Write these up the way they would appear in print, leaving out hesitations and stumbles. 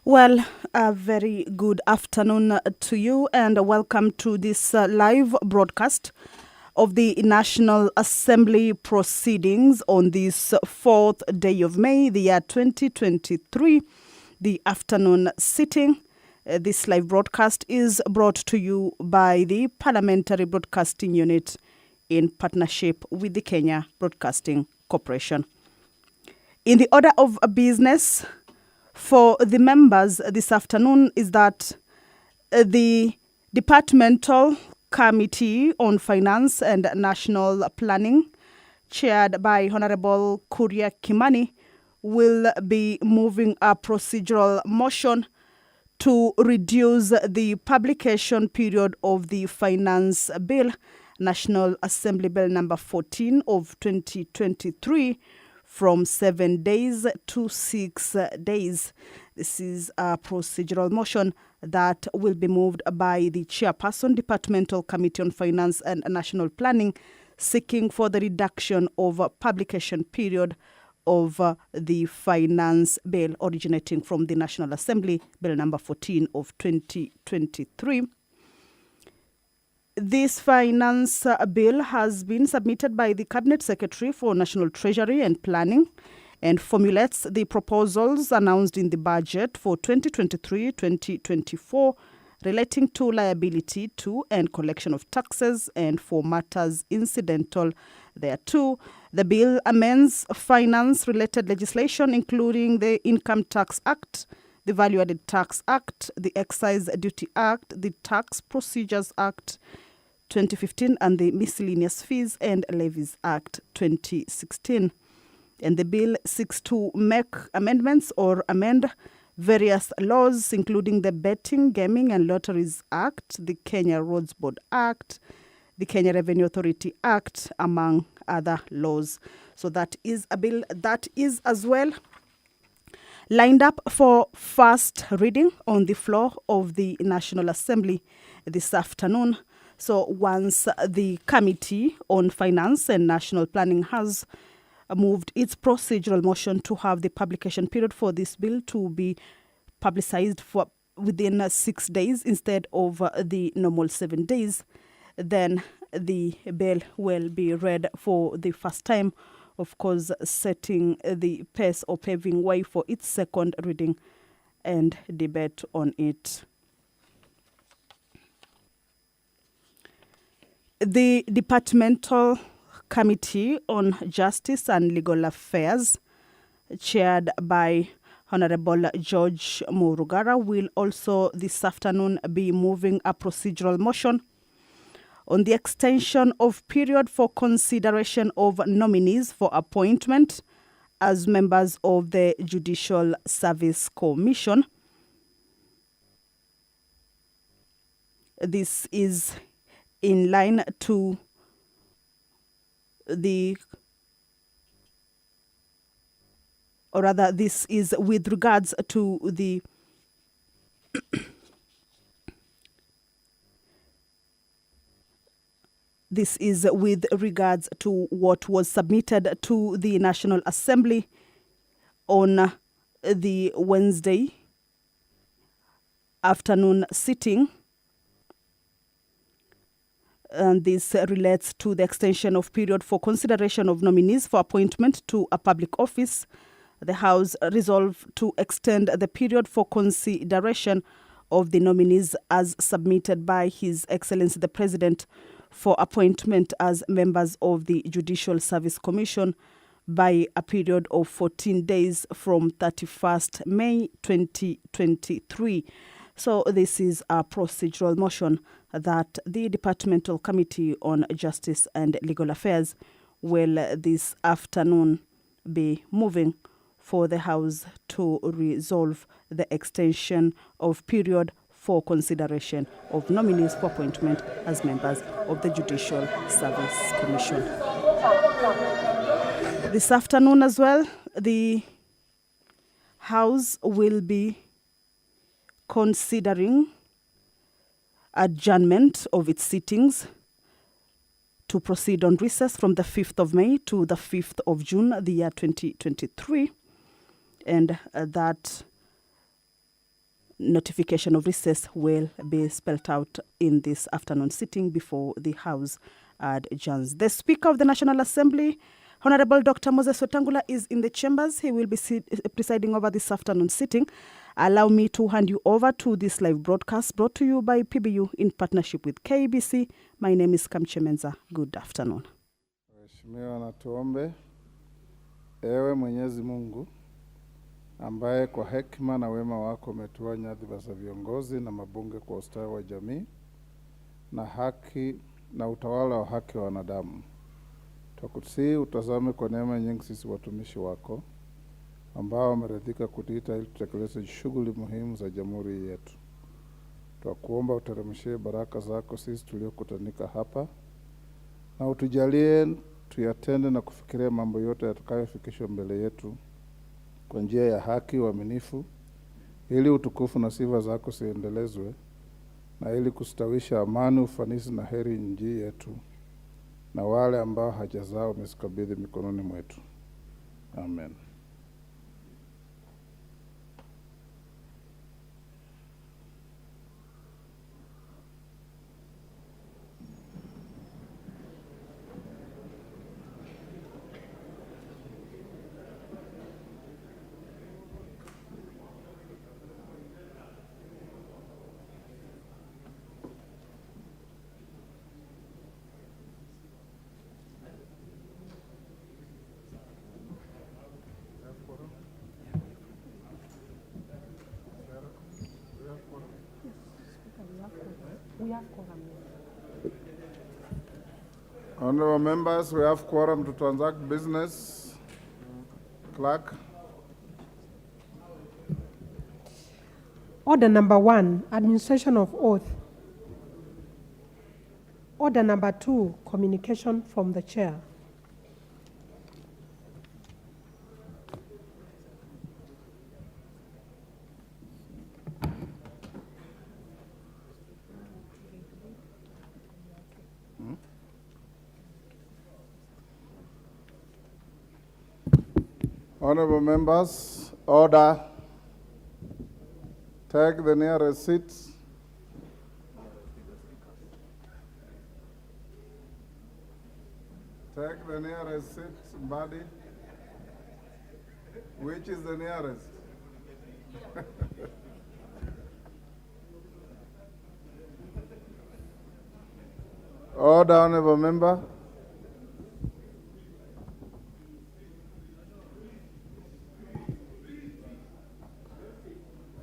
Well, a very good afternoon to you and welcome to this live broadcast of the National Assembly proceedings on this 4th day of May, the year 2023, the afternoon sitting. This live broadcast is brought to you by the Parliamentary Broadcasting Unit in partnership with the Kenya Broadcasting Corporation. In the order of business for the members this afternoon is that the Departmental Committee on Finance and National Planning, chaired by Honorable Kuria Kimani, will be moving a procedural motion to reduce the publication period of the Finance Bill, National Assembly Bill number 14 of 2023, from 7 days to 6 days. This is a procedural motion that will be moved by the Chairperson, Departmental Committee on Finance and National Planning, seeking for the reduction of publication period of the Finance Bill originating from the National Assembly, Bill number 14 of 2023. This finance bill has been submitted by the Cabinet Secretary for National Treasury and Planning and formulates the proposals announced in the budget for 2023-2024 relating to liability to and collection of taxes and for matters incidental thereto. The bill amends finance-related legislation including the Income Tax Act, the Value Added Tax Act, the Excise Duty Act, the Tax Procedures Act 2015, and the Miscellaneous Fees and Levies Act 2016. And the bill seeks to make amendments or amend various laws, including the Betting, Gaming and Lotteries Act, the Kenya Roads Board Act, the Kenya Revenue Authority Act, among other laws. So that is a bill that is as well lined up for first reading on the floor of the National Assembly this afternoon. So once the Committee on Finance and National Planning has moved its procedural motion to have the publication period for this bill to be publicized for within 6 days instead of the normal 7 days, then the bill will be read for the first time, of course, setting the pace or paving way for its second reading and debate on it. The Departmental Committee on Justice and Legal Affairs, chaired by Honorable George Murugara, will also this afternoon be moving a procedural motion on the extension of period for consideration of nominees for appointment as members of the Judicial Service Commission. This is in line to this is with regards to the this is with regards to what was submitted to the National Assembly on the Wednesday afternoon sitting. And this relates to the extension of period for consideration of nominees for appointment to a public office. The House resolved to extend the period for consideration of the nominees as submitted by His Excellency the President for appointment as members of the Judicial Service Commission by a period of 14 days from 31st May 2023. So this is a procedural motion that the Departmental Committee on Justice and Legal Affairs will this afternoon be moving for the House to resolve the extension of period for consideration of nominees for appointment as members of the Judicial Service Commission. This afternoon as well, the House will be considering adjournment of its sittings to proceed on recess from the 5th of May to the 5th of June, the year 2023. And that notification of recess will be spelled out in this afternoon sitting before the House adjourns. The Speaker of the National Assembly, Honorable Dr. Moses Wetangula, is in the chambers. He will be presiding over this afternoon sitting. Allow me to hand you over to this live broadcast brought to you by PBU in partnership with KBC. My name is Kamche Menza. Good afternoon. Mheshimiwa, na tuombe. Ewe Mwenyezi Mungu, ambaye kwa hekima na wema wako umetua nyadhifa za viongozi na mabunge kwa ustawi wa jamii na haki na utawala wa haki wa wanadamu. Twakusihi utazame kwa neema nyingi sisi watumishi wako ambao wameridhika kutuita ili tutekeleze shughuli muhimu za jamhuri yetu. Twakuomba uteremshie baraka zako sisi tuliokutanika hapa na utujalie tuyatende na kufikiria mambo yote yatakayofikishwa mbele yetu kwa njia ya haki, uaminifu, ili utukufu na sifa zako ziendelezwe na ili kustawisha amani, ufanisi na heri nchi yetu na wale ambao haja zao umezikabidhi mikononi mwetu. Amen. Honorable members, we have quorum to transact business. Clerk. Order number 1, administration of oath. Order number 2, communication from the chair. Honorable members, order. Take the nearest seats. Take the nearest seat, buddy. Which is the nearest? Order, honorable member.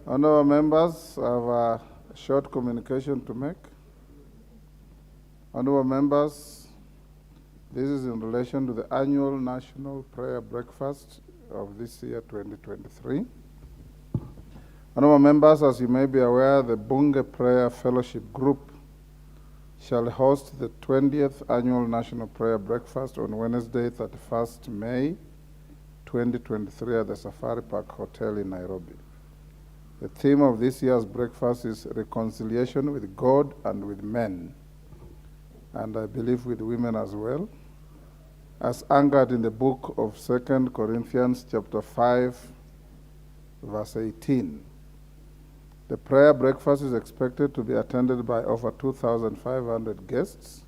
Honorable members, I have a short communication to make. Honorable members, this is in relation to the annual National Prayer Breakfast of this year, 2023. Honorable members, as you may be aware, the Bunge Prayer Fellowship Group shall host the 20th Annual National Prayer Breakfast on Wednesday, 31st May, 2023 at the Safari Park Hotel in Nairobi. The theme of this year's breakfast is reconciliation with God and with men, and I believe with women as well, as anchored in the book of 2 Corinthians chapter 5, verse 18. The prayer breakfast is expected to be attended by over 2,500 guests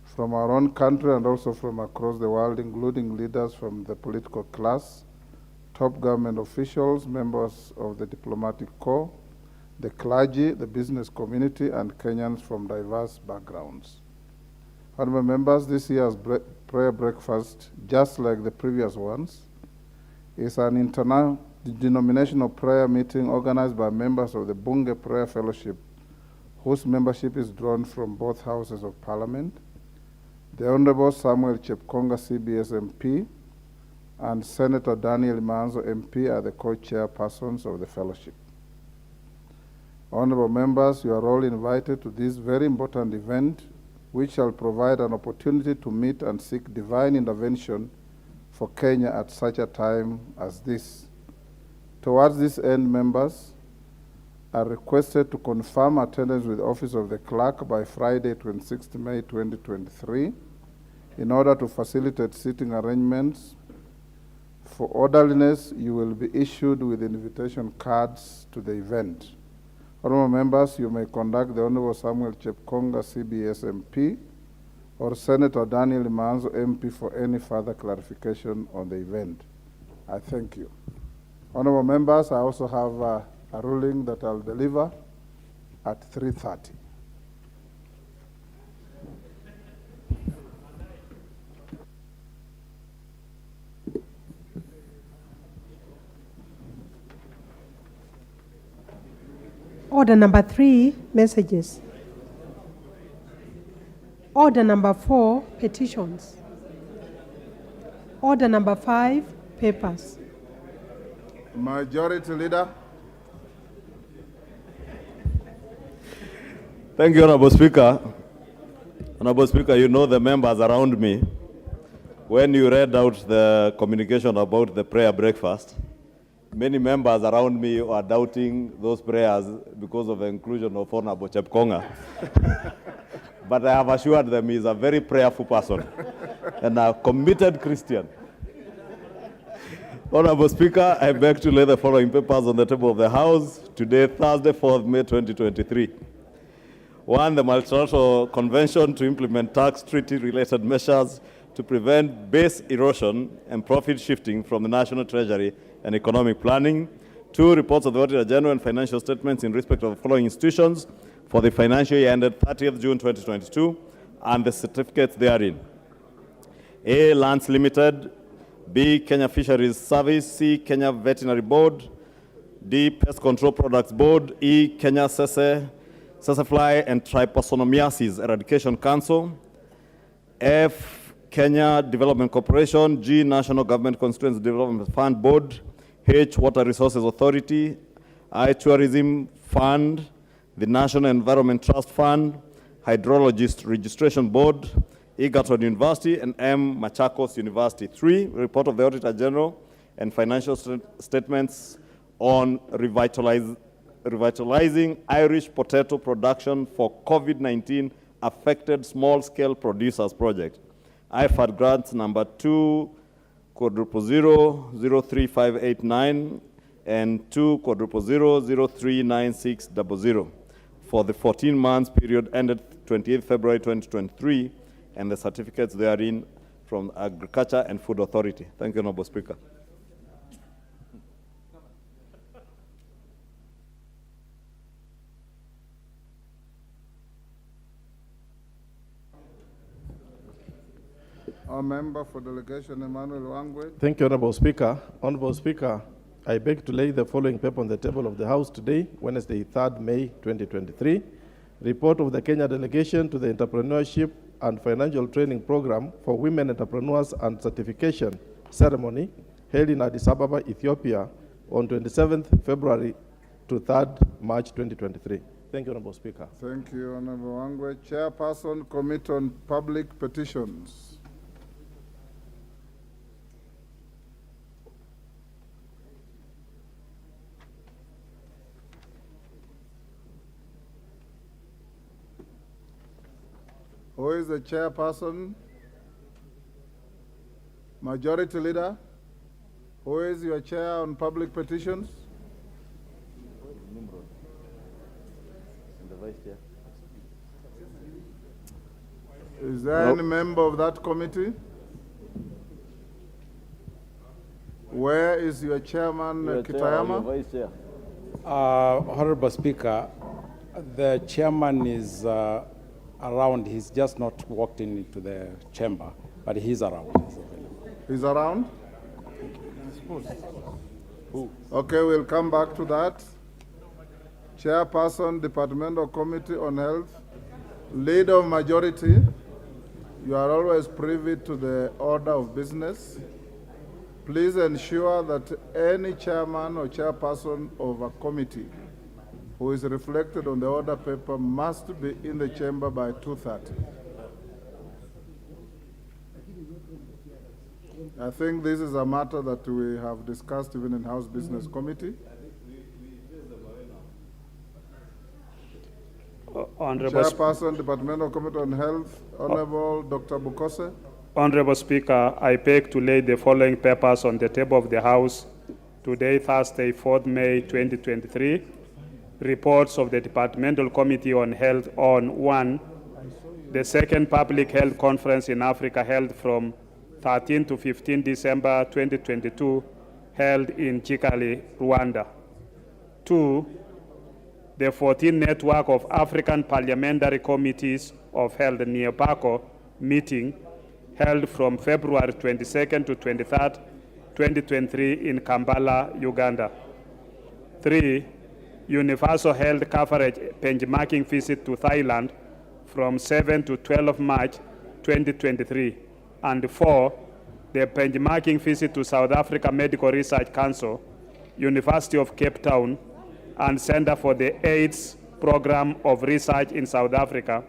from our own country and also from across the world, including leaders from the political class, top government officials, members of the diplomatic corps, the clergy, the business community, and Kenyans from diverse backgrounds. Honorable members, this year's prayer breakfast, just like the previous ones, is an interdenominational prayer meeting organized by members of the Bunge Prayer Fellowship, whose membership is drawn from both houses of parliament, the Honorable Samuel Chepkonga CBS MP, and Senator Daniel Manzo MP are the co-chairpersons of the fellowship. Honorable members, you are all invited to this very important event, which shall provide an opportunity to meet and seek divine intervention for Kenya at such a time as this. Towards this end, members are requested to confirm attendance with the Office of the Clerk by Friday, 26th May 2023, in order to facilitate seating arrangements. For orderliness, you will be issued with invitation cards to the event. Honorable members, you may conduct the Honorable Samuel Chepkonga, CBS MP, or Senator Daniel Manzo, MP, for any further clarification on the event. I thank you. Honorable members, I also have a ruling that I'll deliver at 3:30. Order number 3, messages. Order number 4, petitions. Order number 5, papers. Majority Leader. Thank you, Honorable Speaker. Honorable Speaker, you know the members around me. When you read out the communication about the prayer breakfast, many members around me are doubting those prayers because of the inclusion of Honorable Chepkonga. But I have assured them he's a very prayerful person and a committed Christian. Honorable Speaker, I beg to lay the following papers on the table of the House today, Thursday, 4th May 2023. 1, the Multilateral Convention to implement tax treaty-related measures to prevent base erosion and profit shifting from the National Treasury and Economic Planning. 2, reports of the Auditor General and financial statements in respect of the following institutions for the financial year ended 30th June 2022 and the certificates therein. A, Lands Limited. B, Kenya Fisheries Service. C, Kenya Veterinary Board. D, Pest Control Products Board. E, Kenya Sesafly and Trypanosomiasis Eradication Council. F, Kenya Development Corporation. G, National Government Constituency Development Fund Board. H, Water Resources Authority. I, Tourism Fund. The National Environment Trust Fund. Hydrologist Registration Board. Egerton University, and M, Machakos University. 3, report of the Auditor General and financial statements on revitalizing Irish potato production for COVID-19 affected small-scale producers project. IFAD grants number 200003589 and 200003960 for the 14 months period ended 28th February 2023, and the certificates therein from Agriculture and Food Authority. Thank you, Honorable Speaker. Our member for delegation, Emmanuel Wangwe. Thank you, Honorable Speaker. Honorable Speaker, I beg to lay the following paper on the table of the House today, Wednesday, 3rd May 2023. Report of the Kenya delegation to the Entrepreneurship and Financial Training Program for Women Entrepreneurs and Certification ceremony held in Addis Ababa, Ethiopia on 27th February to 3rd March 2023. Thank you, Honorable Speaker. Thank you, Honorable Wangwe. Chairperson, Committee on Public Petitions. Who is the chairperson? Majority Leader? Who is your chair on public petitions? And the Vice Chair. Is there any member of that committee? Where is your chairman, Kitayama? Vice Chair. Honorable Speaker, the chairman is around. He's just not walked into the chamber, but he's around. He's around? Who? Okay, we'll come back to that. Chairperson, Departmental Committee on Health. Leader of Majority, you are always privy to the order of business. Please ensure that any chairman or chairperson of a committee who is reflected on the order paper must be in the chamber by 2:30. I think this is a matter that we have discussed even in House Business Committee. Honorable Chairperson, Departmental Committee on Health, Honorable Dr. Bukose. Honorable Speaker, I beg to lay the following papers on the table of the House today, Thursday, 4th May 2023. reports of the Departmental Committee on Health on 1. The second Public Health Conference in Africa held from 13 to 15 December 2022, held in Kigali, Rwanda. 2. The 14th Network of African Parliamentary Committees of Health (NEOPACO) meeting held from February 22nd to 23rd, 2023 in Kampala, Uganda. 3. Universal Health Coverage benchmarking visit to Thailand from 7 to 12 March 2023. And 4. The benchmarking visit to South Africa Medical Research Council, University of Cape Town, and Center for the AIDS Program of Research in South Africa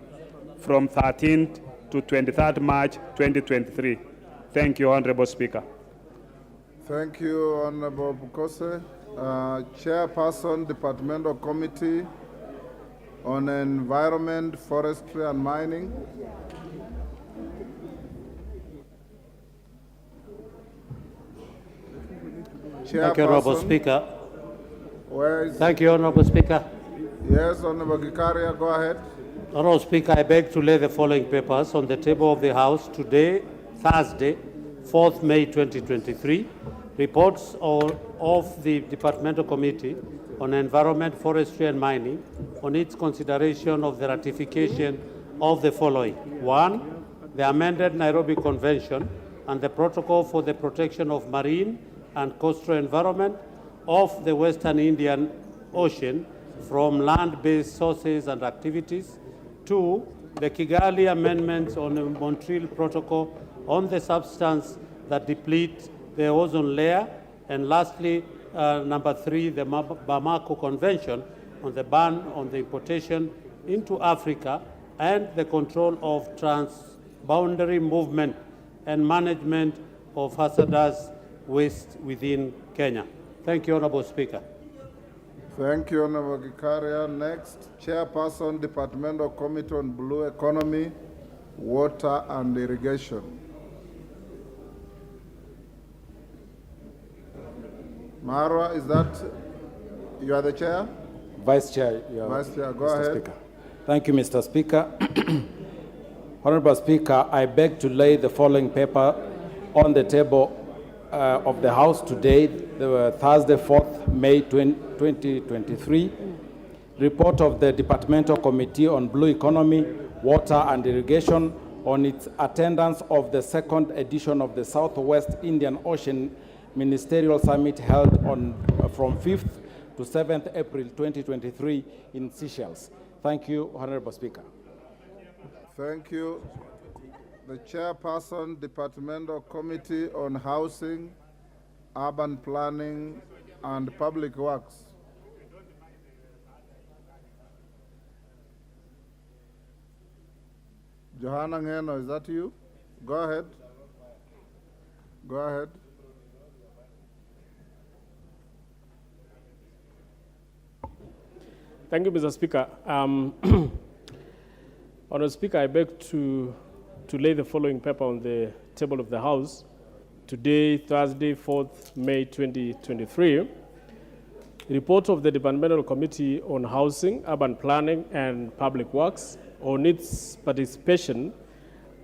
from 13th to 23rd March 2023. Thank you, Honorable Speaker. Thank you, Honorable Bukose. Chairperson, Departmental Committee on Environment, Forestry and Mining. Thank you, Honorable Speaker. Where is Thank you, Honorable Speaker. Yes, Honorable Gikaria, go ahead. Honorable Speaker, I beg to lay the following papers on the table of the House today, Thursday, 4th May 2023. Reports of the Departmental Committee on Environment, Forestry and Mining on its consideration of the ratification of the following. 1. The amended Nairobi Convention and the Protocol for the Protection of Marine and Coastal Environment of the Western Indian Ocean from land-based sources and activities. 2. The Kigali Amendments on the Montreal Protocol on the substance that deplete the ozone layer. And lastly, number 3, the Bamako Convention on the ban on the importation into Africa and the control of transboundary movement and management of hazardous waste within Kenya. Thank you, Honorable Speaker. Thank you, Honorable Gikaria. Next, Chairperson, Departmental Committee on Blue Economy, Water and Irrigation. Marwa, is that, you are the chair? Vice Chair, Vice Chair, go Mr. ahead. Speaker. Thank you, Mr. Speaker. Honorable Speaker, I beg to lay the following paper on the table of the House today, Thursday, 4th May 2023. Report of the Departmental Committee on Blue Economy, Water and Irrigation on its attendance of the second edition of the Southwest Indian Ocean Ministerial Summit held from 5th to 7th April 2023 in Seychelles. Thank you, Honorable Speaker. Thank you. The Chairperson, Departmental Committee on Housing, Urban Planning and Public Works. Johanna Ngeno, is that you? Go ahead. Go ahead. Thank you, Mr. Speaker. Honorable Speaker, I beg to lay the following paper on the table of the House today, Thursday, 4th May 2023. Report of the Departmental Committee on Housing, Urban Planning and Public Works on its participation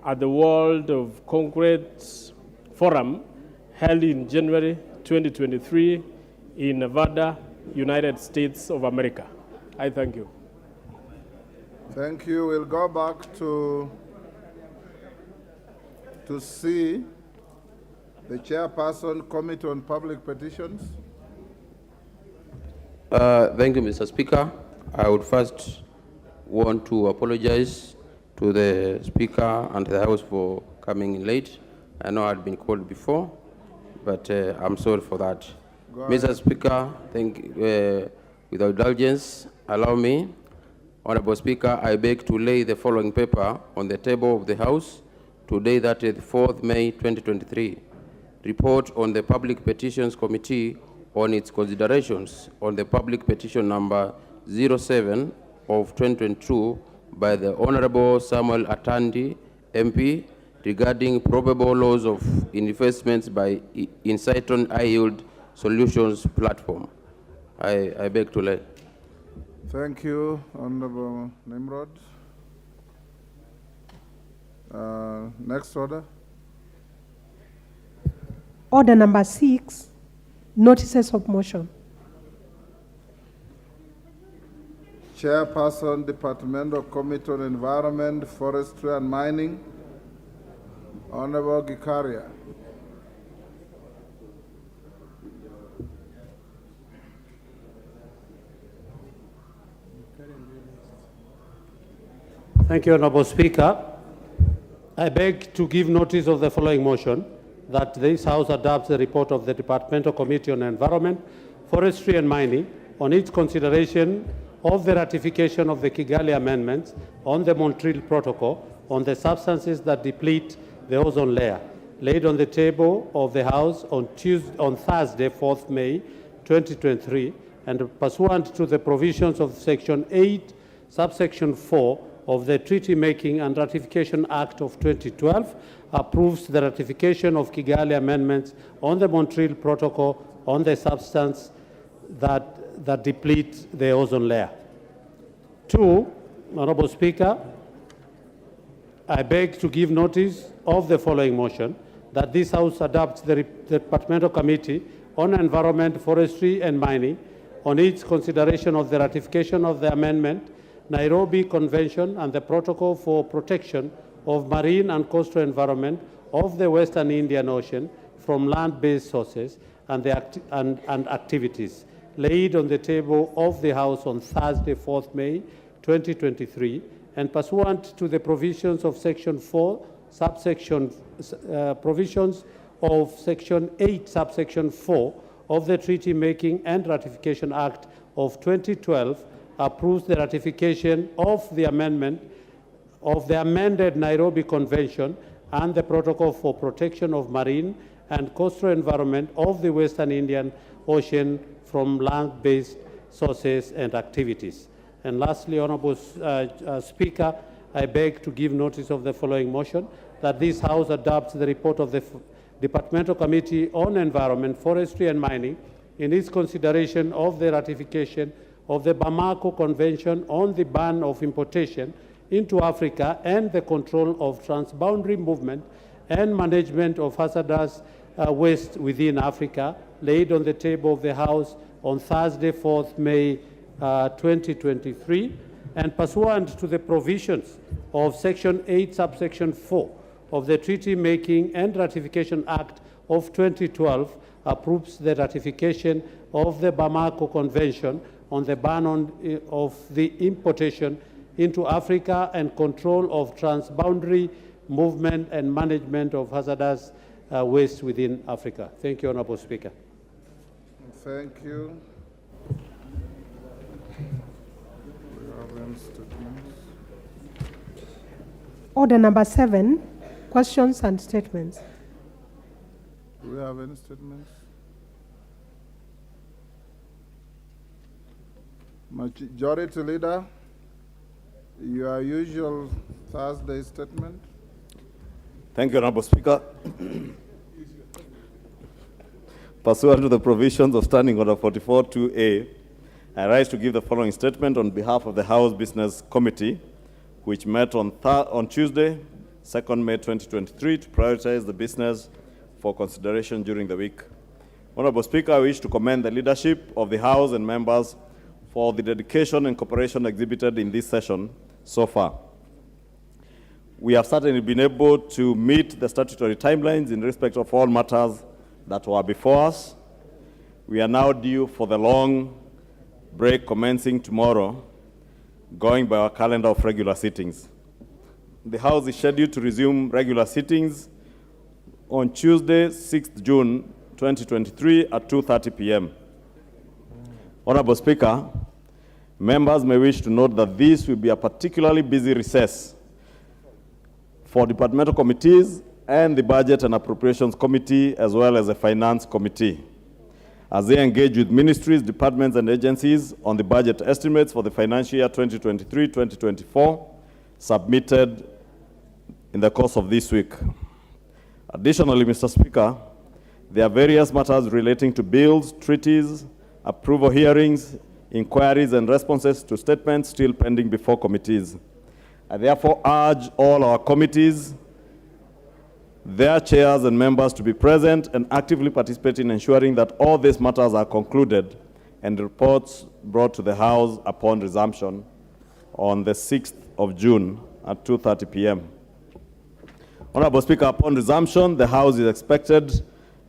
at the World of Concrete Forum held in January 2023 in Nevada, United States of America. I thank you. Thank you. We'll go back to see the Chairperson, Committee on Public Petitions. Thank you, Mr. Speaker. I would first want to apologize to the Speaker and the House for coming in late. I know I'd been called before, but I'm sorry for that. Mr. Speaker, without indulgence, allow me. Honorable Speaker, I beg to lay the following paper on the table of the House today, that is 4th May 2023. Report on the Public Petitions Committee on its considerations on the public petition number 07 of 2022 by the Honorable Samuel Atandi, MP, regarding probable loss of investments by Insighton High Yield Solutions platform. I beg to lay. Thank you, Honorable Nimrod. Next order. Order number 6, notices of motion. Chairperson, Departmental Committee on Environment, Forestry and Mining, Honorable Gikaria. Thank you, Honorable Speaker. I beg to give notice of the following motion, that this House adopts the report of the Departmental Committee on Environment, Forestry and Mining on its consideration of the ratification of the Kigali Amendments on the Montreal Protocol on the substances that deplete the ozone layer, laid on the table of the House on Thursday, 4th May 2023, and pursuant to the provisions of Section 8, subsection 4 of the Treaty Making and Ratification Act of 2012, approves the ratification of Kigali Amendments on the Montreal Protocol on the substance that deplete the ozone layer. 2, Honorable Speaker, I beg to give notice of the following motion, that this House adopts the Departmental Committee on Environment, Forestry and Mining on its consideration of the ratification of the amendment, Nairobi Convention and the Protocol for Protection of Marine and Coastal Environment of the Western Indian Ocean from land-based sources and activities, laid on the table of the House on Thursday, 4th May 2023, and pursuant to the provisions of Section 4, provisions of Section 8, subsection 4 of the Treaty Making and Ratification Act of 2012, approves the ratification of the amendment of the amended Nairobi Convention and the Protocol for Protection of Marine and Coastal Environment of the Western Indian Ocean from land-based sources and activities. And lastly, Honorable Speaker, I beg to give notice of the following motion, that this House adopts the report of the Departmental Committee on Environment, Forestry and Mining in its consideration of the ratification of the Bamako Convention on the ban of importation into Africa and the control of transboundary movement and management of hazardous waste within Africa, laid on the table of the House on Thursday, 4th May 2023, and pursuant to the provisions of Section 8, subsection 4 of the Treaty Making and Ratification Act of 2012, approves the ratification of the Bamako Convention on the ban of the importation into Africa and control of transboundary movement and management of hazardous waste within Africa. Thank you, Honorable Speaker. Thank you. We have any statements? Order number 7, questions and statements. Do we have any statements? Majority Leader, your usual Thursday statement. Thank you, Honorable Speaker. Pursuant to the provisions of Standing Order 44-2A, I rise to give the following statement on behalf of the House Business Committee, which met on Tuesday, 2nd May 2023, to prioritize the business for consideration during the week. Honorable Speaker, I wish to commend the leadership of the House and members for the dedication and cooperation exhibited in this session so far. We have certainly been able to meet the statutory timelines in respect of all matters that were before us. We are now due for the long break commencing tomorrow, going by our calendar of regular sittings. The House is scheduled to resume regular sittings on Tuesday, 6th June 2023 at 2:30 p.m. Honorable Speaker, members may wish to note that this will be a particularly busy recess for departmental committees and the Budget and Appropriations Committee, as well as the Finance Committee, as they engage with ministries, departments, and agencies on the budget estimates for the financial year 2023-2024, submitted in the course of this week. Additionally, Mr. Speaker, there are various matters relating to bills, treaties, approval hearings, inquiries and responses to statements still pending before committees. I therefore urge all our committees, their chairs and members to be present and actively participate in ensuring that all these matters are concluded and reports brought to the House upon resumption on the 6th of June at 2:30 p.m. Honorable Speaker, upon resumption, the House is expected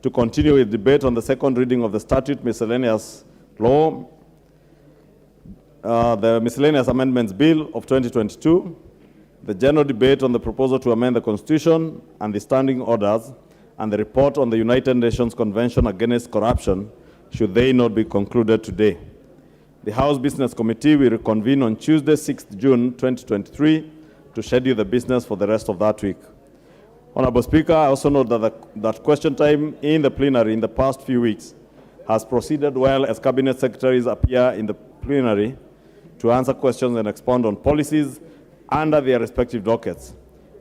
to continue with debate on the second reading of the statute miscellaneous law, the Miscellaneous Amendments Bill of 2022, the general debate on the proposal to amend the Constitution and the standing orders, and the report on the United Nations Convention Against Corruption, should they not be concluded today. The House Business Committee will reconvene on Tuesday, 6th June 2023 to schedule the business for the rest of that week. Honorable Speaker, I also note that question time in the plenary in the past few weeks has proceeded well as Cabinet Secretaries appear in the plenary to answer questions and expound on policies under their respective dockets.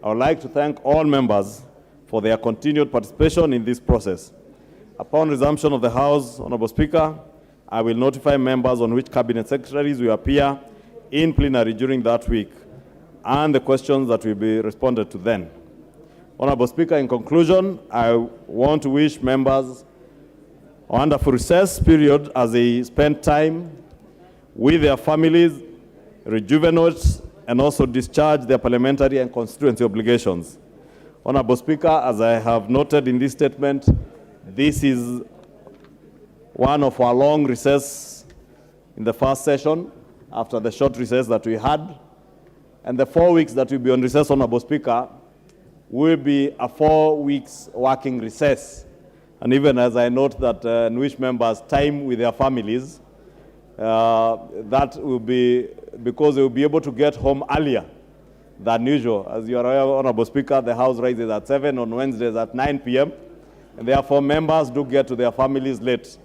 I would like to thank all members for their continued participation in this process. Upon resumption of the House, Honorable Speaker, I will notify members on which Cabinet Secretaries will appear in plenary during that week and the questions that will be responded to then. Honorable Speaker, in conclusion, I want to wish members a wonderful recess period as they spend time with their families, rejuvenate, and also discharge their parliamentary and constituency obligations. Honorable Speaker, as I have noted in this statement, this is one of our long recess in the first session after the short recess that we had. And the 4 weeks that will be on recess, Honorable Speaker, will be a 4 weeks working recess. And even as I note that and wish members time with their families, that will be because they will be able to get home earlier than usual. As you are aware, Honorable Speaker, the House rises at 7, on Wednesdays at 9 p.m. And therefore, members do get to their families late.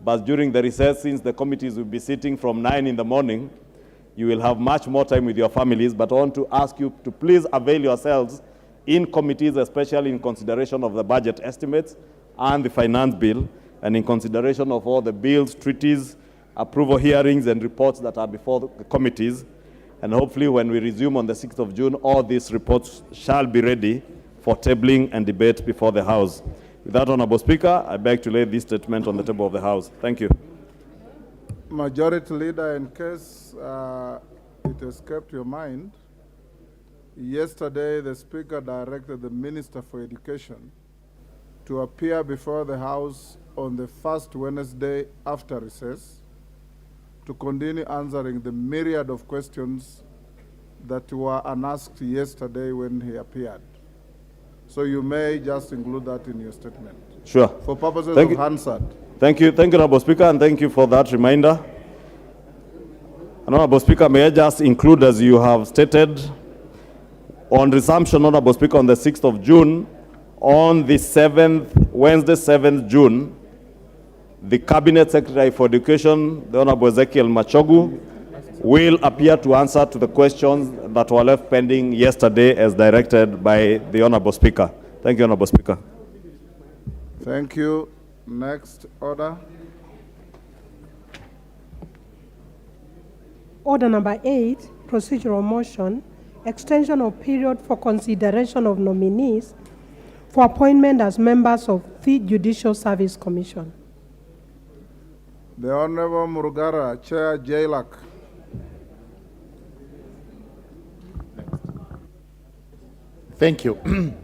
But during the recess, since the committees will be sitting from 9 in the morning, you will have much more time with your families. But I want to ask you to please avail yourselves in committees, especially in consideration of the budget estimates and the finance bill, and in consideration of all the bills, treaties, approval hearings, and reports that are before the committees. And hopefully, when we resume on the 6th of June, all these reports shall be ready for tabling and debate before the House. With that, Honorable Speaker, I beg to lay this statement on the table of the House. Thank you. Majority Leader, in case it escaped your mind, yesterday the Speaker directed the Minister for Education to appear before the House on the first Wednesday after recess to continue answering the myriad of questions that were unasked yesterday when he appeared. So you may just include that in your statement. Sure. For purposes of Hansard. Thank you, Honorable Speaker, and thank you for that reminder. Honorable Speaker, may I just include, as you have stated, on resumption, Honorable Speaker, on the 6th of June, on the 7th, Wednesday, 7th June, the Cabinet Secretary for Education, the Honorable Ezekiel Machogu, will appear to answer to the questions that were left pending yesterday as directed by the Honorable Speaker. Thank you, Honorable Speaker. Thank you. Next order. Order number 8, procedural motion, extension of period for consideration of nominees for appointment as members of the Judicial Service Commission. The Honorable Murugara, Chair JLAC. Thank you.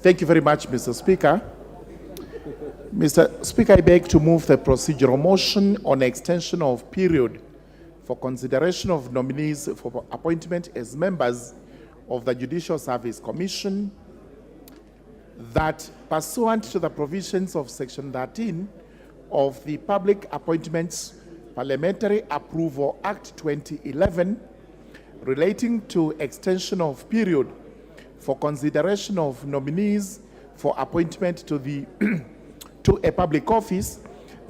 Thank you very much, Mr. Speaker. Mr. Speaker, I beg to move the procedural motion on extension of period for consideration of nominees for appointment as members of the Judicial Service Commission, that pursuant to the provisions of Section 13 of the Public Appointments Parliamentary Approval Act 2011 relating to extension of period for consideration of nominees for appointment to a public office,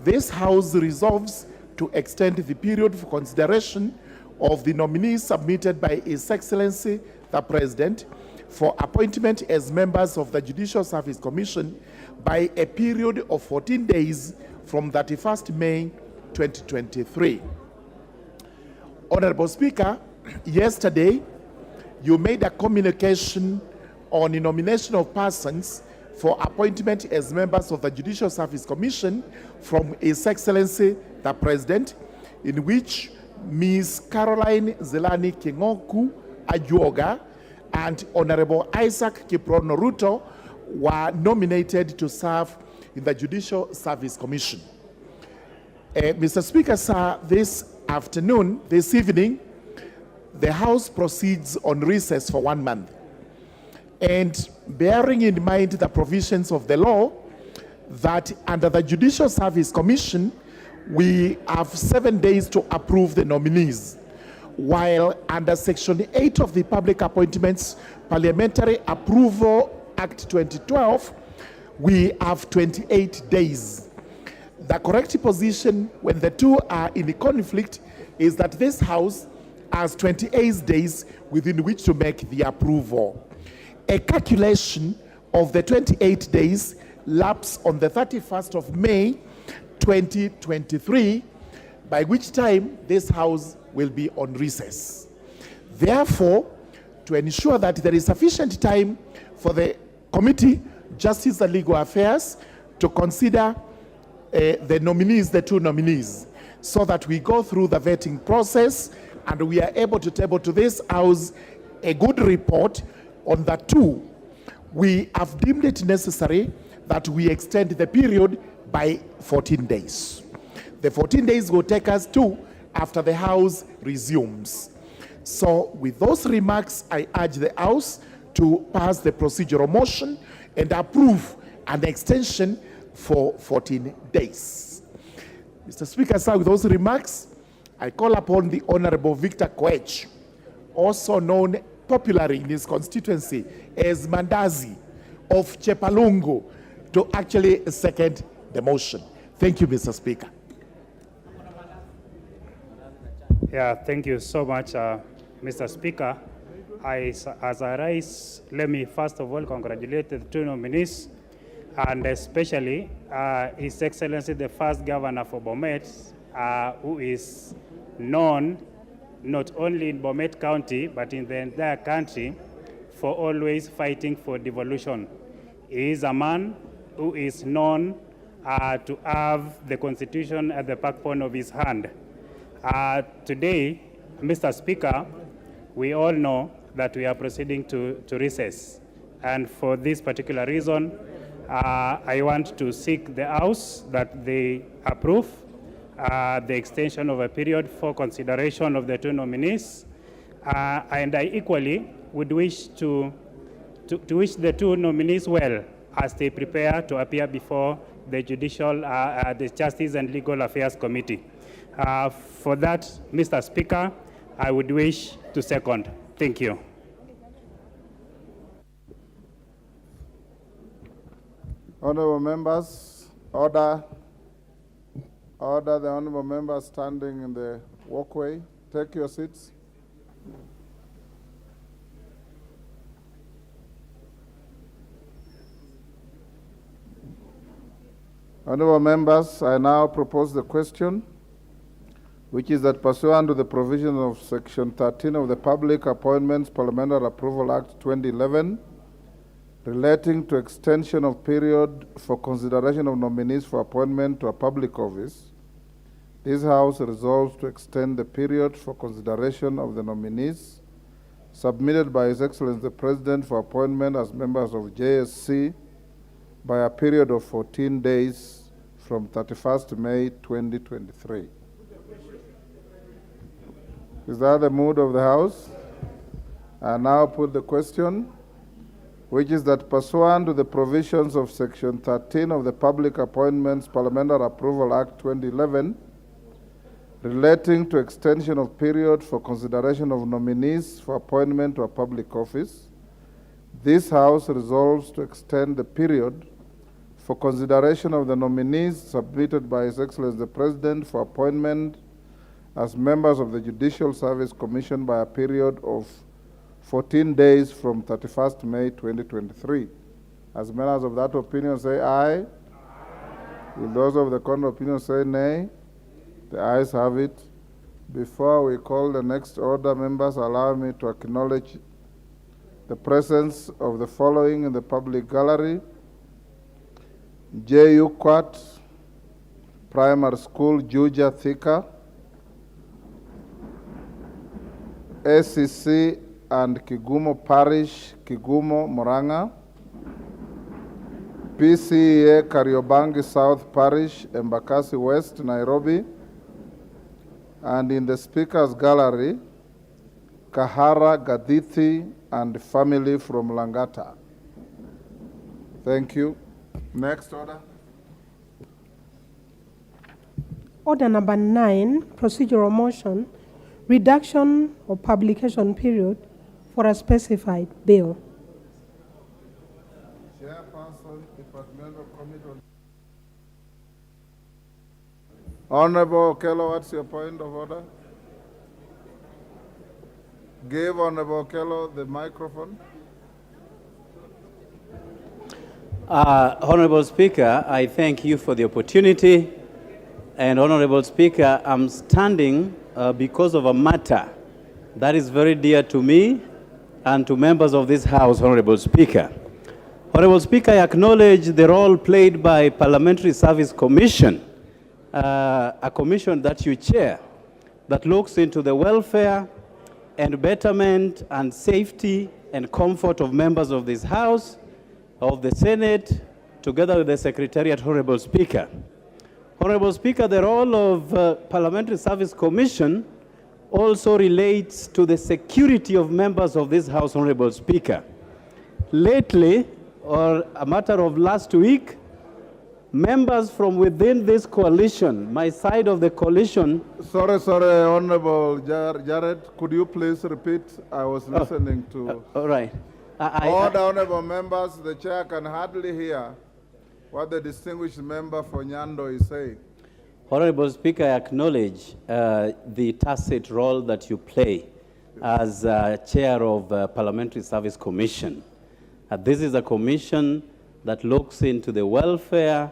this House resolves to extend the period for consideration of the nominees submitted by His Excellency the President for appointment as members of the Judicial Service Commission by a period of 14 days from 31st May 2023. Honorable Speaker, yesterday you made a communication on the nomination of persons for appointment as members of the Judicial Service Commission from His Excellency the President, in which Ms. Caroline Zelani Kingoku Ajuoga and Honorable Isaac Kiprono Ruto were nominated to serve in the Judicial Service Commission. Mr. Speaker, sir, this evening, the House proceeds on recess for 1 month. And bearing in mind the provisions of the law that under the Judicial Service Commission, we have 7 days to approve the nominees, while under Section 8 of the Public Appointments Parliamentary Approval Act 2012, we have 28 days. The correct position when the two are in conflict is that this House has 28 days within which to make the approval. A calculation of the 28 days lapse on the 31st of May 2023, by which time this House will be on recess. Therefore, to ensure that there is sufficient time for the Committee, Justice and Legal Affairs, to consider the two nominees, so that we go through the vetting process and we are able to table to this House a good report on the two, we have deemed it necessary that we extend the period by 14 days. The 14 days will take us to after the House resumes. So with those remarks, I urge the House to pass the procedural motion and approve an extension for 14 days. Mr. Speaker, sir, with those remarks, I call upon the Honorable Victor Koech, also known popularly in his constituency as Mandazi of Chepalungu, to actually second the motion. Thank you, Mr. Speaker. Yeah, thank you so much, Mr. Speaker. As I rise, let me first of all congratulate the two nominees, and especially His Excellency the first Governor for Bomet, who is known not only in Bomet County, but in the entire country for always fighting for devolution. He is a man who is known to have the Constitution at the backbone of his hand. Today, Mr. Speaker, we all know that we are proceeding to recess. And for this particular reason, I want to seek the House that they approve the extension of a period for consideration of the two nominees. And I equally would wish to wish the two nominees well as they prepare to appear before the Judicial, the Justice and Legal Affairs Committee. For that, Mr. Speaker, I would wish to second. Thank you. Honorable members, order the honorable members standing in the walkway. Take your seats. Honorable members, I now propose the question, which is that pursuant to the provision of Section 13 of the Public Appointments Parliamentary Approval Act 2011, relating to extension of period for consideration of nominees for appointment to a public office, this House resolves to extend the period for consideration of the nominees submitted by His Excellency the President for appointment as members of JSC by a period of 14 days from 31st May 2023. Is that the mood of the House? I now put the question, which is that pursuant to the provisions of Section 13 of the Public Appointments Parliamentary Approval Act 2011, relating to extension of period for consideration of nominees for appointment to a public office, this House resolves to extend the period for consideration of the nominees submitted by His Excellency the President for appointment as members of the Judicial Service Commission by a period of 14 days from 31st May 2023. As members of that opinion say aye. Aye. Will those of the contrary opinion say nay? The ayes have it. Before we call the next order, members, allow me to acknowledge the presence of the following in the public gallery: J.U. Quat Primary School, Juja, Thika; ACC and Kigumo Parish, Kigumo, Murang'a; PCEA Kariobangi South Parish, Embakasi West, Nairobi; and in the Speaker's Gallery, Kahara Gadithi and family from Langata. Thank you. Next order. Order number 9, procedural motion, reduction of publication period for a specified bill. Chairperson, Departmental Committee on... Honorable Okello, what's your point of order? Give Honorable Okello the microphone. Honorable Speaker, I thank you for the opportunity. And Honorable Speaker, I'm standing because of a matter that is very dear to me and to members of this House, Honorable Speaker. Honorable Speaker, I acknowledge the role played by Parliamentary Service Commission, a commission that you chair, that looks into the welfare and betterment and safety and comfort of members of this House, of the Senate, together with the Secretariat, Honorable Speaker. Honorable Speaker, the role of Parliamentary Service Commission also relates to the security of members of this House, Honorable Speaker. Lately, or a matter of last week, members from within this coalition, my side of the coalition... Sorry, Honorable Jared, could you please repeat? I was listening to... all right. All the honorable members, the chair can hardly hear what the distinguished member for Nyando is saying. Honorable Speaker, I acknowledge the tacit role that you play as chair of Parliamentary Service Commission. This is a commission that looks into the welfare,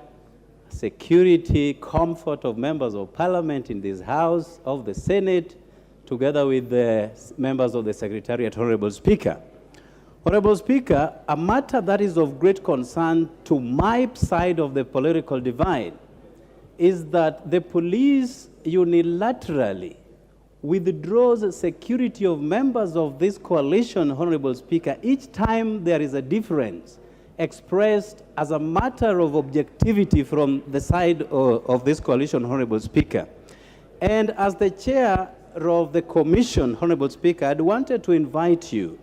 security, comfort of members of Parliament in this House, of the Senate, together with the members of the Secretariat, Honorable Speaker. Honorable Speaker, a matter that is of great concern to my side of the political divide is that the police unilaterally withdraws security of members of this coalition, Honorable Speaker, each time there is a difference expressed as a matter of objectivity from the side of this coalition, Honorable Speaker. And as the chair of the commission, Honorable Speaker, I'd wanted to invite you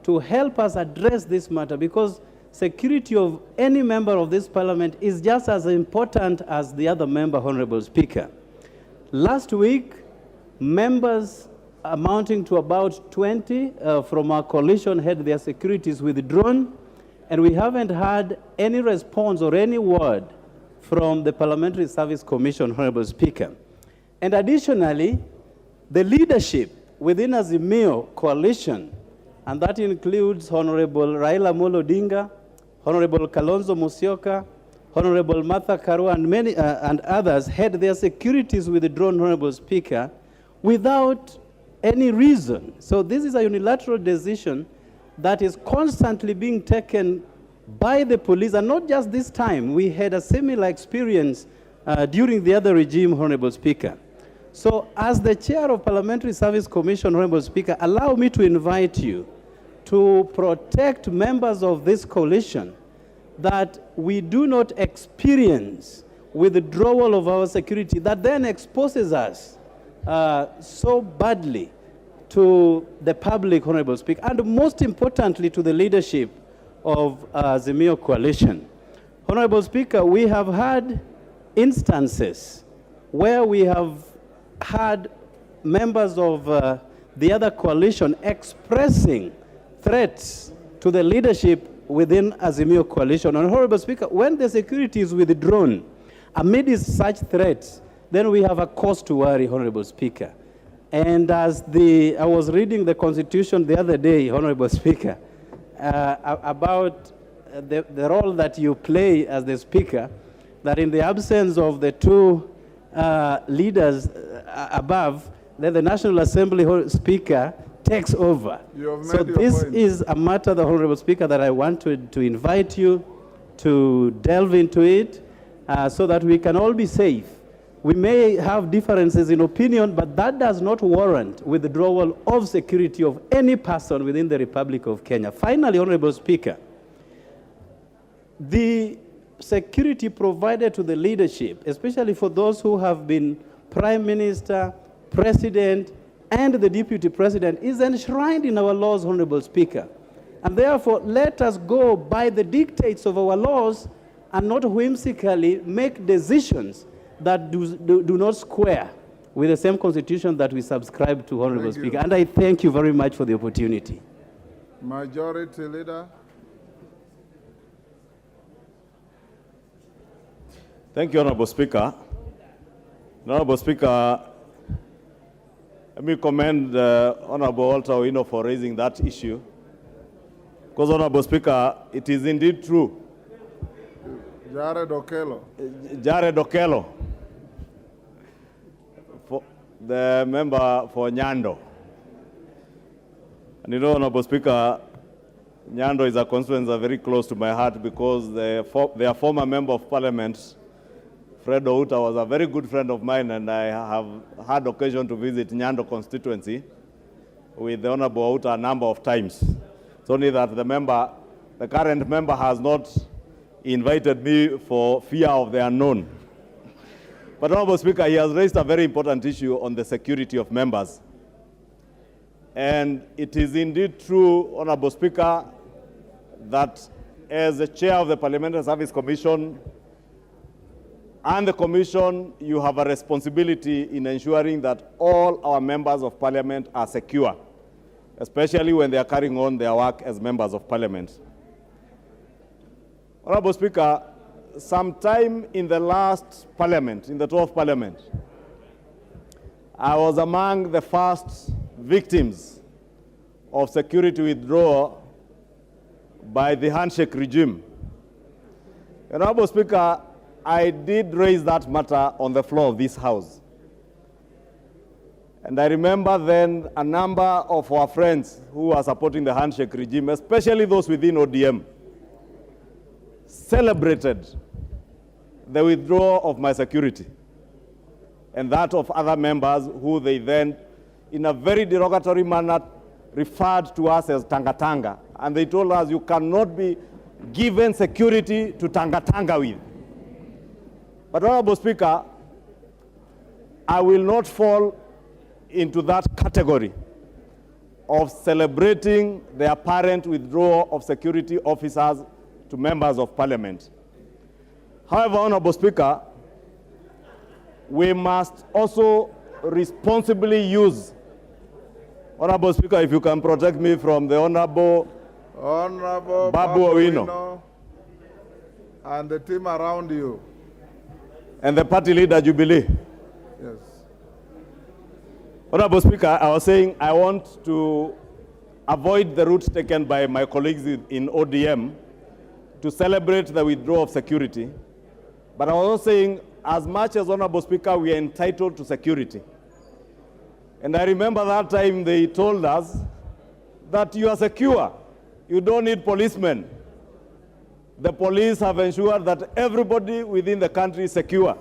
to help us address this matter, because security of any member of this parliament is just as important as the other member, Honorable Speaker. Last week, members amounting to about 20 from our coalition had their securities withdrawn, and we haven't had any response or any word from the Parliamentary Service Commission, Honorable Speaker. And additionally, the leadership within Azimio coalition, and that includes Honorable Raila Amolo Odinga, Honorable Kalonzo Musyoka, Honorable Martha Karua, and many and others had their securities withdrawn, Honorable Speaker, without any reason. So this is a unilateral decision that is constantly being taken by the police, and not just this time. We had a similar experience during the other regime, Honorable Speaker. So as the chair of Parliamentary Service Commission, Honorable Speaker, allow me to invite you to protect members of this coalition that we do not experience withdrawal of our security that then exposes us so badly to the public, Honorable Speaker, and most importantly to the leadership of Azimio coalition. Honorable Speaker, we have had instances where we have had members of the other coalition expressing threats to the leadership within Azimio coalition. And Honorable Speaker, when the security is withdrawn amidst such threats, then we have a cause to worry, Honorable Speaker. And as I was reading the Constitution the other day, Honorable Speaker, about the role that you play as the Speaker, that in the absence of the two leaders above, then the National Assembly Speaker takes over. You have So made your this point. is a matter, the Honorable Speaker, that I want to invite you to delve into it so that we can all be safe. We may have differences in opinion, but that does not warrant withdrawal of security of any person within the Republic of Kenya. Finally, Honorable Speaker, the security provided to the leadership, especially for those who have been Prime Minister, President, and the Deputy President, is enshrined in our laws, Honorable Speaker. And therefore, let us go by the dictates of our laws and not whimsically make decisions that do not square with the same constitution that we subscribe to, Honorable Speaker. And I thank you very much for the opportunity. Majority Leader. Thank you, Honorable Speaker. Honorable Speaker, let me commend Honorable Walter Owino for raising that issue. Because, Honorable Speaker, it is indeed true. Jared Okello. Jared Okello, for the member for Nyando. And you know, Honorable Speaker, Nyando is a constituency very close to my heart because their former member of Parliament, Fred Outa, was a very good friend of mine, and I have had occasion to visit Nyando constituency with the Honorable Outa a number of times. It's only that the current member has not invited me for fear of the unknown. But Honorable Speaker, he has raised a very important issue on the security of members. And it is indeed true, Honorable Speaker, that as the chair of the Parliamentary Service Commission and the Commission, you have a responsibility in ensuring that all our members of Parliament are secure, especially when they are carrying on their work as members of Parliament. Honorable Speaker, sometime in the last Parliament, in the 12th Parliament, I was among the first victims of security withdrawal by the handshake regime. Honorable Speaker, I did raise that matter on the floor of this House. And I remember then a number of our friends who are supporting the handshake regime, especially those within ODM, celebrated the withdrawal of my security and that of other members who they then, in a very derogatory manner, referred to us as Tanga-Tanga. And they told us, you cannot be given security to Tanga-Tanga with. But Honorable Speaker, I will not fall into that category of celebrating the apparent withdrawal of security officers to members of Parliament. However, Honorable Speaker, we must also responsibly use, Honorable Speaker, if you can protect me from the Honorable Babu Owino and the team around you. And the party leader, Jubilee. Yes. Honorable Speaker, I was saying I want to avoid the route taken by my colleagues in ODM to celebrate the withdrawal of security. But I was also saying, as much as Honorable Speaker, we are entitled to security. And I remember that time they told us that you are secure. You don't need policemen. The police have ensured that everybody within the country is secure.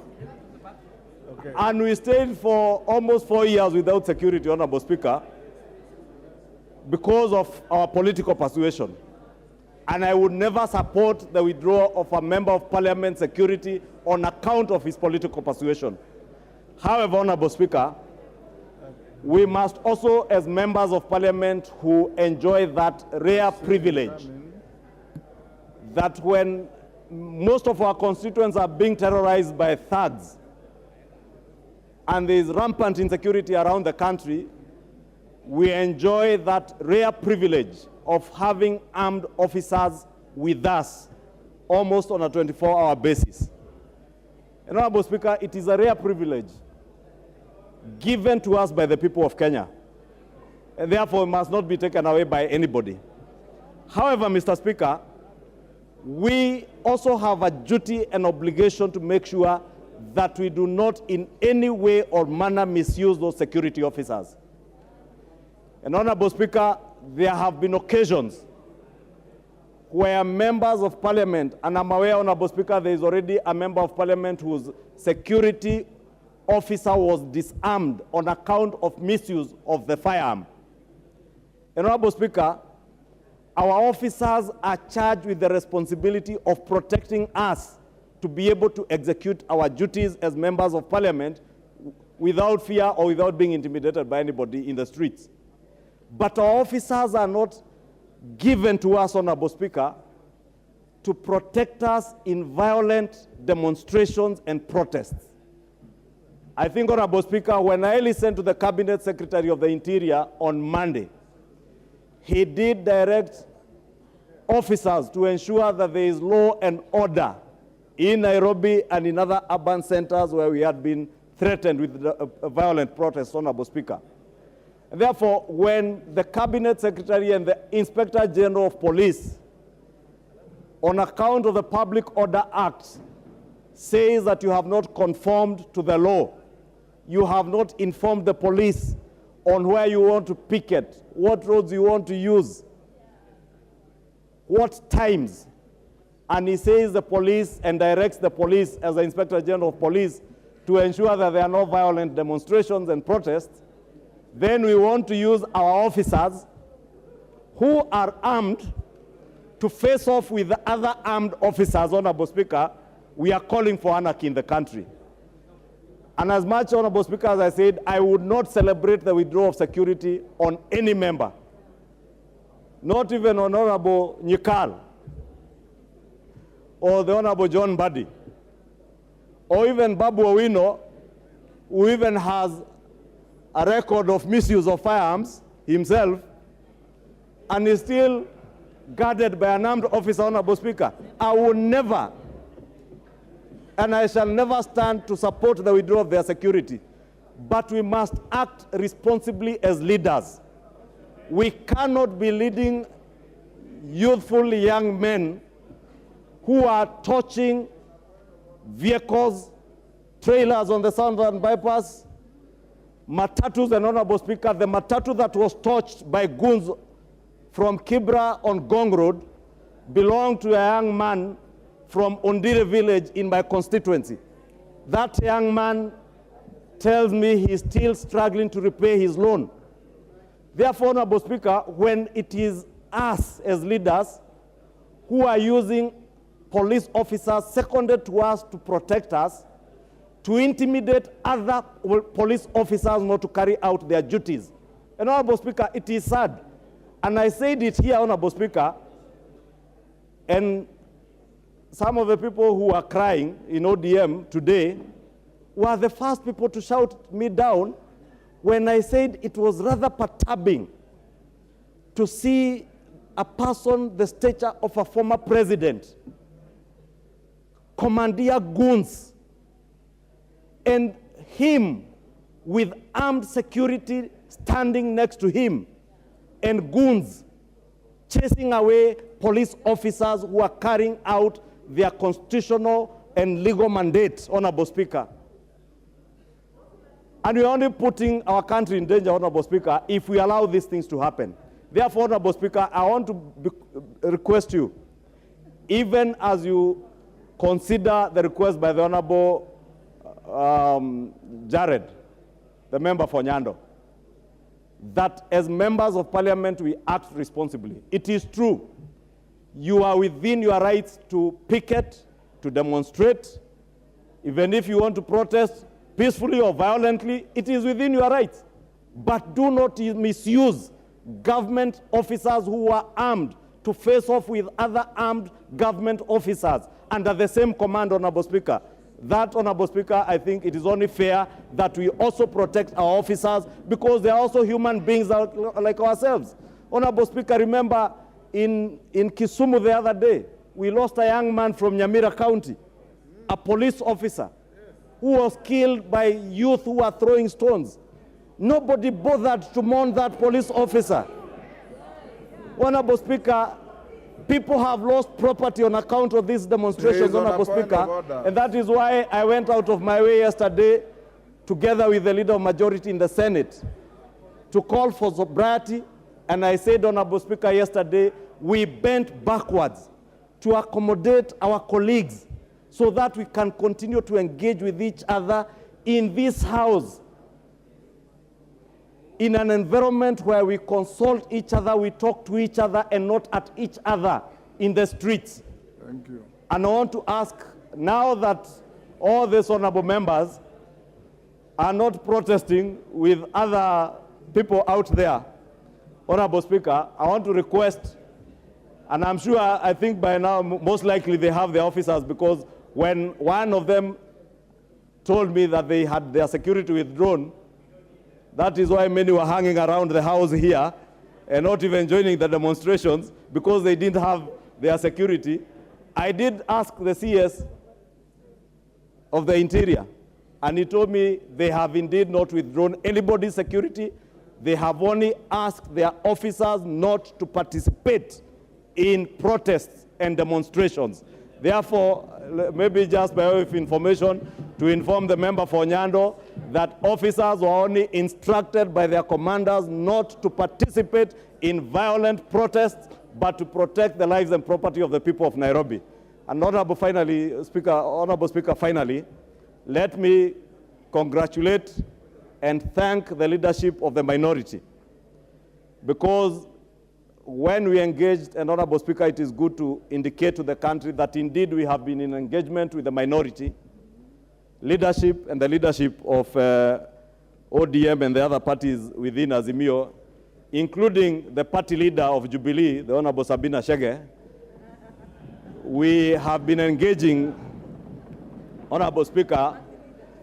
Okay. And we stayed for almost 4 years without security, Honorable Speaker, because of our political persuasion. And I would never support the withdrawal of a member of Parliament security on account of his political persuasion. However, Honorable Speaker, we must also, as members of Parliament who enjoy that rare privilege, that when most of our constituents are being terrorized by thugs and there is rampant insecurity around the country, we enjoy that rare privilege of having armed officers with us almost on a 24-hour basis. And Honorable Speaker, it is a rare privilege given to us by the people of Kenya, and therefore it must not be taken away by anybody. However, Mr. Speaker, we also have a duty and obligation to make sure that we do not in any way or manner misuse those security officers. And Honorable Speaker, there have been occasions where members of parliament, and I'm aware, Honorable Speaker, there is already a member of parliament whose security officer was disarmed on account of misuse of the firearm. And Honorable Speaker, our officers are charged with the responsibility of protecting us to be able to execute our duties as members of parliament without fear or without being intimidated by anybody in the streets. But our officers are not given to us, Honorable Speaker, to protect us in violent demonstrations and protests. I think, Honorable Speaker, when I listened to the Cabinet Secretary of the Interior on Monday, he did direct officers to ensure that there is law and order in Nairobi and in other urban centers where we had been threatened with violent protests, Honorable Speaker. And therefore, when the Cabinet Secretary and the Inspector General of Police, on account of the Public Order Act, says that you have not conformed to the law, you have not informed the police on where you want to picket, what roads you want to use, what times, and he says the police and directs the police as the Inspector General of Police to ensure that there are no violent demonstrations and protests, then we want to use our officers who are armed to face off with the other armed officers, Honorable Speaker. We are calling for anarchy in the country. And as much, Honorable Speaker, as I said, I would not celebrate the withdrawal of security on any member, not even Honorable Nyikal, or the Honorable John Buddy, or even Babu Owino, who even has a record of misuse of firearms himself, and is still guarded by an armed officer, Honorable Speaker. I will never, and I shall never stand to support the withdrawal of their security. But we must act responsibly as leaders. We cannot be leading youthful young men who are torching vehicles, trailers on the southern bypass, matatus, and Honorable Speaker, the matatu that was torched by goons from Kibra on Gong Road belonged to a young man from Ondire village in my constituency. That young man tells me he's still struggling to repay his loan. Therefore, Honorable Speaker, when it is us as leaders who are using police officers seconded to us to protect us, to intimidate other police officers not to carry out their duties. And Honorable Speaker, it is sad. And I said it here, Honorable Speaker, and some of the people who are crying in ODM today were the first people to shout me down when I said it was rather perturbing to see a person the stature of a former president commandeer goons, and him with armed security standing next to him, and goons chasing away police officers who are carrying out their constitutional and legal mandate, Honorable Speaker. And we're only putting our country in danger, Honorable Speaker, if we allow these things to happen. Therefore, Honorable Speaker, I want to request you, even as you consider the request by the Honorable Jared, the member for Nyando, that as members of parliament we act responsibly. It is true, you are within your rights to picket, to demonstrate, even if you want to protest peacefully or violently, it is within your rights. But do not misuse government officers who are armed to face off with other armed government officers under the same command, Honorable Speaker. That, Honorable Speaker, I think it is only fair that we also protect our officers because they are also human beings like ourselves. Honorable Speaker, remember in Kisumu the other day, we lost a young man from Nyamira County, a police officer, who was killed by youth who were throwing stones. Nobody bothered to mourn that police officer. Honorable Speaker, People have lost property on account of these demonstrations, Please, on a Honorable point Speaker. of order. And that is why I went out of my way yesterday, together with the leader of majority in the Senate, to call for sobriety. And I said, Honorable Speaker, yesterday, we bent backwards to accommodate our colleagues so that we can continue to engage with each other in this house, in an environment where we consult each other, we talk to each other, and not at each other in the streets. Thank you. And I want to ask, now that all these honorable members are not protesting with other people out there, Honorable Speaker, I want to request, and I'm sure, I think by now, most likely they have their officers, because when one of them told me that they had their security withdrawn, that is why many were hanging around the house here and not even joining the demonstrations, because they didn't have their security. I did ask the CS of the Interior, and he told me they have indeed not withdrawn anybody's security. They have only asked their officers not to participate in protests and demonstrations. Therefore, maybe just by way of information, to inform the member for Nyando that officers were only instructed by their commanders not to participate in violent protests, but to protect the lives and property of the people of Nairobi. And Honorable Speaker, finally, let me congratulate and thank the leadership of the minority, because when we engaged, and Honorable Speaker, it is good to indicate to the country that indeed we have been in engagement with the minority leadership and the leadership of ODM and the other parties within Azimio, including the party leader of Jubilee, the Honorable Sabina Chege. We have been engaging, Honorable Speaker,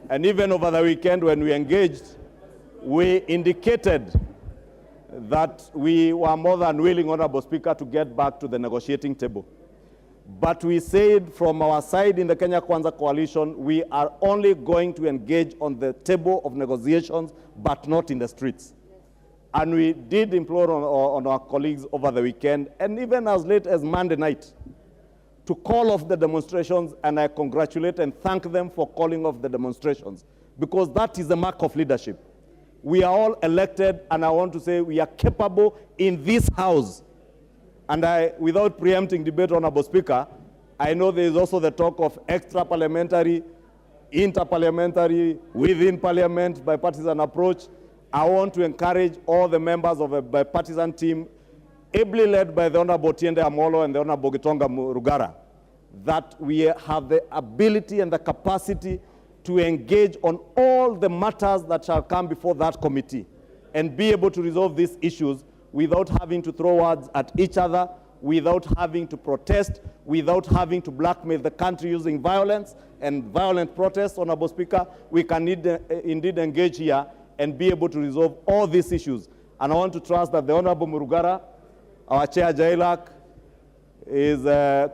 and even over the weekend when we engaged, we indicated that we were more than willing, Honorable Speaker, to get back to the negotiating table. But we said from our side in the Kenya Kwanza coalition, we are only going to engage on the table of negotiations, but not in the streets. And we did implore on our colleagues over the weekend, and even as late as Monday night, to call off the demonstrations, and I congratulate and thank them for calling off the demonstrations, because that is the mark of leadership. We are all elected, and I want to say we are capable in this house. And without preempting debate, Honorable Speaker, I know there is also the talk of extra-parliamentary, inter-parliamentary, within parliament, bipartisan approach. I want to encourage all the members of a bipartisan team, ably led by the Honorable Tiende Amolo and the Honorable Gitonga Rugara, that we have the ability and the capacity to engage on all the matters that shall come before that committee and be able to resolve these issues without having to throw words at each other, without having to protest, without having to blackmail the country using violence and violent protests. Honorable Speaker, we can indeed engage here and be able to resolve all these issues. And I want to trust that the Honorable Murugara, our Chair Jailak, his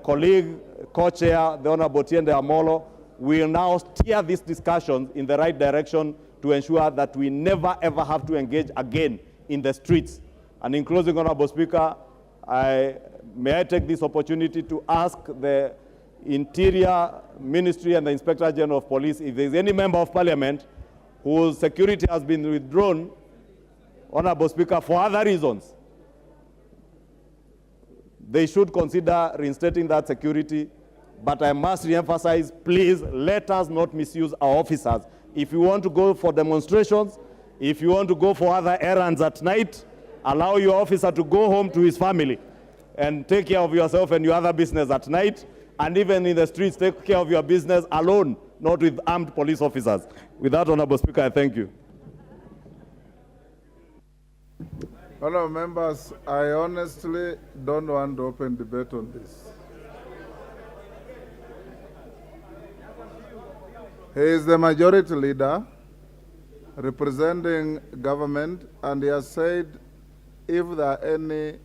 colleague, co-chair, the Honorable Tiende Amolo, will now steer these discussions in the right direction to ensure that we never ever have to engage again in the streets. And in closing, Honorable Speaker, may I take this opportunity to ask the Interior Ministry and the Inspector General of Police if there is any member of Parliament whose security has been withdrawn, Honorable Speaker, for other reasons, they should consider reinstating that security. But I must re-emphasize, please let us not misuse our officers. If you want to go for demonstrations, if you want to go for other errands at night, allow your officer to go home to his family and take care of yourself and your other business at night. And even in the streets, take care of your business alone, not with armed police officers. With that, Honorable Speaker, I thank you. Honourable members, I honestly don't want to open debate on this. He is the majority leader representing government, and he has said if there are any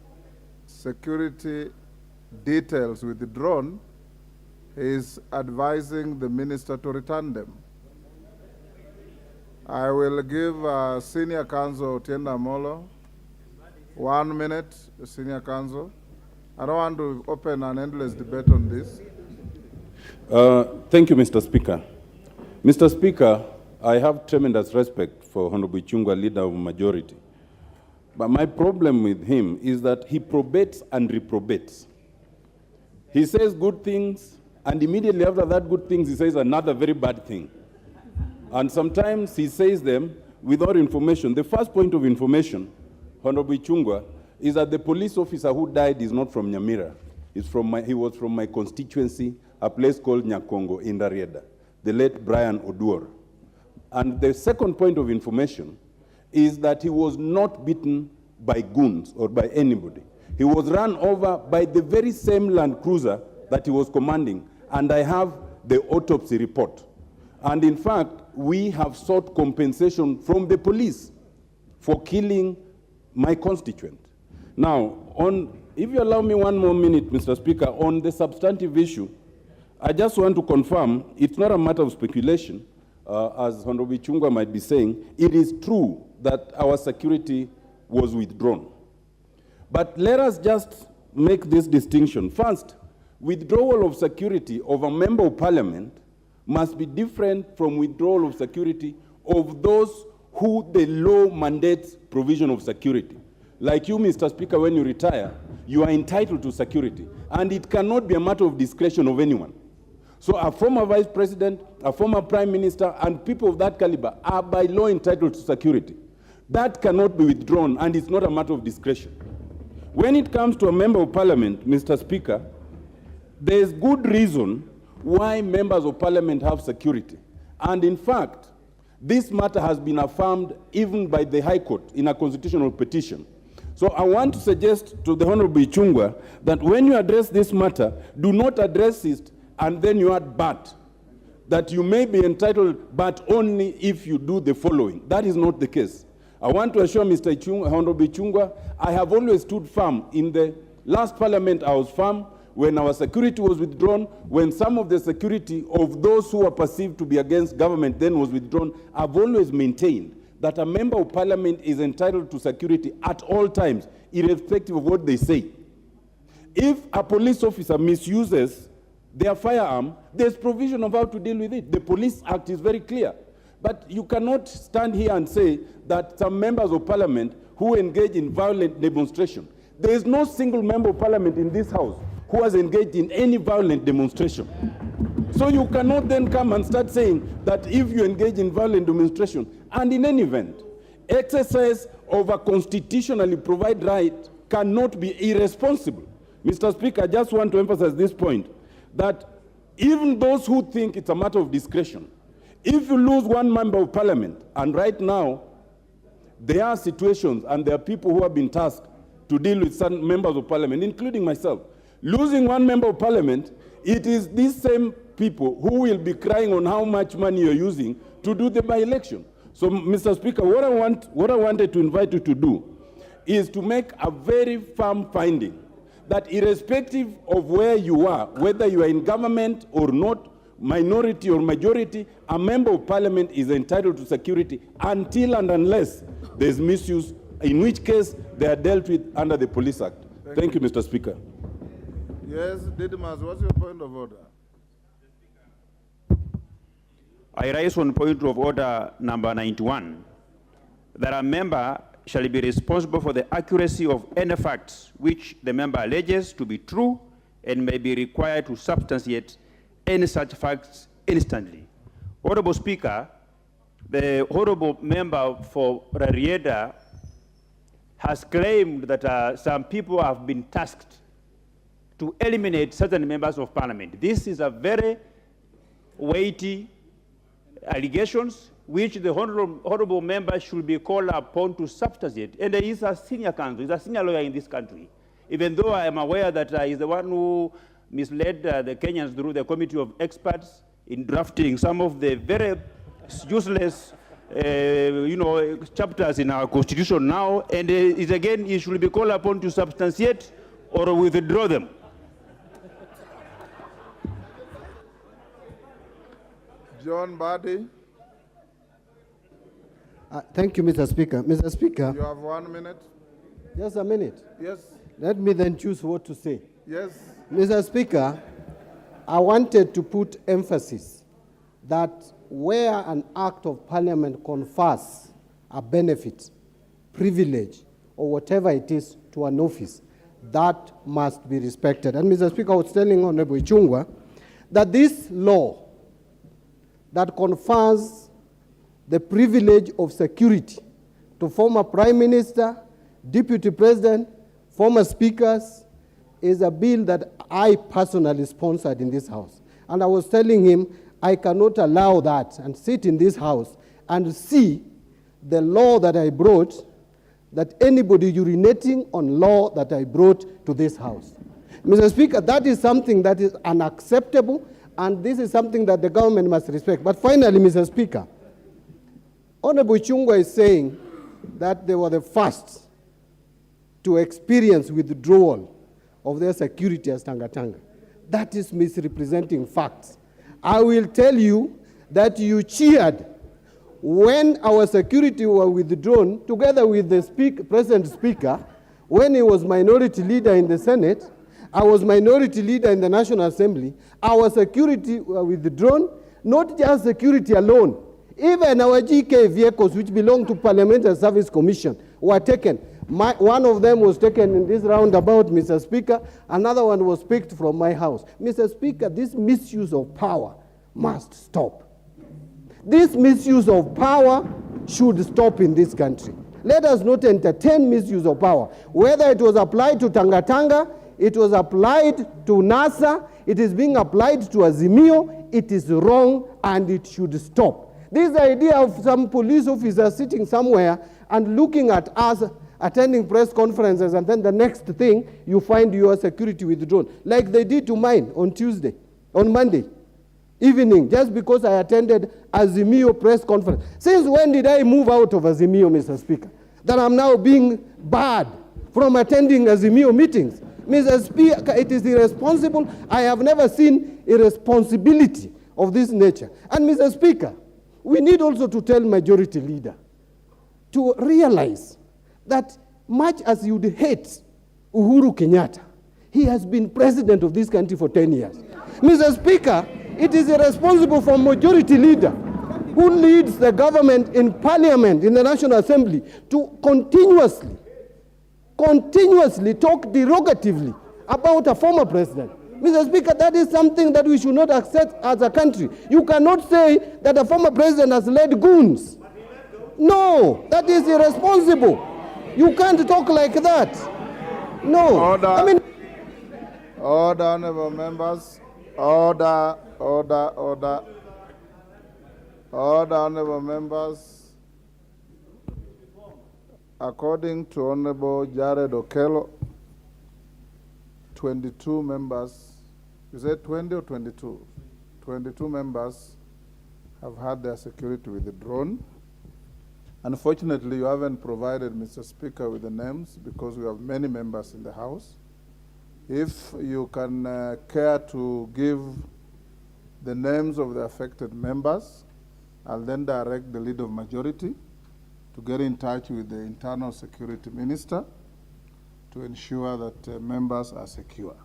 security details withdrawn, he is advising the minister to return them. I will give Senior Counsel Tiende Amolo 1 minute, Senior Counsel. I don't want to open an endless debate on this. Thank you, Mr. Speaker. Mr. Speaker, I have tremendous respect for Honorable Chungwa, leader of majority. But my problem with him is that he probates and reprobates. He says good things, and immediately after that good things, he says another very bad thing. And sometimes he says them without information. The first point of information, Honorable Chungwa, is that the police officer who died is not from Nyamira. He was from my constituency, a place called Nyakongo in Rarieda, the late Brian Oduor. And the second point of information is that he was not beaten by goons or by anybody. He was run over by the very same Land Cruiser that he was commanding, and I have the autopsy report. And in fact, we have sought compensation from the police for killing my constituent. Now, if you allow me one more minute, Mr. Speaker, on the substantive issue, I just want to confirm it's not a matter of speculation, as Honorable Chungwa might be saying. It is true that our security was withdrawn. But let us just make this distinction. First, withdrawal of security of a member of parliament must be different from withdrawal of security of those who the law mandates provision of security. Like you, Mr. Speaker, when you retire, you are entitled to security, and it cannot be a matter of discretion of anyone. So a former vice president, a former prime minister, and people of that caliber are by law entitled to security. That cannot be withdrawn, and it's not a matter of discretion. When it comes to a member of parliament, Mr. Speaker, there is good reason why members of parliament have security. And in fact, this matter has been affirmed even by the High Court in a constitutional petition. So I want to suggest to the Honorable Chungwa that when you address this matter, do not address it and then you add but, that you may be entitled but only if you do the following. That is not the case. I want to assure Mr. Honorable Chungwa, I have always stood firm. In the last parliament, I was firm. When our security was withdrawn, when some of the security of those who were perceived to be against government then was withdrawn, I've always maintained that a member of parliament is entitled to security at all times, irrespective of what they say. If a police officer misuses their firearm, there's provision of how to deal with it. The Police Act is very clear. But you cannot stand here and say that some members of parliament who engage in violent demonstration, there is no single member of parliament in this house who has engaged in any violent demonstration. So you cannot then come and start saying that if you engage in violent demonstration, and in any event, exercise of a constitutionally provided right cannot be irresponsible. Mr. Speaker, I just want to emphasize this point, that even those who think it's a matter of discretion, if you lose one member of parliament, and right now, there are situations and there are people who have been tasked to deal with some members of parliament, including myself. Losing one member of parliament, it is these same people who will be crying on how much money you're using to do the by-election. So, Mr. Speaker, what I wanted to invite you to do is to make a very firm finding that irrespective of where you are, whether you are in government or not, minority or majority, a member of parliament is entitled to security until and unless there's misuse, in which case they are dealt with under the Police Act. Thank you, Mr. Speaker. Yes, Didymus, what's your point of order? I rise on point of order number 91, that a member shall be responsible for the accuracy of any facts which the member alleges to be true and may be required to substantiate any such facts instantly. Honorable Speaker, the honorable member for Rarieda has claimed that some people have been tasked to eliminate certain members of parliament. This is a very weighty allegations which the honorable member should be called upon to substantiate. And he is a senior counsel, he's a senior lawyer in this country. Even though I am aware that he's the one who misled the Kenyans through the committee of experts in drafting some of the very useless chapters in our constitution now, and again, he should be called upon to substantiate or withdraw them. John Badi. Thank you, Mr. Speaker. Mr. Speaker. You have 1 minute. Just a minute. Yes. Let me then choose what to say. Yes. Mr. Speaker, I wanted to put emphasis that where an act of parliament confers a benefit, privilege, or whatever it is to an office, that must be respected. And Mr. Speaker, I was telling Honorable Ichung'wah that this law that confers the privilege of security to former Prime Minister, Deputy President, former speakers, is a bill that I personally sponsored in this House. And I was telling him I cannot allow that and sit in this House and see the law that I brought, that anybody urinating on law that I brought to this House. Mr. Speaker, that is something that is unacceptable, and this is something that the government must respect. But finally, Mr. Speaker, Honorable Ichung'wah is saying that they were the first to experience withdrawal of their security as Tanga. That is misrepresenting facts. I will tell you that you cheered when our security were withdrawn, together with the present speaker, when he was minority leader in the Senate, I was minority leader in the National Assembly, our security were withdrawn, not just security alone. Even our GK vehicles, which belong to Parliamentary Service Commission, were taken. One of them was taken in this roundabout, Mr. Speaker. Another one was picked from my house. Mr. Speaker, this misuse of power must stop. This misuse of power should stop in this country. Let us not entertain misuse of power. Whether it was applied to Tanga, it was applied to NASA, it is being applied to Azimio, it is wrong and it should stop. This idea of some police officer sitting somewhere and looking at us attending press conferences, and then the next thing you find your security withdrawn, like they did to mine on Monday evening, just because I attended Azimio press conference. Since when did I move out of Azimio, Mr. Speaker, that I'm now being barred from attending Azimio meetings? Mr. Speaker, it is irresponsible. I have never seen irresponsibility of this nature. And Mr. Speaker, we need also to tell majority leader to realize that much as you'd hate Uhuru Kenyatta, he has been president of this country for 10 years. Mr. Speaker, it is irresponsible for majority leader who leads the government in parliament, in the National Assembly, to continuously talk derogatively about a former president. Mr. Speaker, that is something that we should not accept as a country. You cannot say that a former president has led goons. No, that is irresponsible. You can't talk like that. No. Order. I mean, order, honorable members. Order, honorable members. According to Honorable Jared Okello, 22 members, you said 20 or 22? 22 members have had their security withdrawn. Unfortunately, you haven't provided, Mr. Speaker, with the names because we have many members in the House. If you can care to give the names of the affected members, I'll then direct the leader of majority to get in touch with the Internal Security Minister to ensure that members are secure.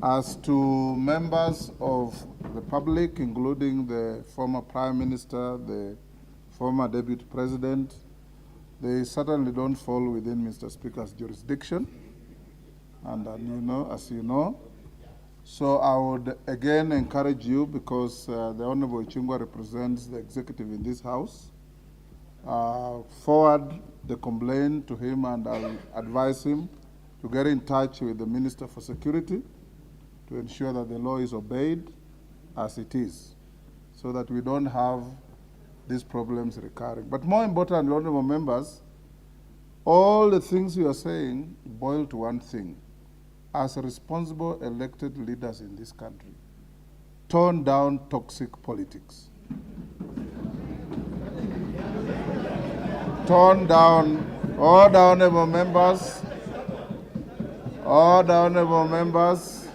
As to members of the public, including the former Prime Minister, the former Deputy President, they certainly don't fall within Mr. Speaker's jurisdiction, and as you know. So I would again encourage you, because the Honorable Ichung'wah represents the executive in this House, forward the complaint to him, and I'll advise him to get in touch with the Minister for Security to ensure that the law is obeyed as it is, so that we don't have these problems recurring. But more importantly, honorable members, all the things you are saying boil to one thing. As responsible elected leaders in this country, tone down toxic politics. Tone down. Order, honorable members. Order, honorable members.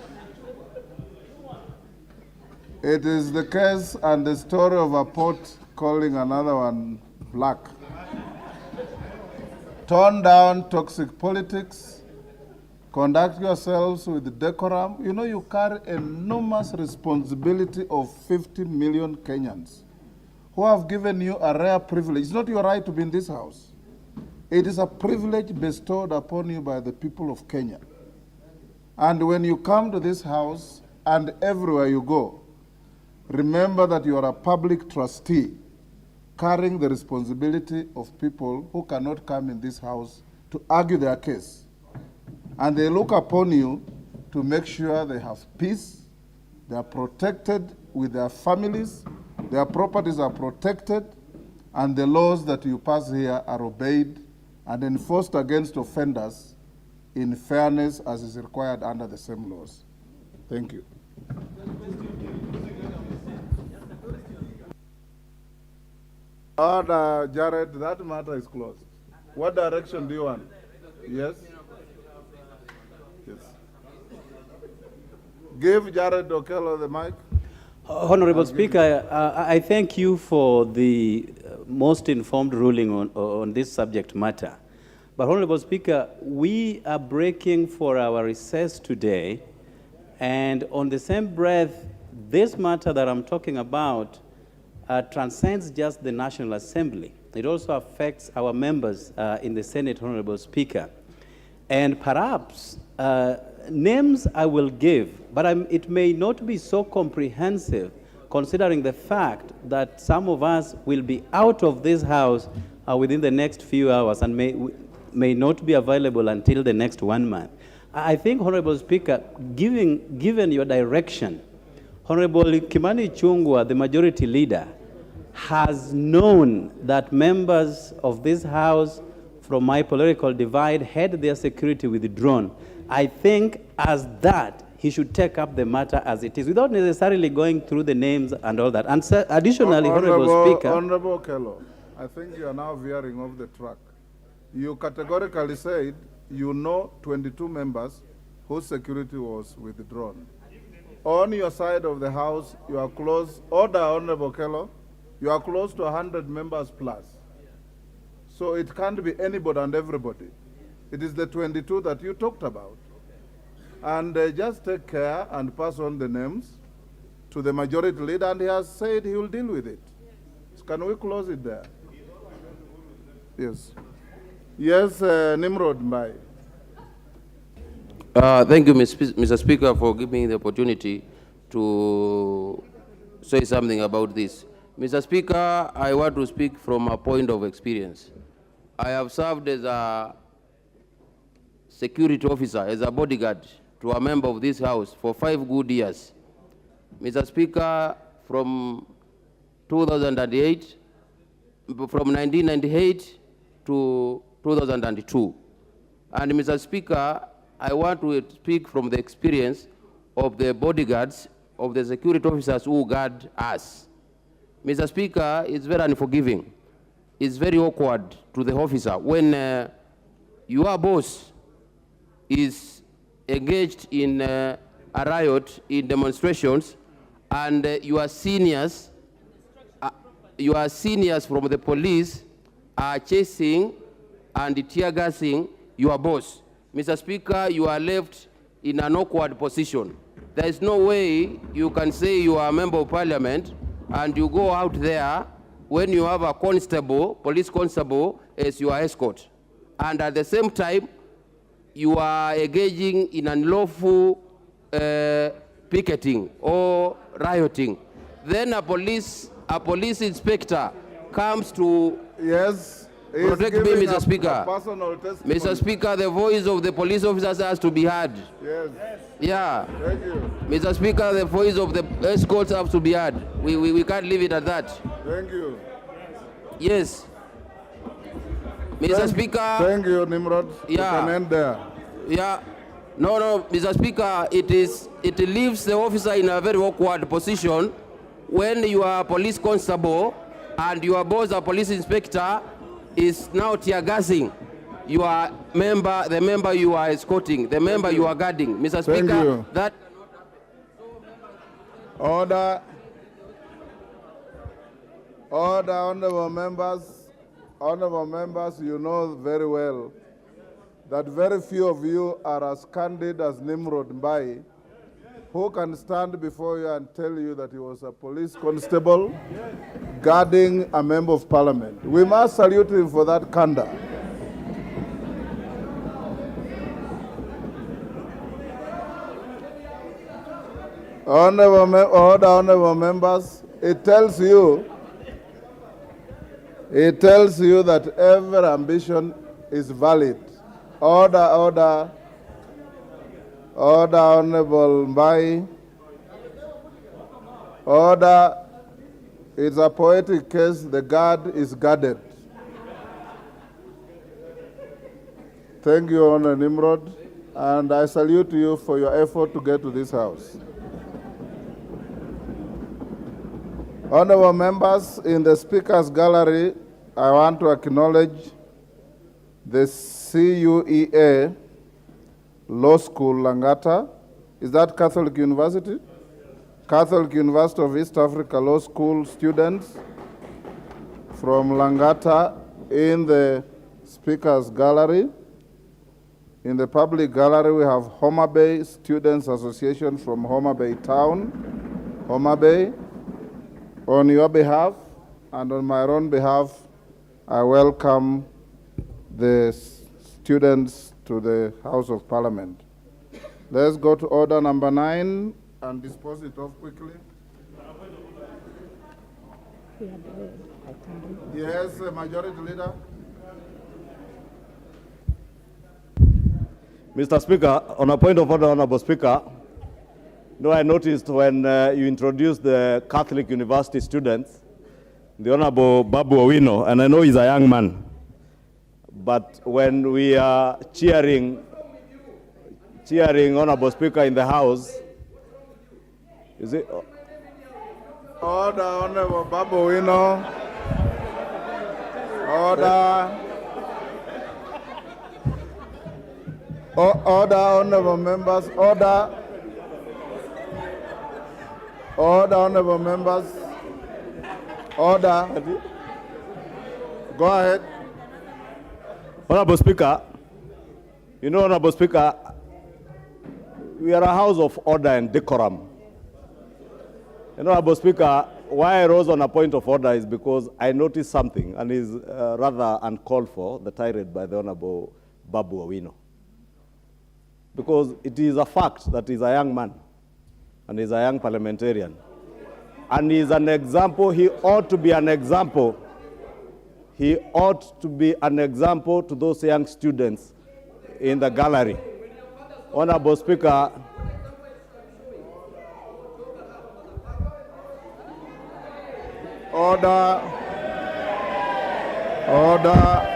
It is the case and the story of a pot calling another one black. Tone down toxic politics. Conduct yourselves with decorum. You know, you carry enormous responsibility of 50 million Kenyans who have given you a rare privilege. It's not your right to be in this house. It is a privilege bestowed upon you by the people of Kenya. And when you come to this house and everywhere you go, remember that you are a public trustee carrying the responsibility of people who cannot come in this house to argue their case. And they look upon you to make sure they have peace, they are protected with their families, their properties are protected, and the laws that you pass here are obeyed and enforced against offenders in fairness as is required under the same laws. Thank you. Order, Jared, that matter is closed. What direction do you want? Yes? Yes. Give Jared Okello the mic. Honorable Speaker, I thank you for the most informed ruling on this subject matter. But Honorable Speaker, we are breaking for our recess today, and on the same breath, this matter that I'm talking about transcends just the National Assembly. It also affects our members in the Senate, Honorable Speaker. And perhaps names I will give, but it may not be so comprehensive considering the fact that some of us will be out of this house within the next few hours and may not be available until the next 1 month. I think, Honorable Speaker, given your direction, Honorable Kimani Ichung'wah, the majority leader, has known that members of this house from my political divide had their security withdrawn. I think as that, he should take up the matter as it is, without necessarily going through the names and all that. And additionally, Honorable Speaker. Honorable Okello, I think you are now veering off the track. You categorically said you know 22 members whose security was withdrawn. On your side of the house, you are close, order, Honorable Okello, you are close to 100 members plus. So it can't be anybody and everybody. It is the 22 that you talked about. And just take care and pass on the names to the majority leader, and he has said he will deal with it. So can we close it there? Yes. Yes, Nimrod Mbai. Thank you, Mr. Speaker, for giving me the opportunity to say something about this. Mr. Speaker, I want to speak from a point of experience. I have served as a security officer, as a bodyguard to a member of this house for 5 good years. Mr. Speaker, from 2008, from 1998 to 2002. And Mr. Speaker, I want to speak from the experience of the bodyguards, of the security officers who guard us. Mr. Speaker, it's very unforgiving. It's very awkward to the officer when your boss is engaged in a riot, in demonstrations, and your seniors from the police are chasing and tear gassing your boss. Mr. Speaker, you are left in an awkward position. There is no way you can say you are a member of parliament and you go out there when you have a constable, police constable, as your escort. And at the same time, you are engaging in unlawful picketing or rioting. Then a police inspector comes to protect me, Mr. Speaker. Mr. Speaker, the voice of the police officers has to be heard. Yes. Yeah. Thank you. Mr. Speaker, the voice of the escorts have to be heard. We can't leave it at that. Thank you. Yes. Mr. Speaker. Thank you, Nimrod. Yeah. You can end there. Yeah. No, Mr. Speaker, it leaves the officer in a very awkward position when you are a police constable and your boss, a police inspector, is now tear gassing your member, the member you are escorting, the member you are guarding. Mr. Speaker, that... Order. Order, honorable members. Honorable members, you know very well that very few of you are as candid as Nimrod Mbai, who can stand before you and tell you that he was a police constable guarding a member of parliament. We must salute him for that candor. Honorable members, it tells you that every ambition is valid. Order, Honorable Mbai. Order. It's a poetic case. The guard is guarded. Thank you, Honor Nimrod, and I salute you for your effort to get to this house. Honorable members, in the Speaker's Gallery, I want to acknowledge the CUEA Law School, Langata. Is that Catholic University? Catholic University of East Africa Law School students from Langata in the Speaker's Gallery. In the public gallery, we have Homa Bay Students Association from Homa Bay Town, Homa Bay. On your behalf and on my own behalf, I welcome the students to the House of Parliament. Let's go to order number 9 and dispose it off quickly. Yes, Majority Leader. Mr. Speaker, on a point of order, Honorable Speaker, I noticed when you introduced the Catholic University students, the Honorable Babu Owino, and I know he's a young man, but when we are cheering Honorable Speaker in the House, is it? Order, Honorable Babu Owino. Order. Order, Honorable members. Order. Order, Honorable members. Order. Go ahead. Honorable Speaker, Honorable Speaker, we are a house of order and decorum. Honorable Speaker, why I rose on a point of order is because I noticed something and is rather uncalled for, the tirade by the Honorable Babu Owino. Because it is a fact that he's a young man and he's a young parliamentarian. And he's an example, he ought to be an example. He ought to be an example to those young students in the gallery. Honorable Speaker, Order. Order.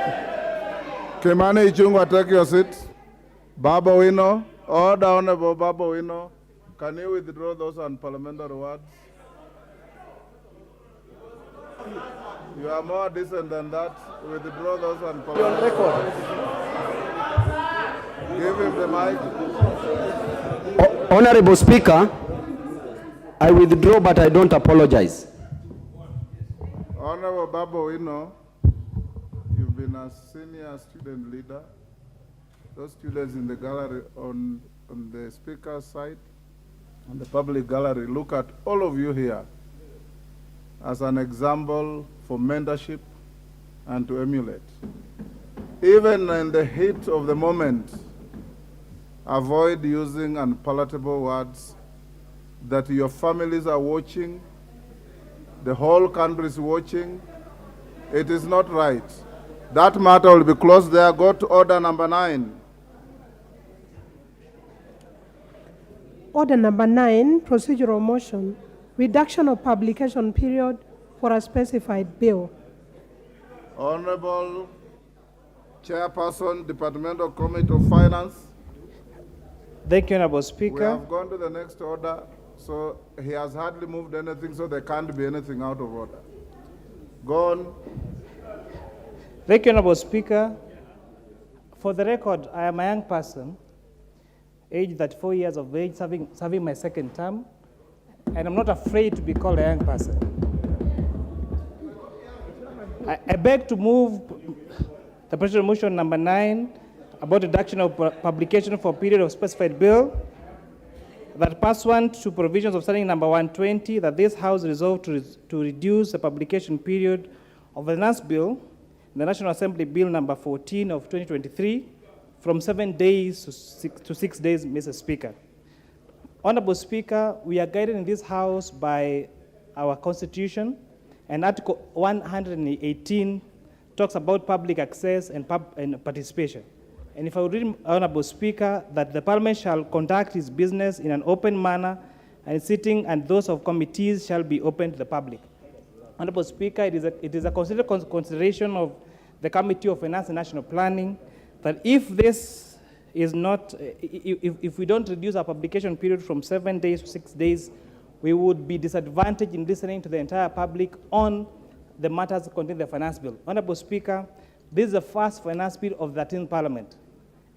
Kimani Ichung'wah, take your seat. Babu Owino. Order, Honorable Babu Owino. Can you withdraw those unparliamentary words? You are more decent than that. Withdraw those unparliamentary words. Give him the mic. Honorable Speaker, I withdraw, but I don't apologize. Honorable Babu Owino, you've been a senior student leader. Those students in the gallery on the Speaker's side and the public gallery, look at all of you here as an example for mentorship and to emulate. Even in the heat of the moment, avoid using unpalatable words that your families are watching, the whole country is watching. It is not right. That matter will be closed there. Go to order number 9. Order number 9, procedural motion, reduction of publication period for a specified bill. Honorable Chairperson, Departmental Committee of Finance. Thank you, Honorable Speaker. We have gone to the next order, so he has hardly moved anything, so there can't be anything out of order. Go on. Thank you, Honorable Speaker. For the record, I am a young person, aged 34 years of age, serving my second term, and I'm not afraid to be called a young person. I beg to move the procedural motion number 9 about reduction of publication for a period of specified bill, that pursuant to provisions of Standing Number 120, that this House resolved to reduce the publication period of the last bill, the National Assembly Bill Number 14 of 2023, from 7 days to 6 days, Mr. Speaker. Honorable Speaker, we are guided in this House by our Constitution, and Article 118 talks about public access and participation. And if I would read, Honorable Speaker, that the Parliament shall conduct its business in an open manner, and sitting and those of committees shall be open to the public. Honorable Speaker, it is a consideration of the Committee of Finance and National Planning that if this is not, if we don't reduce our publication period from 7 days to 6 days, we would be disadvantaged in listening to the entire public on the matters contained in the finance bill. Honorable Speaker, this is the first finance bill of the 13th Parliament,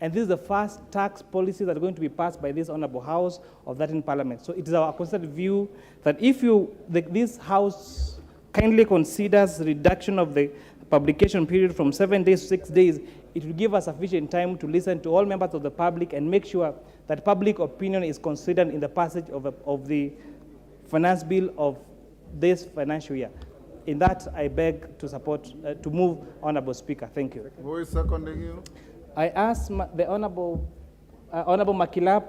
and this is the first tax policy that are going to be passed by this Honorable House of that in Parliament. So it is our considered view that if this House kindly considers reduction of the publication period from 7 days to 6 days, it will give us sufficient time to listen to all members of the public and make sure that public opinion is considered in the passage of the finance bill of this financial year. In that, I beg to support, to move, Honorable Speaker. Thank you. Who is seconding you? I ask the Honorable Makilap,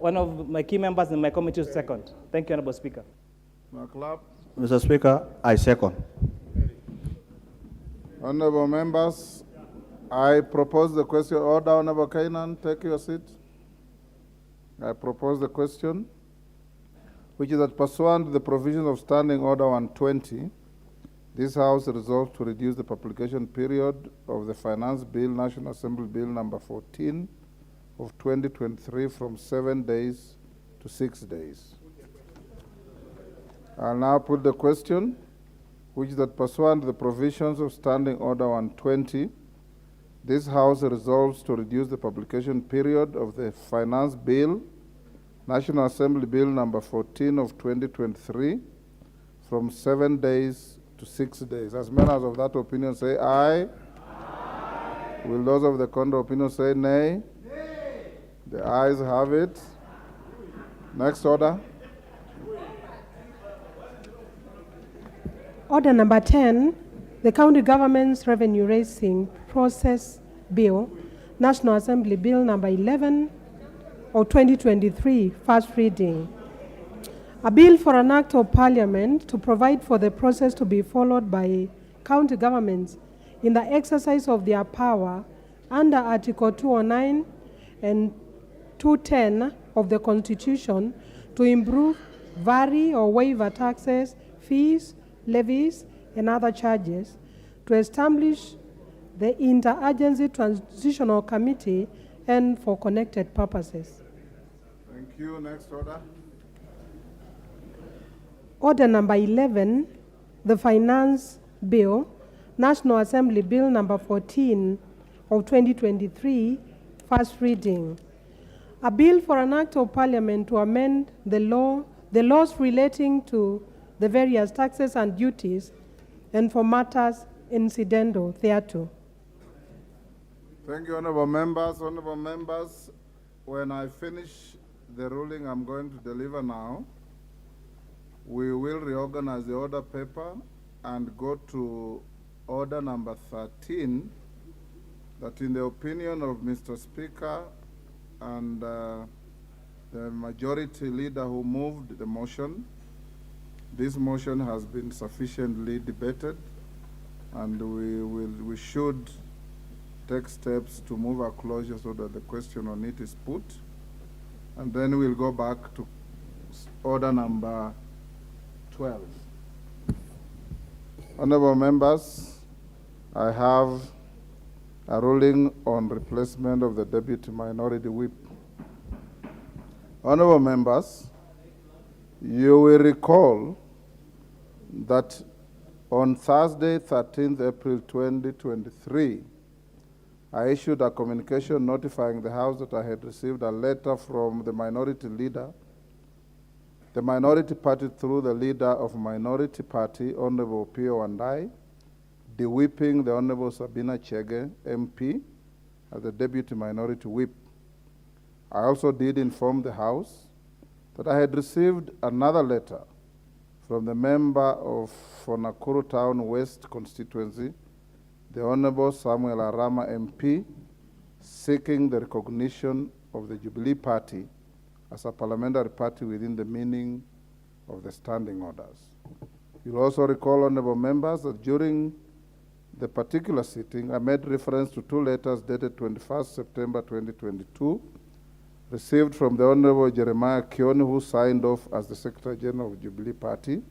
one of my key members in my committee, to second. Thank you, Honorable Speaker. Makilap. Mr. Speaker, I second. Honorable members, I propose the question. Order, Honorable Kainan, take your seat. I propose the question, which is that pursuant to the provisions of Standing Order 120, this House resolved to reduce the publication period of the Finance Bill, National Assembly Bill Number 14 of 2023 from 7 days to 6 days. I'll now put the question, which is that pursuant to the provisions of Standing Order 120, this House resolves to reduce the publication period of the Finance Bill, National Assembly Bill Number 14 of 2023 from 7 days to 6 days. As members of that opinion say aye. Aye. Will those of the contrary opinion say nay? Nay. The ayes have it. Next order. Order number 10, the County Government's Revenue Raising Process Bill, National Assembly Bill Number 11 of 2023, first reading. A bill for an act of Parliament to provide for the process to be followed by county governments in the exercise of their power under Article 209 and 210 of the Constitution to improve, vary, or waiver taxes, fees, levies, and other charges, to establish the Interagency Transitional Committee and for connected purposes. Thank you. Next order. Order number 11, the Finance Bill, National Assembly Bill Number 14 of 2023, first reading. A bill for an act of Parliament to amend the laws relating to the various taxes and duties and for matters incidental thereto. Thank you, honorable members. Honorable members, when I finish the ruling I'm going to deliver now, we will reorganize the order paper and go to order number 13, that in the opinion of Mr. Speaker and the majority leader who moved the motion, this motion has been sufficiently debated, and we should take steps to move a closure so that the question on it is put, and then we'll go back to order number 12. Honorable members, I have a ruling on replacement of the Deputy Minority Whip. Honorable members, you will recall that on Thursday, 13th April 2023, I issued a communication notifying the House that I had received a letter from the minority leader, the minority party through the leader of minority party, Honorable Pio Wandai, de-whipping the Honorable Sabina Chege, MP, as the Deputy Minority Whip. I also did inform the House that I had received another letter from the member of for Nakuru Town West constituency, the Honorable Samuel Arama MP, seeking the recognition of the Jubilee Party as a parliamentary party within the meaning of the standing orders. You'll also recall, honorable members, that during the particular sitting, I made reference to two letters dated 21st September 2022, received from the Honorable Jeremiah Kioni, who signed off as the Secretary General of Jubilee Party.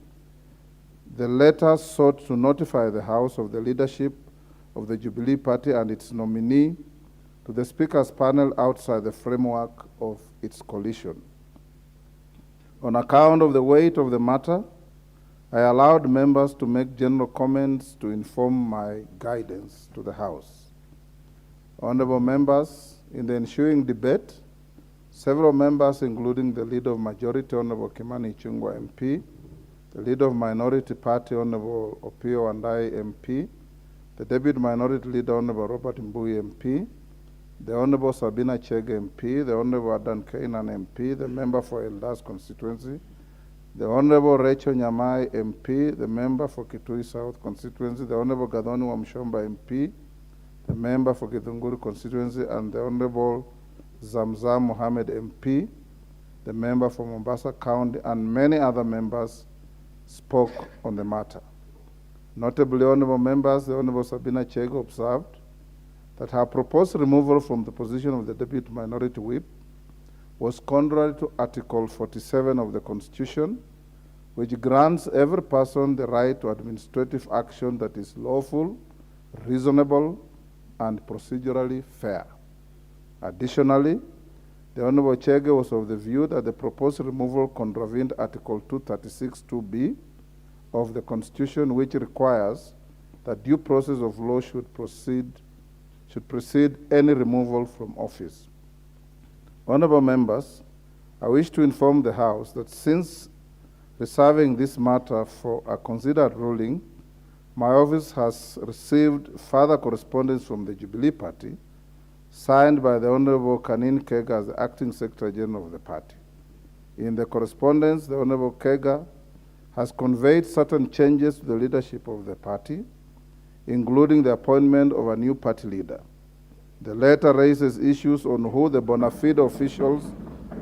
The letter sought to notify the House of the leadership of the Jubilee Party and its nominee to the Speaker's panel outside the framework of its coalition. On account of the weight of the matter, I allowed members to make general comments to inform my guidance to the House. Honorable members, in the ensuing debate, several members, including the Leader of Majority, Honorable Kimani Ichung'wah MP, the Leader of Minority Party, Honorable Opiyo Wandayi MP, the Deputy Minority Leader, Honorable Robert Mbui MP, the Honorable Sabina Chege MP, the Honorable Adan Kainan MP, the member for Eldas constituency, the Honorable Rachel Nyamai MP, the member for Kitui South constituency, the Honorable Gadhoni Wamshomba MP, the member for Githunguri constituency, and the Honorable Zamzam Mohammed MP, the member for Mombasa County, and many other members spoke on the matter. Notably, honorable members, the Honorable Sabina Chege observed that her proposed removal from the position of the Deputy Minority Whip was contrary to Article 47 of the Constitution, which grants every person the right to administrative action that is lawful, reasonable, and procedurally fair. Additionally, the Honorable Chege was of the view that the proposed removal contravened Article 236(2)(b) of the Constitution, which requires that due process of law should precede any removal from office. Honorable members, I wish to inform the House that since reserving this matter for a considered ruling, my office has received further correspondence from the Jubilee Party, signed by the Honorable Kanin Kega as the Acting Secretary General of the party. In the correspondence, the Honorable Kega has conveyed certain changes to the leadership of the party, including the appointment of a new party leader. The letter raises issues on who the bona fide officials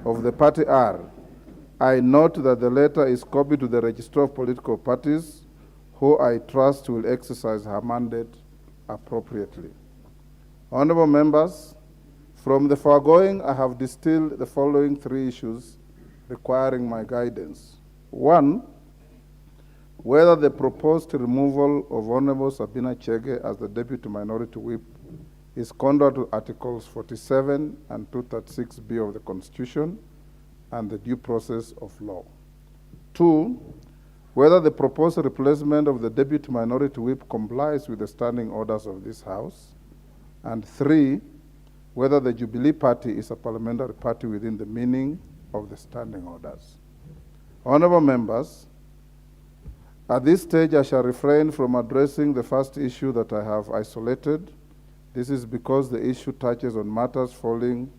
of the party are. I note that the letter is copied to the Registrar of Political Parties, who I trust will exercise her mandate appropriately. Honorable members, from the foregoing, I have distilled the following three issues requiring my guidance. One, whether the proposed removal of Honorable Sabina Chege as the Deputy Minority Whip is contrary to Articles 47 and 236(b) of the Constitution and the due process of law. Two, whether the proposed replacement of the Deputy Minority Whip complies with the standing orders of this House. And three, whether the Jubilee Party is a parliamentary party within the meaning of the standing orders. Honorable members, at this stage I shall refrain from addressing the first issue that I have isolated. This is because the issue touches on matters falling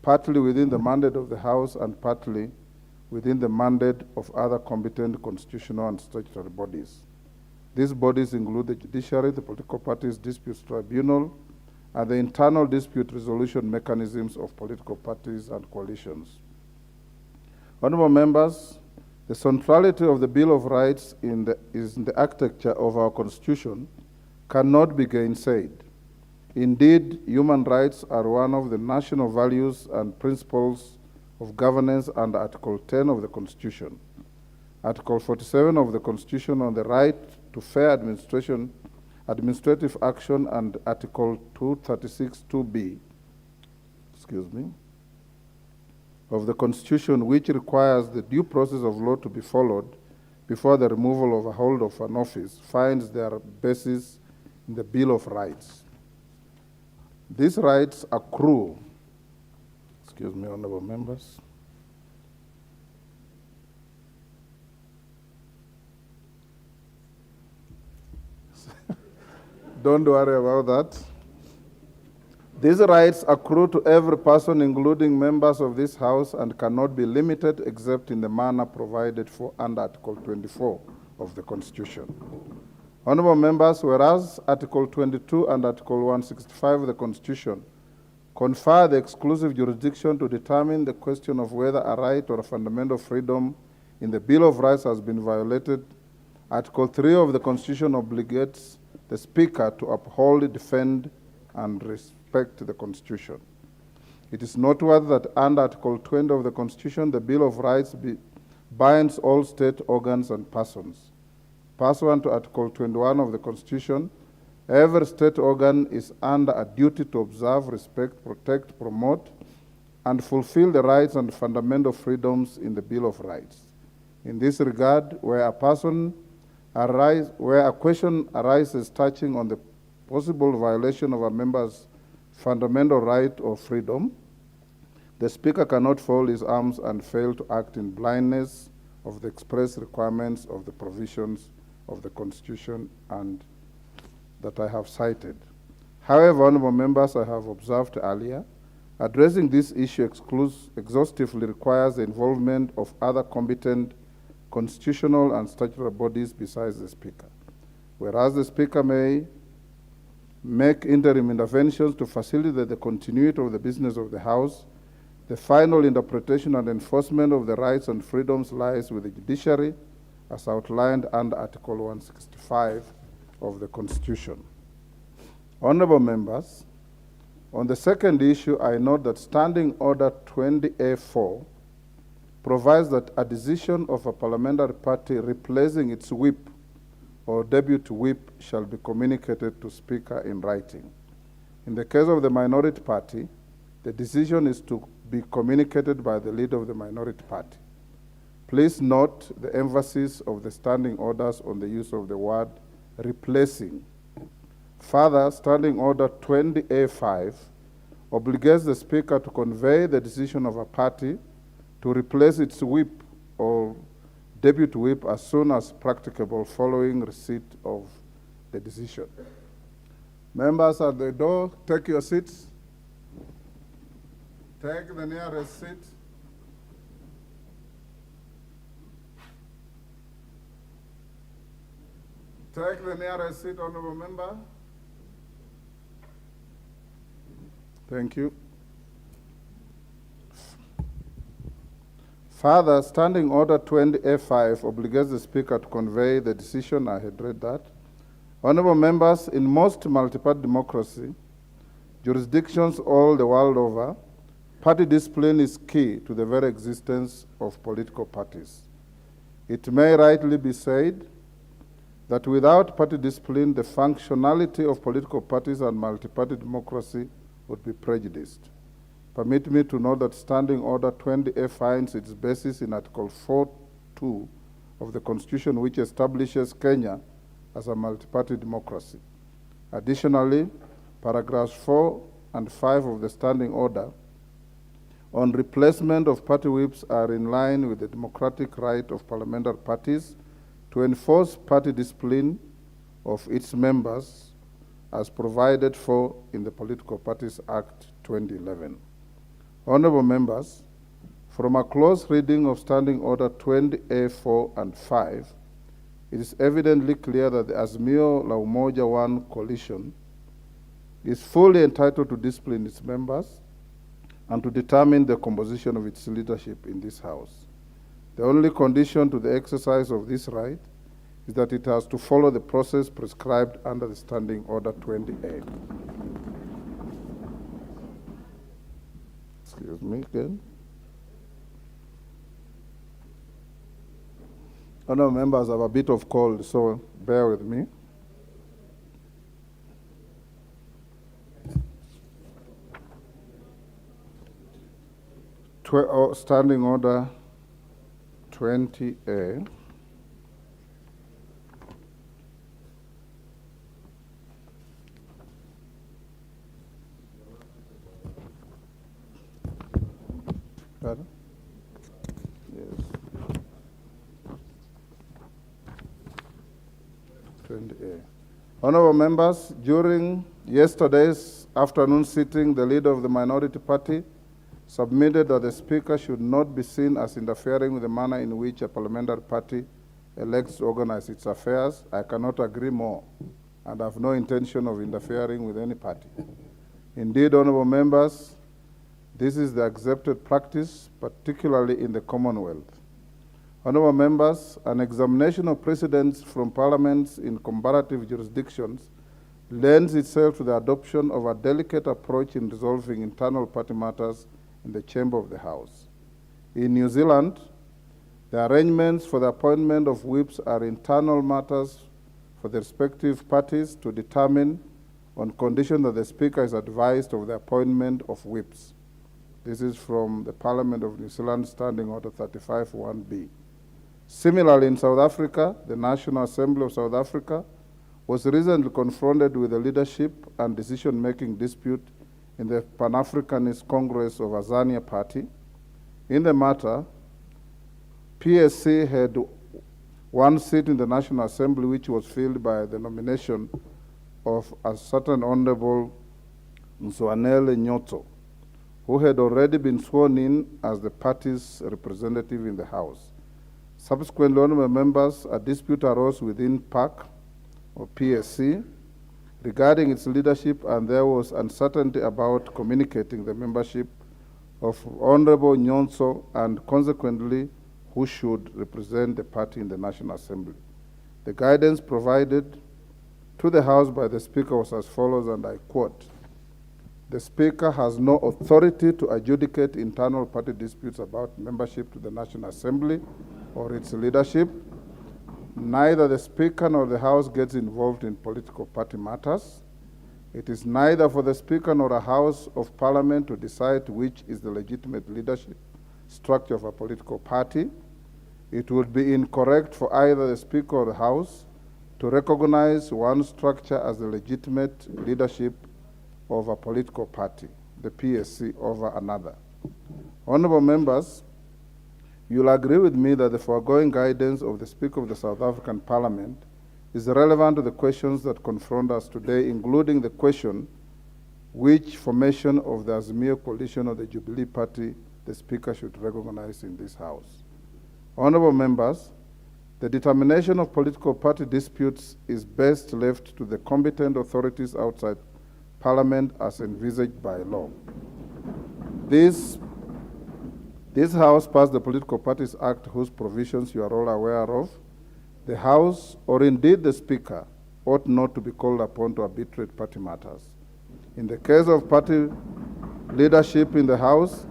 partly within the mandate of the House and partly within the mandate of other competent constitutional and statutory bodies. These bodies include the Judiciary, the Political Parties Disputes Tribunal, and the internal dispute resolution mechanisms of political parties and coalitions. Honorable members, the centrality of the Bill of Rights is in the architecture of our Constitution cannot be gainsaid. Indeed, human rights are one of the national values and principles of governance under Article 10 of the Constitution. Article 47 of the Constitution on the right to fair administrative action, and Article 236(2)(b), of the Constitution, which requires the due process of law to be followed before the removal of a hold of an office, finds their basis in the Bill of Rights. These rights accrue, honorable members, don't worry about that. These rights accrue to every person, including members of this House, and cannot be limited except in the manner provided for under Article 24 of the Constitution. Honorable members, whereas Article 22 and Article 165 of the Constitution confer the exclusive jurisdiction to determine the question of whether a right or a fundamental freedom in the Bill of Rights has been violated, Article 3 of the Constitution obligates the Speaker to uphold, defend, and respect the Constitution. It is noteworthy that under Article 20 of the Constitution, the Bill of Rights binds all state organs and persons. Pursuant to Article 21 of the Constitution, every state organ is under a duty to observe, respect, protect, promote, and fulfill the rights and fundamental freedoms in the Bill of Rights. In this regard, where a question arises touching on the possible violation of a member's fundamental right or freedom, the Speaker cannot fold his arms and fail to act in blindness of the express requirements of the provisions of the Constitution and that I have cited. However, honorable members, I have observed earlier, addressing this issue exhaustively requires the involvement of other competent constitutional and statutory bodies besides the Speaker. Whereas the Speaker may make interim interventions to facilitate the continuity of the business of the House, the final interpretation and enforcement of the rights and freedoms lies with the judiciary as outlined under Article 165 of the Constitution. Honorable members, on the second issue, I note that Standing Order 20A4 provides that a decision of a parliamentary party replacing its whip or deputy whip shall be communicated to Speaker in writing. In the case of the minority party, the decision is to be communicated by the leader of the minority party. Please note the emphasis of the standing orders on the use of the word replacing. Further, Standing Order 20A5 obligates the Speaker to convey the decision of a party to replace its whip or deputy whip as soon as practicable following receipt of the decision. Members at the door, take your seats. Take the nearest seat. Take the nearest seat, honorable member. Thank you. Further, Standing Order 20A5 obligates the Speaker to convey the decision. I had read that. Honorable members, in most multi-party democracy, jurisdictions all the world over, party discipline is key to the very existence of political parties. It may rightly be said that without party discipline, the functionality of political parties and multi-party democracy would be prejudiced. Permit me to note that Standing Order 20A finds its basis in Article 4.2 of the Constitution, which establishes Kenya as a multi-party democracy. Additionally, paragraphs 4 and 5 of the Standing Order on replacement of party whips are in line with the democratic right of parliamentary parties to enforce party discipline of its members as provided for in the Political Parties Act 2011. Honorable members, from a close reading of Standing Order 20A4 and 5, it is evidently clear that the Azimio la Umoja One coalition is fully entitled to discipline its members and to determine the composition of its leadership in this House. The only condition to the exercise of this right is that it has to follow the process prescribed under the Standing Order 20A. Excuse me again. Honourable members, I have a bit of cold, so bear with me. Standing Order 20A. Pardon? Yes. 20A. Honorable members, during yesterday's afternoon sitting, the leader of the minority party submitted that the Speaker should not be seen as interfering with the manner in which a parliamentary party elects to organize its affairs. I cannot agree more, and have no intention of interfering with any party. Indeed, honorable members, this is the accepted practice, particularly in the Commonwealth. Honorable members, an examination of precedents from parliaments in comparative jurisdictions lends itself to the adoption of a delicate approach in resolving internal party matters in the chamber of the House. In New Zealand, the arrangements for the appointment of whips are internal matters for the respective parties to determine on condition that the Speaker is advised of the appointment of whips. This is from the Parliament of New Zealand, Standing Order 35(1)B. Similarly, in South Africa, the National Assembly of South Africa was recently confronted with a leadership and decision-making dispute in the Pan-Africanist Congress of Azania Party. In the matter, PSC had one seat in the National Assembly which was filled by the nomination of a certain Honorable Mzwanele Nyoto, who had already been sworn in as the party's representative in the House. Subsequently, honorable members, a dispute arose within PAC or PSC regarding its leadership, and there was uncertainty about communicating the membership of Honorable Nyonso and consequently who should represent the party in the National Assembly. The guidance provided to the House by the Speaker was as follows, and I quote, "The Speaker has no authority to adjudicate internal party disputes about membership to the National Assembly or its leadership. Neither the Speaker nor the House gets involved in political party matters. It is neither for the Speaker nor a House of Parliament to decide which is the legitimate leadership structure of a political party. It would be incorrect for either the Speaker or the House to recognize one structure as the legitimate leadership of a political party, the PSC, over another." Honorable members, you'll agree with me that the foregoing guidance of the Speaker of the South African Parliament is relevant to the questions that confront us today, including the question which formation of the Azimio coalition of the Jubilee Party the Speaker should recognize in this House. Honorable members, the determination of political party disputes is best left to the competent authorities outside Parliament as envisaged by law. This House passed the Political Parties Act, whose provisions you are all aware of. The House, or indeed the Speaker, ought not to be called upon to arbitrate party matters. In the case of party leadership in the House,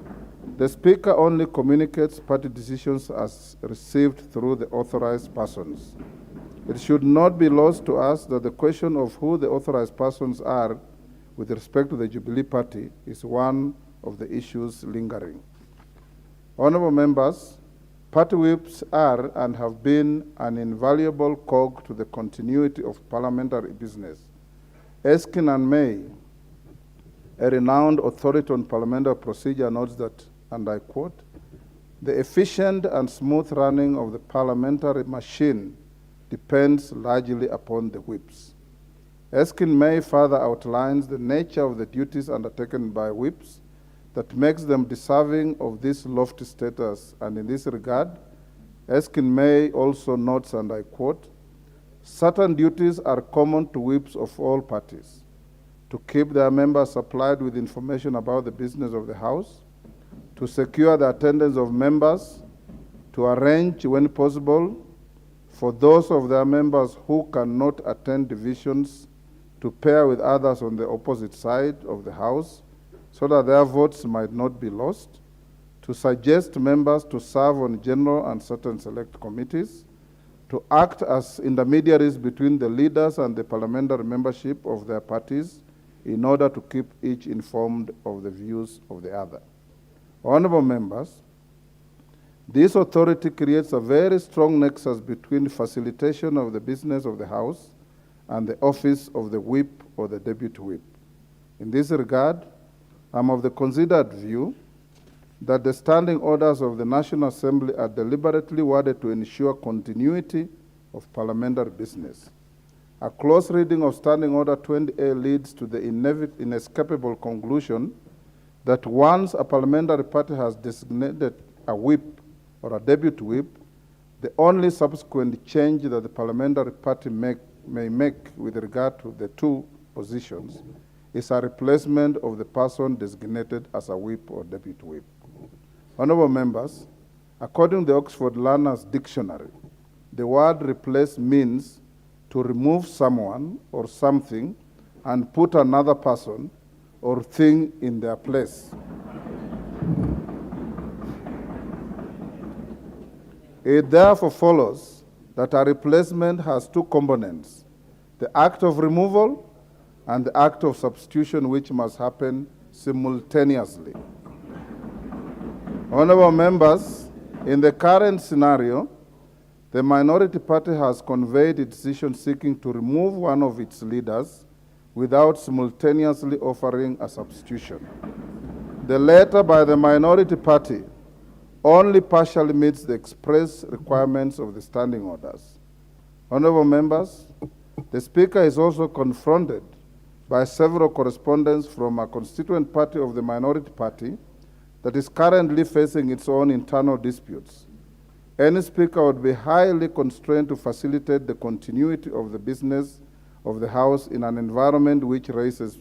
the Speaker only communicates party decisions as received through the authorized persons. It should not be lost to us that the question of who the authorized persons are with respect to the Jubilee Party is one of the issues lingering. Honorable members, party whips are and have been an invaluable cog to the continuity of parliamentary business. Erskine and May, a renowned authority on parliamentary procedure, notes that, and I quote, "The efficient and smooth running of the parliamentary machine depends largely upon the whips." Erskine May further outlines the nature of the duties undertaken by whips that makes them deserving of this lofty status, and in this regard, Erskine May also notes, and I quote, "Certain duties are common to whips of all parties: to keep their members supplied with information about the business of the House, to secure the attendance of members, to arrange, when possible, for those of their members who cannot attend divisions to pair with others on the opposite side of the House so that their votes might not be lost, to suggest members to serve on general and certain select committees, to act as intermediaries between the leaders and the parliamentary membership of their parties in order to keep each informed of the views of the other." Honorable members, this authority creates a very strong nexus between facilitation of the business of the House and the office of the whip or the deputy whip. In this regard, I am of the considered view that the standing orders of the National Assembly are deliberately worded to ensure continuity of parliamentary business. A close reading of Standing Order 20A leads to the inescapable conclusion that once a parliamentary party has designated a whip or a deputy whip, the only subsequent change that the parliamentary party may make with regard to the two positions is a replacement of the person designated as a whip or deputy whip. Honorable members, according to the Oxford Learner's Dictionary, the word replace means to remove someone or something and put another person or thing in their place. It therefore follows that a replacement has two components, the act of removal and the act of substitution, which must happen simultaneously. Honorable members, in the current scenario, the minority party has conveyed its decision seeking to remove one of its leaders without simultaneously offering a substitution. The letter by the minority party only partially meets the express requirements of the standing orders. Honorable members, the Speaker is also confronted by several correspondence from a constituent party of the minority party that is currently facing its own internal disputes. Any Speaker would be highly constrained to facilitate the continuity of the business of the House in an environment which raises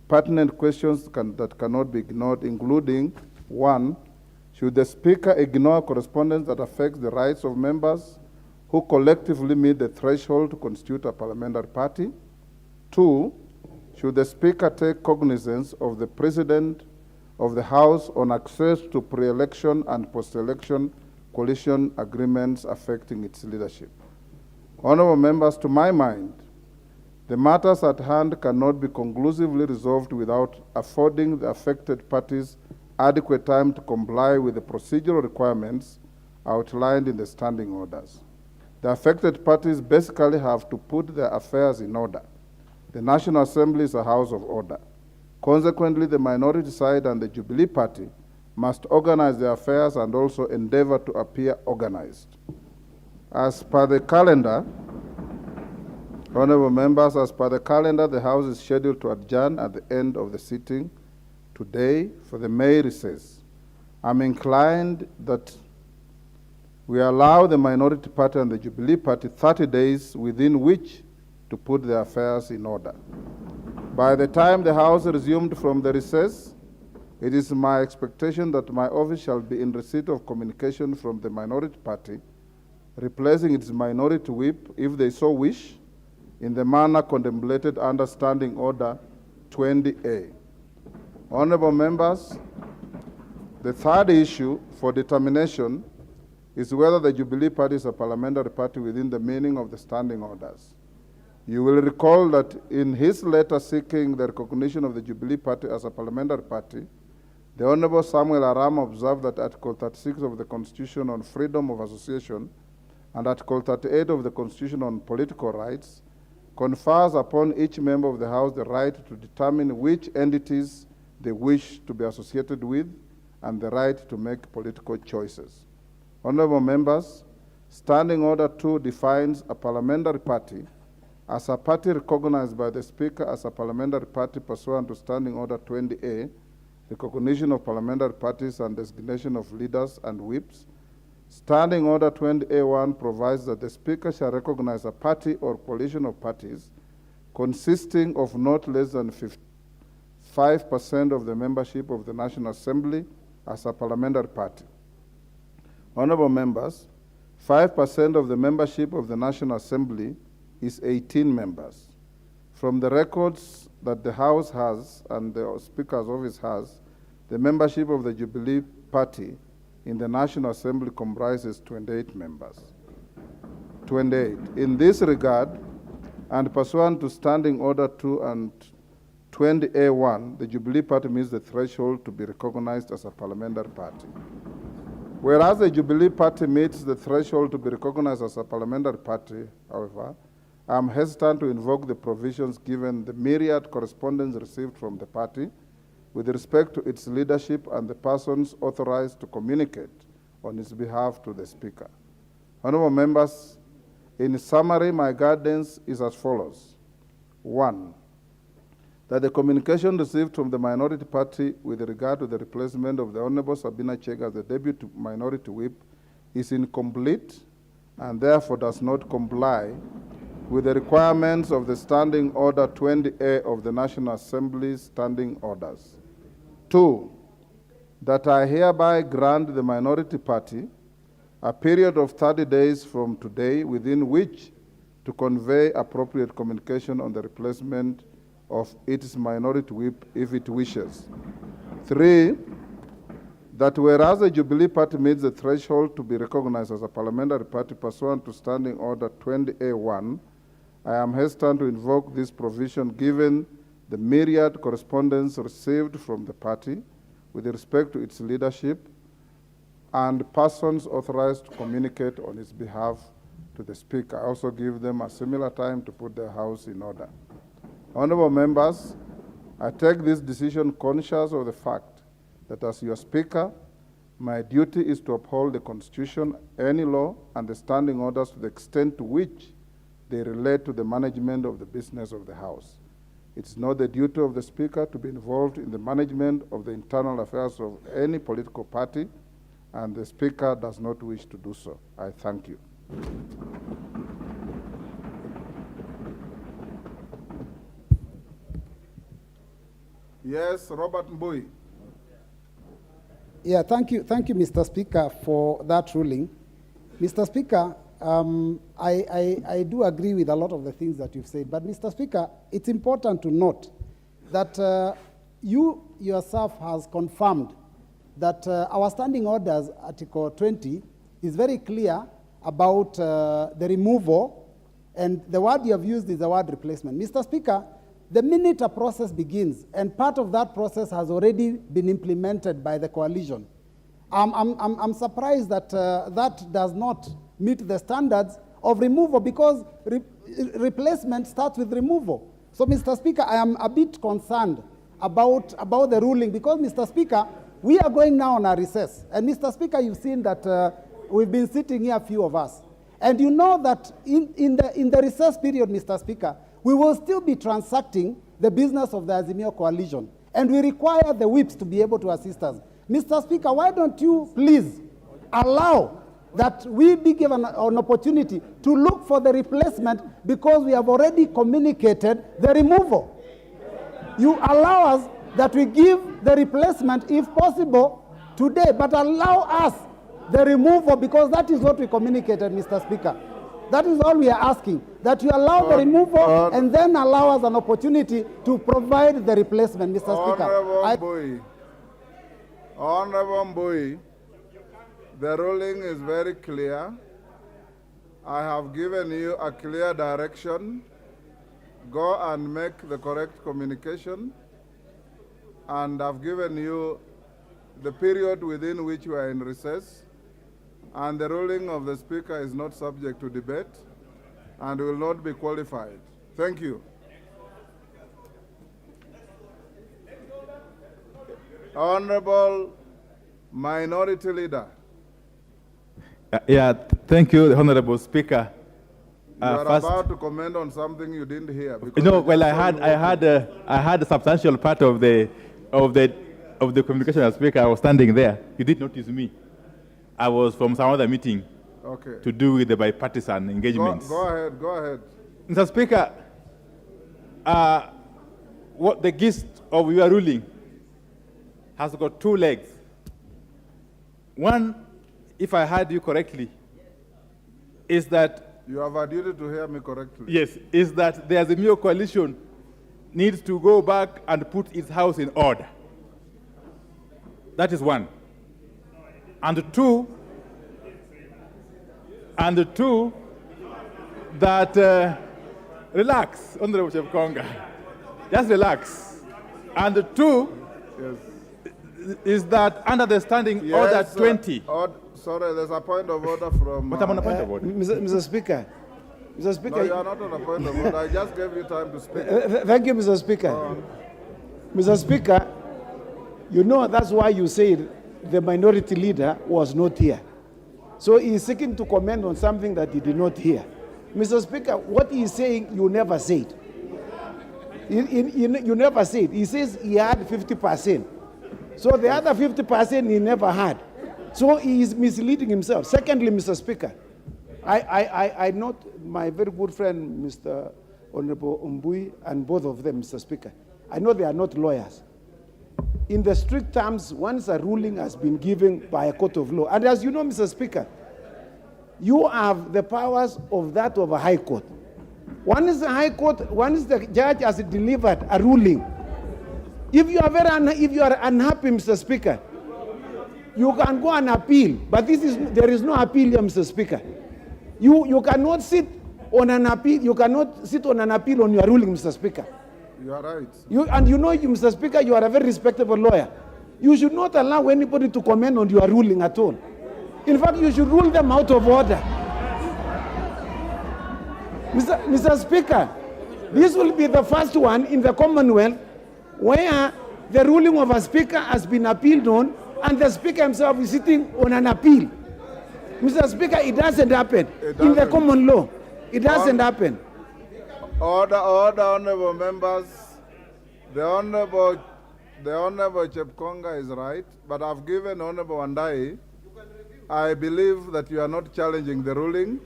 pertinent questions that cannot be ignored, including: 1, should the Speaker ignore correspondence that affects the rights of members who collectively meet the threshold to constitute a parliamentary party? 2, should the Speaker take cognizance of the President of the House on access to pre-election and post-election coalition agreements affecting its leadership? Honorable members, to my mind, the matters at hand cannot be conclusively resolved without affording the affected parties adequate time to comply with the procedural requirements outlined in the standing orders. The affected parties basically have to put their affairs in order. The National Assembly is a house of order. Consequently, the minority side and the Jubilee Party must organize their affairs and also endeavor to appear organized. As per the calendar, honorable members, as per the calendar, the House is scheduled to adjourn at the end of the sitting today for the May recess. I'm inclined that we allow the minority party and the Jubilee Party 30 days within which to put their affairs in order. By the time the House resumed from the recess, it is my expectation that my office shall be in receipt of communication from the minority party, replacing its minority whip, if they so wish, in the manner contemplated under Standing Order 20A. Honorable members, the third issue for determination is whether the Jubilee Party is a parliamentary party within the meaning of the standing orders. You will recall that in his letter seeking the recognition of the Jubilee Party as a parliamentary party, the Honorable Samuel Aram observed that Article 36 of the Constitution on Freedom of Association and Article 38 of the Constitution on Political Rights confers upon each member of the House the right to determine which entities they wish to be associated with and the right to make political choices. Honorable members, Standing Order 2 defines a parliamentary party as a party recognized by the Speaker as a parliamentary party pursuant to Standing Order 20A, recognition of parliamentary parties and designation of leaders and whips. Standing Order 20A1 provides that the Speaker shall recognize a party or coalition of parties consisting of not less than 5% of the membership of the National Assembly as a parliamentary party. Honorable members, 5% of the membership of the National Assembly is 18 members. From the records that the House has and the Speaker's office has, the membership of the Jubilee Party in the National Assembly comprises 28 members. 28. In this regard, and pursuant to Standing Order 2 and 20A1, the Jubilee Party meets the threshold to be recognized as a parliamentary party. Whereas the Jubilee Party meets the threshold to be recognized as a parliamentary party, however, I am hesitant to invoke the provisions given the myriad correspondence received from the party with respect to its leadership and the persons authorized to communicate on its behalf to the Speaker. Honorable members, In summary, my guidance is as follows. 1, that the communication received from the minority party with regard to the replacement of the Honorable Sabina Chega as the Deputy Minority Whip is incomplete and therefore does not comply with the requirements of the Standing Order 20A of the National Assembly's Standing Orders. 2, that I hereby grant the minority party a period of 30 days from today within which to convey appropriate communication on the replacement of its minority whip if it wishes. 3, that whereas the Jubilee Party meets the threshold to be recognized as a parliamentary party pursuant to Standing Order 20A1, I am hesitant to invoke this provision given the myriad correspondence received from the party with respect to its leadership and persons authorized to communicate on its behalf to the Speaker. I also give them a similar time to put their house in order. Honorable members, I take this decision conscious of the fact that as your Speaker, my duty is to uphold the Constitution, any law, and the standing orders to the extent to which they relate to the management of the business of the House. It's not the duty of the Speaker to be involved in the management of the internal affairs of any political party, and the Speaker does not wish to do so. I thank you. Yes, Robert Mbui. Yeah, thank you, Mr. Speaker, for that ruling. Mr. Speaker, I do agree with a lot of the things that you've said, but Mr. Speaker, it's important to note that you yourself has confirmed that our standing orders, Article 20, is very clear about the removal, and the word you have used is the word replacement. Mr. Speaker, the minute a process begins, and part of that process has already been implemented by the coalition, I'm surprised that that does not meet the standards of removal, because replacement starts with removal. So, Mr. Speaker, I am a bit concerned about the ruling, because, Mr. Speaker, we are going now on a recess. And, Mr. Speaker, you've seen that we've been sitting here, a few of us. And you know that in the recess period, Mr. Speaker, we will still be transacting the business of the Azimio coalition. And we require the whips to be able to assist us. Mr. Speaker, why don't you please allow that we be given an opportunity to look for the replacement, because we have already communicated the removal. You allow us that we give the replacement, if possible, today, but allow us the removal, because that is what we communicated, Mr. Speaker. That is all we are asking, that you allow the removal and then allow us an opportunity to provide the replacement, Mr. Speaker. Honorable Mbui, the ruling is very clear. I have given you a clear direction. Go and make the correct communication. And I've given you the period within which we are in recess. And the ruling of the Speaker is not subject to debate and will not be qualified. Thank you. Honorable Minority Leader. Thank you, Honorable Speaker. You are about to comment on something you didn't hear. No, well, I had a substantial part of the communication as Speaker. I was standing there. You did notice me. I was from some other meeting to do with the bipartisan engagements. Go ahead. Mr. Speaker, what the gist of your ruling has got two legs. One, if I heard you correctly, is that... You have a duty to hear me correctly. Yes, is that the Azimio coalition needs to go back and put its house in order. That is one. And two, that relax, Honorable Chepkonga. Just relax. And two, is that under the standing order 20. Sorry, there's a point of order from... But I'm on a point of order. Mr. Speaker. Mr. Speaker. No, you are not on a point of order. I just gave you time to speak. Thank you, Mr. Speaker. Mr. Speaker, you know that's why you said the minority leader was not here. So he is seeking to comment on something that he did not hear. Mr. Speaker, what he is saying, you never said. You never said. He says he had 50%. So the other 50% he never had. So he is misleading himself. Secondly, Mr. Speaker, I note my very good friend, Mr. Honorable Umbui, and both of them, Mr. Speaker. I know they are not lawyers. In the strict terms, once a ruling has been given by a court of law, and as you know, Mr. Speaker, you have the powers of that of a high court. Once the high court, once the judge has delivered a ruling, if you are unhappy, Mr. Speaker, you can go and appeal. But there is no appeal here, Mr. Speaker. You cannot sit on an appeal. You cannot sit on an appeal on your ruling, Mr. Speaker. You are right. Mr. Speaker, you are a very respectable lawyer. You should not allow anybody to comment on your ruling at all. In fact, you should rule them out of order. Mr. Speaker, this will be the first one in the Commonwealth where the ruling of a speaker has been appealed on and the speaker himself is sitting on an appeal. Mr. Speaker, it doesn't happen. In the common law, it doesn't happen. Order, honorable members. The honorable Chepkonga is right, but I've given Honorable Wandai. I believe that you are not challenging the ruling.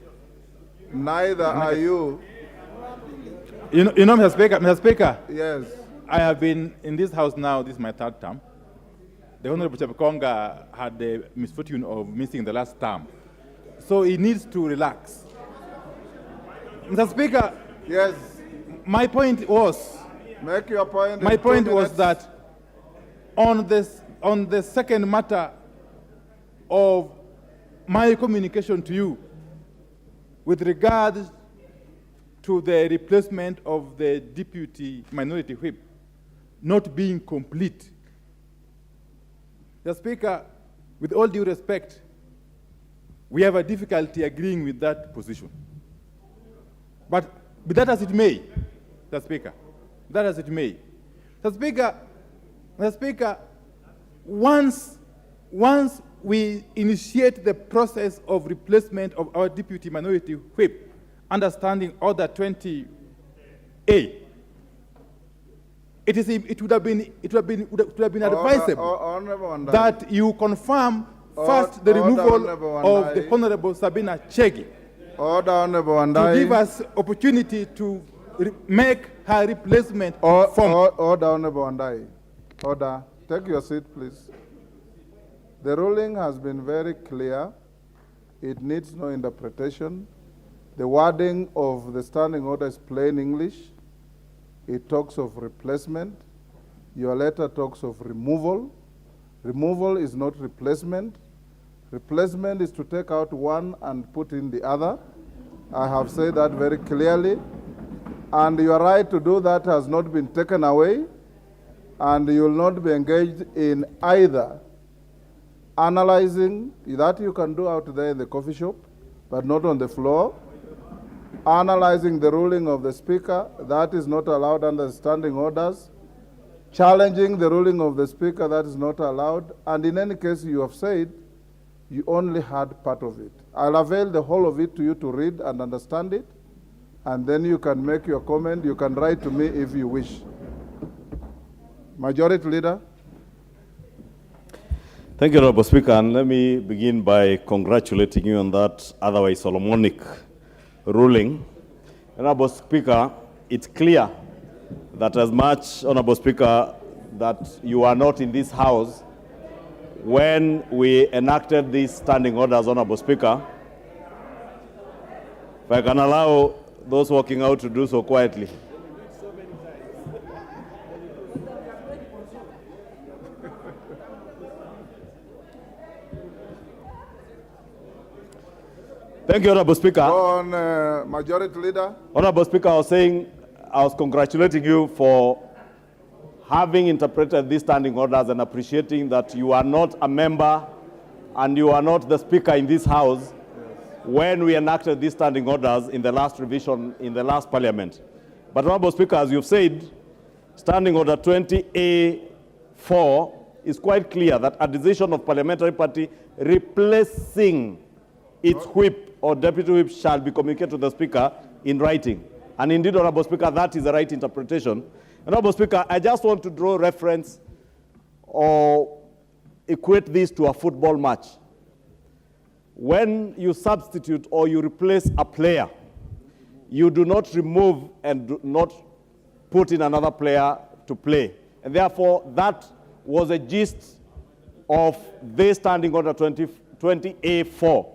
Neither are you. You know, Mr. Speaker. Yes. I have been in this house now. This is my third term. The Honorable Chepkonga had the misfortune of missing the last term, so he needs to relax. Mr. Speaker. Yes. My point was. Make your point. My point was that on the second matter of my communication to you with regard to the replacement of the deputy minority whip not being complete. The Speaker, with all due respect, we have a difficulty agreeing with that position. But be that as it may, the Speaker, that as it may, the Speaker, once we initiate the process of replacement of our deputy minority whip, understanding Order 20A, it would have been advisable that you confirm first the removal of the Honorable Sabina Chege to give us opportunity to make her replacement form. Order, Honorable Wandai. Order. Take your seat, please. The ruling has been very clear. It needs no interpretation. The wording of the standing order is plain English. It talks of replacement. Your letter talks of removal. Removal is not replacement. Replacement is to take out one and put in the other. I have said that very clearly. And your right to do that has not been taken away. And you will not be engaged in either analyzing, that you can do out there in the coffee shop, but not on the floor. Analyzing the ruling of the Speaker, that is not allowed under standing orders. Challenging the ruling of the Speaker, that is not allowed. And in any case, you have said you only had part of it. I'll avail the whole of it to you to read and understand it, and then you can make your comment. You can write to me if you wish. Majority Leader. Thank you, Honorable Speaker, and let me begin by congratulating you on that otherwise Solomonic ruling. Honorable Speaker, it's clear that as much, Honorable Speaker, that you are not in this House when we enacted these standing orders, Honorable Speaker. If I can allow those walking out to do so quietly. Thank you, Honorable Speaker. Go on, Majority Leader. Honorable Speaker, I was congratulating you for having interpreted these standing orders and appreciating that you are not a member and you are not the Speaker in this House when we enacted these standing orders in the last revision in the last Parliament. But Honorable Speaker, as you've said, Standing Order 20A4 is quite clear that a decision of parliamentary party replacing its whip or deputy whip shall be communicated to the Speaker in writing. And indeed, Honorable Speaker, that is the right interpretation. Honorable Speaker, I just want to draw reference or equate this to a football match. When you substitute or you replace a player, you do not remove and do not put in another player to play. And therefore, that was a gist of this standing order 20A4,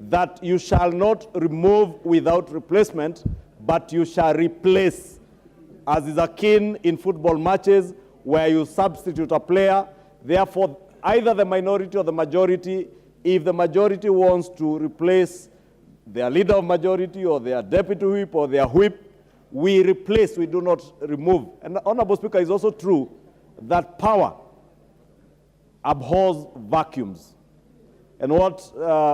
that you shall not remove without replacement, but you shall replace, as is akin in football matches where you substitute a player. Therefore, either the minority or the majority, if the majority wants to replace their leader of majority or their deputy whip or their whip, we replace, we do not remove. And Honorable Speaker, it's also true that power abhors vacuums. And what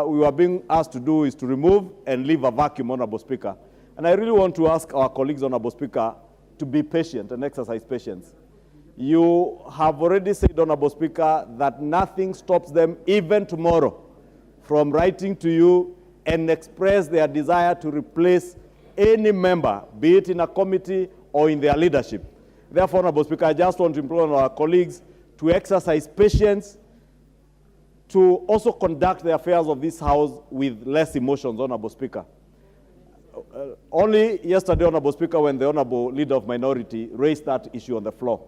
we were being asked to do is to remove and leave a vacuum, Honorable Speaker. And I really want to ask our colleagues, Honorable Speaker, to be patient and exercise patience. You have already said, Honorable Speaker, that nothing stops them, even tomorrow, from writing to you and express their desire to replace any member, be it in a committee or in their leadership. Therefore, Honorable Speaker, I just want to implore our colleagues to exercise patience, to also conduct the affairs of this House with less emotions, Honorable Speaker. Only yesterday, Honorable Speaker, when the Honorable Leader of Minority raised that issue on the floor.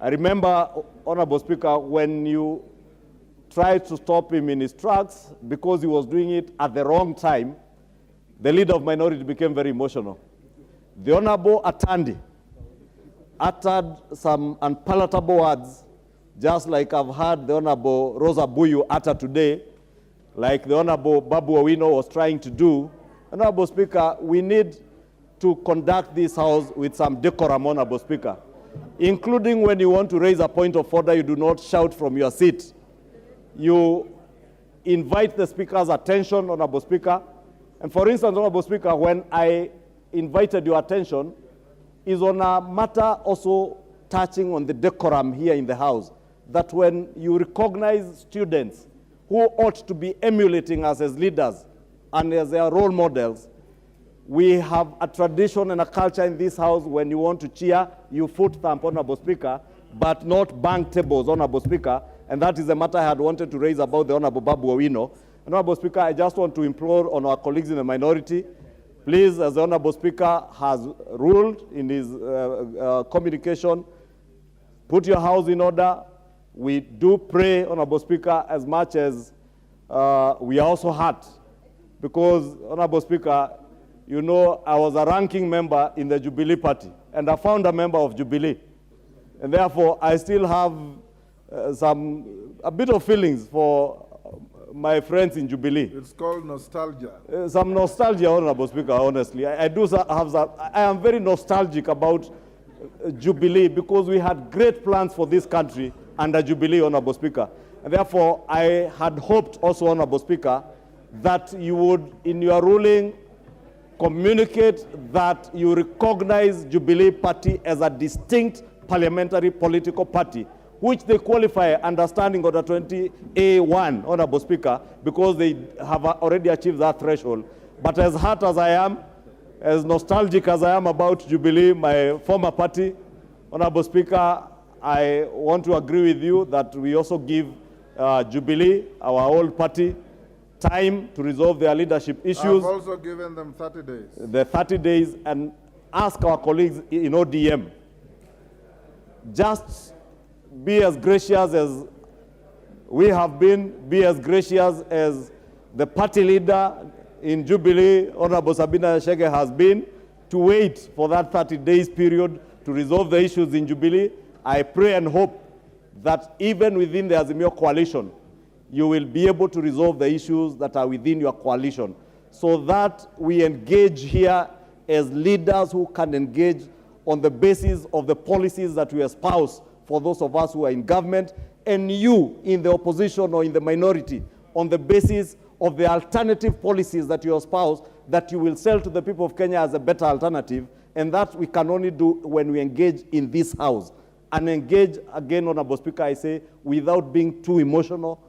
I remember, Honorable Speaker, when you tried to stop him in his tracks because he was doing it at the wrong time, the Leader of Minority became very emotional. The Honorable Atandi uttered some unpalatable words, just like I've heard the Honorable Rosa Buyu utter today, like the Honorable Babu Owino was trying to do. Honorable Speaker, we need to conduct this House with some decorum, Honorable Speaker, including when you want to raise a point of order, you do not shout from your seat. You invite the Speaker's attention, Honorable Speaker. And for instance, Honorable Speaker, when I invited your attention, is on a matter also touching on the decorum here in the House, that when you recognize students who ought to be emulating us as leaders and as their role models, we have a tradition and a culture in this House. When you want to cheer, you foot thump, Honorable Speaker, but not bang tables, Honorable Speaker. And that is the matter I had wanted to raise about the Honorable Babu Owino. Honorable Speaker, I just want to implore on our colleagues in the minority, please, as the Honorable Speaker has ruled in his communication, put your House in order. We do pray, Honorable Speaker, as much as we are also hurt, because, Honorable Speaker, you know, I was a ranking member in the Jubilee Party, and a founder member of Jubilee. And therefore, I still have a bit of feelings for my friends in Jubilee. It's called nostalgia. Some nostalgia, Honorable Speaker, honestly. I am very nostalgic about Jubilee, because we had great plans for this country under Jubilee, Honorable Speaker. And therefore, I had hoped also, Honorable Speaker, that you would, in your ruling, communicate that you recognize Jubilee Party as a distinct parliamentary political party, which they qualify under Standing Order 20A1, Honorable Speaker, because they have already achieved that threshold. But as hurt as I am, as nostalgic as I am about Jubilee, my former party, Honorable Speaker, I want to agree with you that we also give Jubilee, our old party, time to resolve their leadership issues. I've also given them 30 days. The 30 days, and ask our colleagues in ODM, just be as gracious as we have been, be as gracious as the party leader in Jubilee, Honorable Sabina Chege, has been, to wait for that 30 days period to resolve the issues in Jubilee. I pray and hope that even within the Azimio coalition, you will be able to resolve the issues that are within your coalition, so that we engage here as leaders who can engage on the basis of the policies that we espouse for those of us who are in government, and you in the opposition or in the minority, on the basis of the alternative policies that you espouse, that you will sell to the people of Kenya as a better alternative. And that we can only do when we engage in this House. And engage, again, Honorable Speaker, I say, without being too emotional,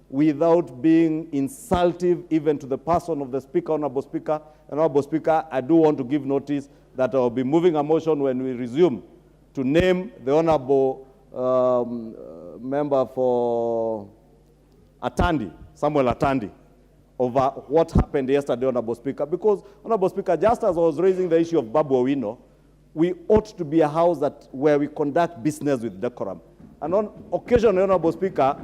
without being insultive even to the person of the Speaker, Honorable Speaker. And Honorable Speaker, I do want to give notice that I will be moving a motion when we resume to name the Honorable member for Atandi, Samuel Atandi, over what happened yesterday, Honorable Speaker. Because, Honorable Speaker, just as I was raising the issue of Babu Owino, we ought to be a house where we conduct business with decorum. And on occasion, Honorable Speaker,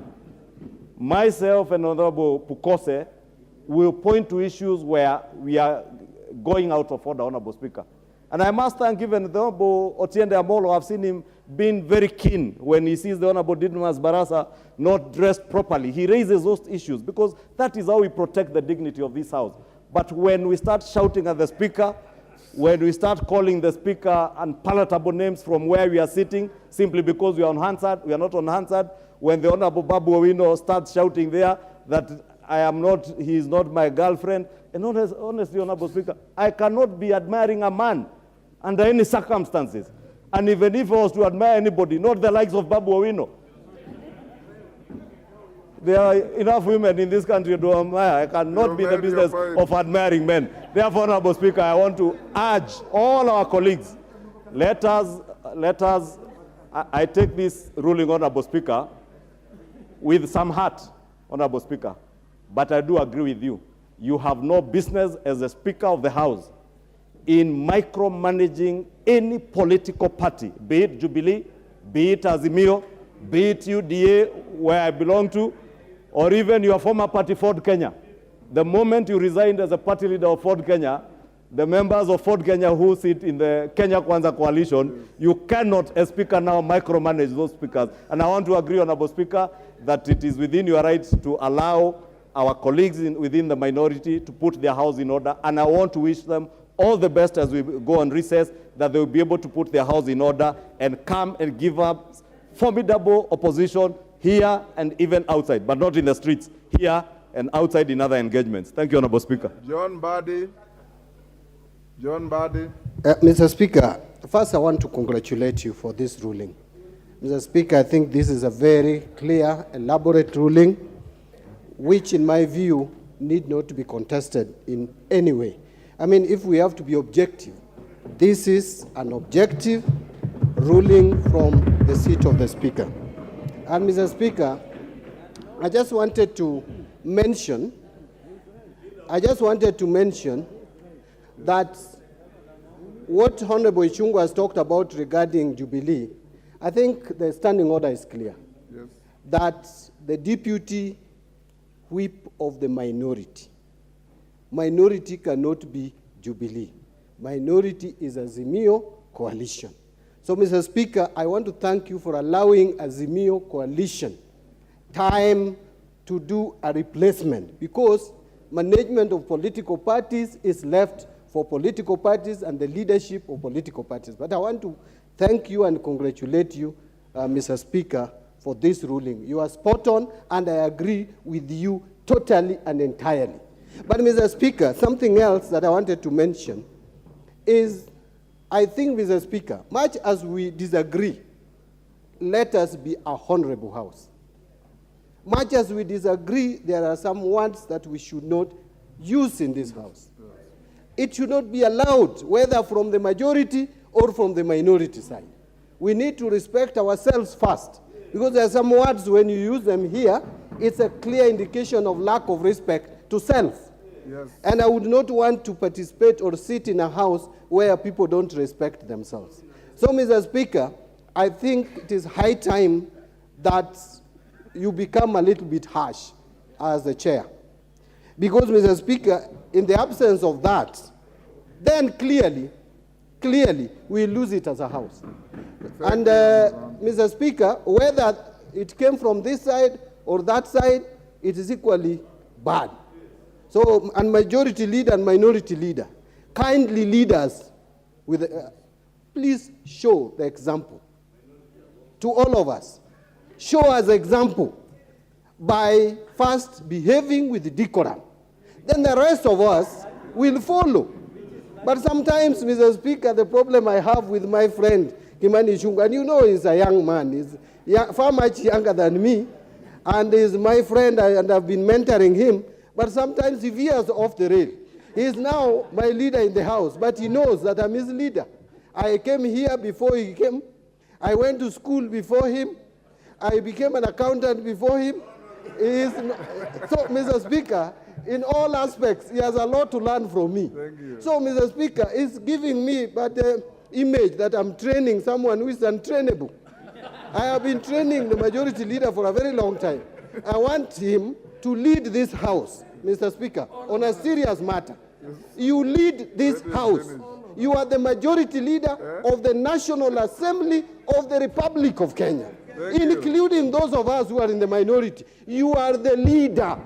myself and Honorable Pukose will point to issues where we are going out of order, Honorable Speaker. And I must thank even the Honorable Otiende Amolo. I've seen him being very keen when he sees the Honorable Didmas Barasa not dressed properly. He raises those issues because that is how we protect the dignity of this House. But when we start shouting at the Speaker, when we start calling the Speaker unpalatable names from where we are sitting, simply because we are on Hansard, we are not on Hansard, when the Honorable Babu Owino starts shouting there that he is not my girlfriend, and honestly, Honorable Speaker, I cannot be admiring a man under any circumstances. And even if I was to admire anybody, not the likes of Babu Owino. There are enough women in this country to admire. I cannot be in the business of admiring men. Therefore, Honorable Speaker, I want to urge all our colleagues, let us, I take this ruling, Honorable Speaker, with some heart, Honorable Speaker. But I do agree with you. You have no business as a Speaker of the House in micromanaging any political party, be it Jubilee, be it Azimio, be it UDA, where I belong to, or even your former party, Ford Kenya. The moment you resigned as a party leader of Ford Kenya, the members of Ford Kenya who sit in the Kenya Kwanza coalition, you cannot, as Speaker now, micromanage those speakers. And I want to agree, Honorable Speaker, that it is within your rights to allow our colleagues within the minority to put their house in order. And I want to wish them all the best as we go on recess, that they will be able to put their house in order and come and give up formidable opposition here and even outside, but not in the streets, here and outside in other engagements. Thank you, Honorable Speaker. John Badi. Mr. Speaker, first I want to congratulate you for this ruling. Mr. Speaker, I think this is a very clear, elaborate ruling, which in my view need not to be contested in any way. I mean, if we have to be objective, this is an objective ruling from the seat of the Speaker. And Mr. Speaker, I just wanted to mention that what Honorable Ichung'wah has talked about regarding Jubilee, I think the standing order is clear. Yes. That the deputy whip of the minority cannot be Jubilee. Minority is Azimio coalition. So, Mr. Speaker, I want to thank you for allowing Azimio coalition time to do a replacement, because management of political parties is left for political parties and the leadership of political parties. But I want to thank you and congratulate you, Mr. Speaker, for this ruling. You are spot on, and I agree with you totally and entirely. But, Mr. Speaker, something else that I wanted to mention is, I think, Mr. Speaker, much as we disagree, let us be a honorable House. Much as we disagree, there are some words that we should not use in this House. It should not be allowed, whether from the majority or from the minority side. We need to respect ourselves first, because there are some words, when you use them here, it's a clear indication of lack of respect to self. Yes. And I would not want to participate or sit in a house where people don't respect themselves. So, Mr. Speaker, I think it is high time that you become a little bit harsh as the chair. Because, Mr. Speaker, in the absence of that, then clearly, we lose it as a House. And, Mr. Speaker, whether it came from this side or that side, it is equally bad. So, and majority leader and minority leader, kindly lead us with, please show the example to all of us. Show us example by first behaving with decorum. Then the rest of us will follow. But sometimes, Mr. Speaker, the problem I have with my friend, Kimani Ichung'wah, and you know he's a young man, he's far much younger than me, and is my friend, and I've been mentoring him, but sometimes he veers off the rail. He is now my leader in the House, but he knows that I'm his leader. I came here before he came. I went to school before him. I became an accountant before him. So, Mr. Speaker, in all aspects, he has a lot to learn from me. Thank you. So, Mr. Speaker, it's giving me the image that I'm training someone who is untrainable. I have been training the majority leader for a very long time. I want him to lead this House, Mr. Speaker, on a serious matter. You lead this House. You are the majority leader of the National Assembly of the Republic of Kenya, including those of us who are in the minority. You are the leader.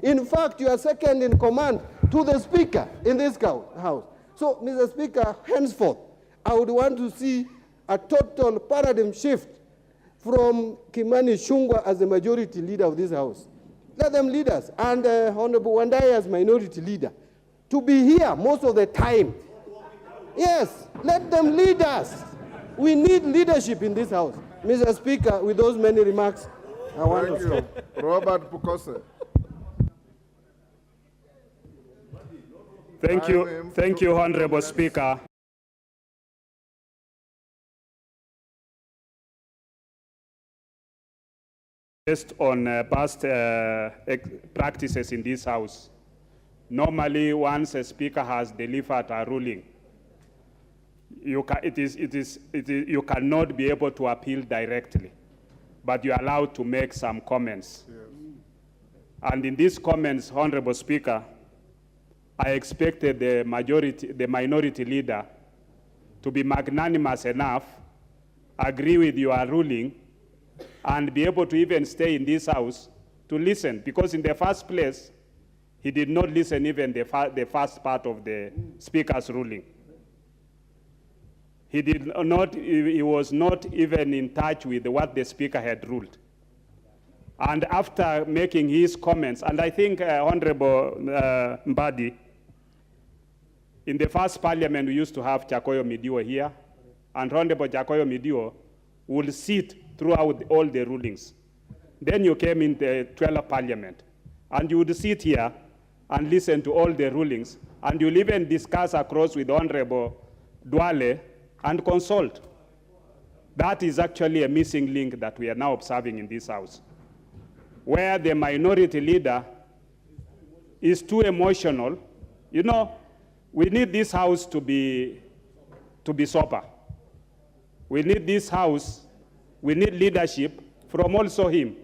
In fact, you are second in command to the Speaker in this House. So, Mr. Speaker, henceforth, I would want to see a total paradigm shift from Kimani Ichung'wah as the majority leader of this House. Let them lead us, and Honorable Wandai as minority leader, to be here most of the time. Yes, let them lead us. We need leadership in this House. Mr. Speaker, with those many remarks, I want to stop. Robert Pukose. Thank you, Honorable Speaker. Based on past practices in this House, normally once a Speaker has delivered a ruling, you cannot be able to appeal directly, but you're allowed to make some comments. Yes. And in these comments, Honorable Speaker, I expected the minority leader to be magnanimous enough, agree with your ruling, and be able to even stay in this House to listen, because in the first place, he did not listen even the first part of the Speaker's ruling. He was not even in touch with what the Speaker had ruled. And after making his comments, and I think Honorable Mbadi, in the first parliament, we used to have Chakoyo Midiwo here, and Honorable Chakoyo Midiwo would sit throughout all the rulings. Then you came in the 12th parliament, and you would sit here and listen to all the rulings, and you'll even discuss across with Honorable Duale and consult. That is actually a missing link that we are now observing in this House, where the minority leader is too emotional. You know, we need this House to be sober. We need this House, we need leadership from also him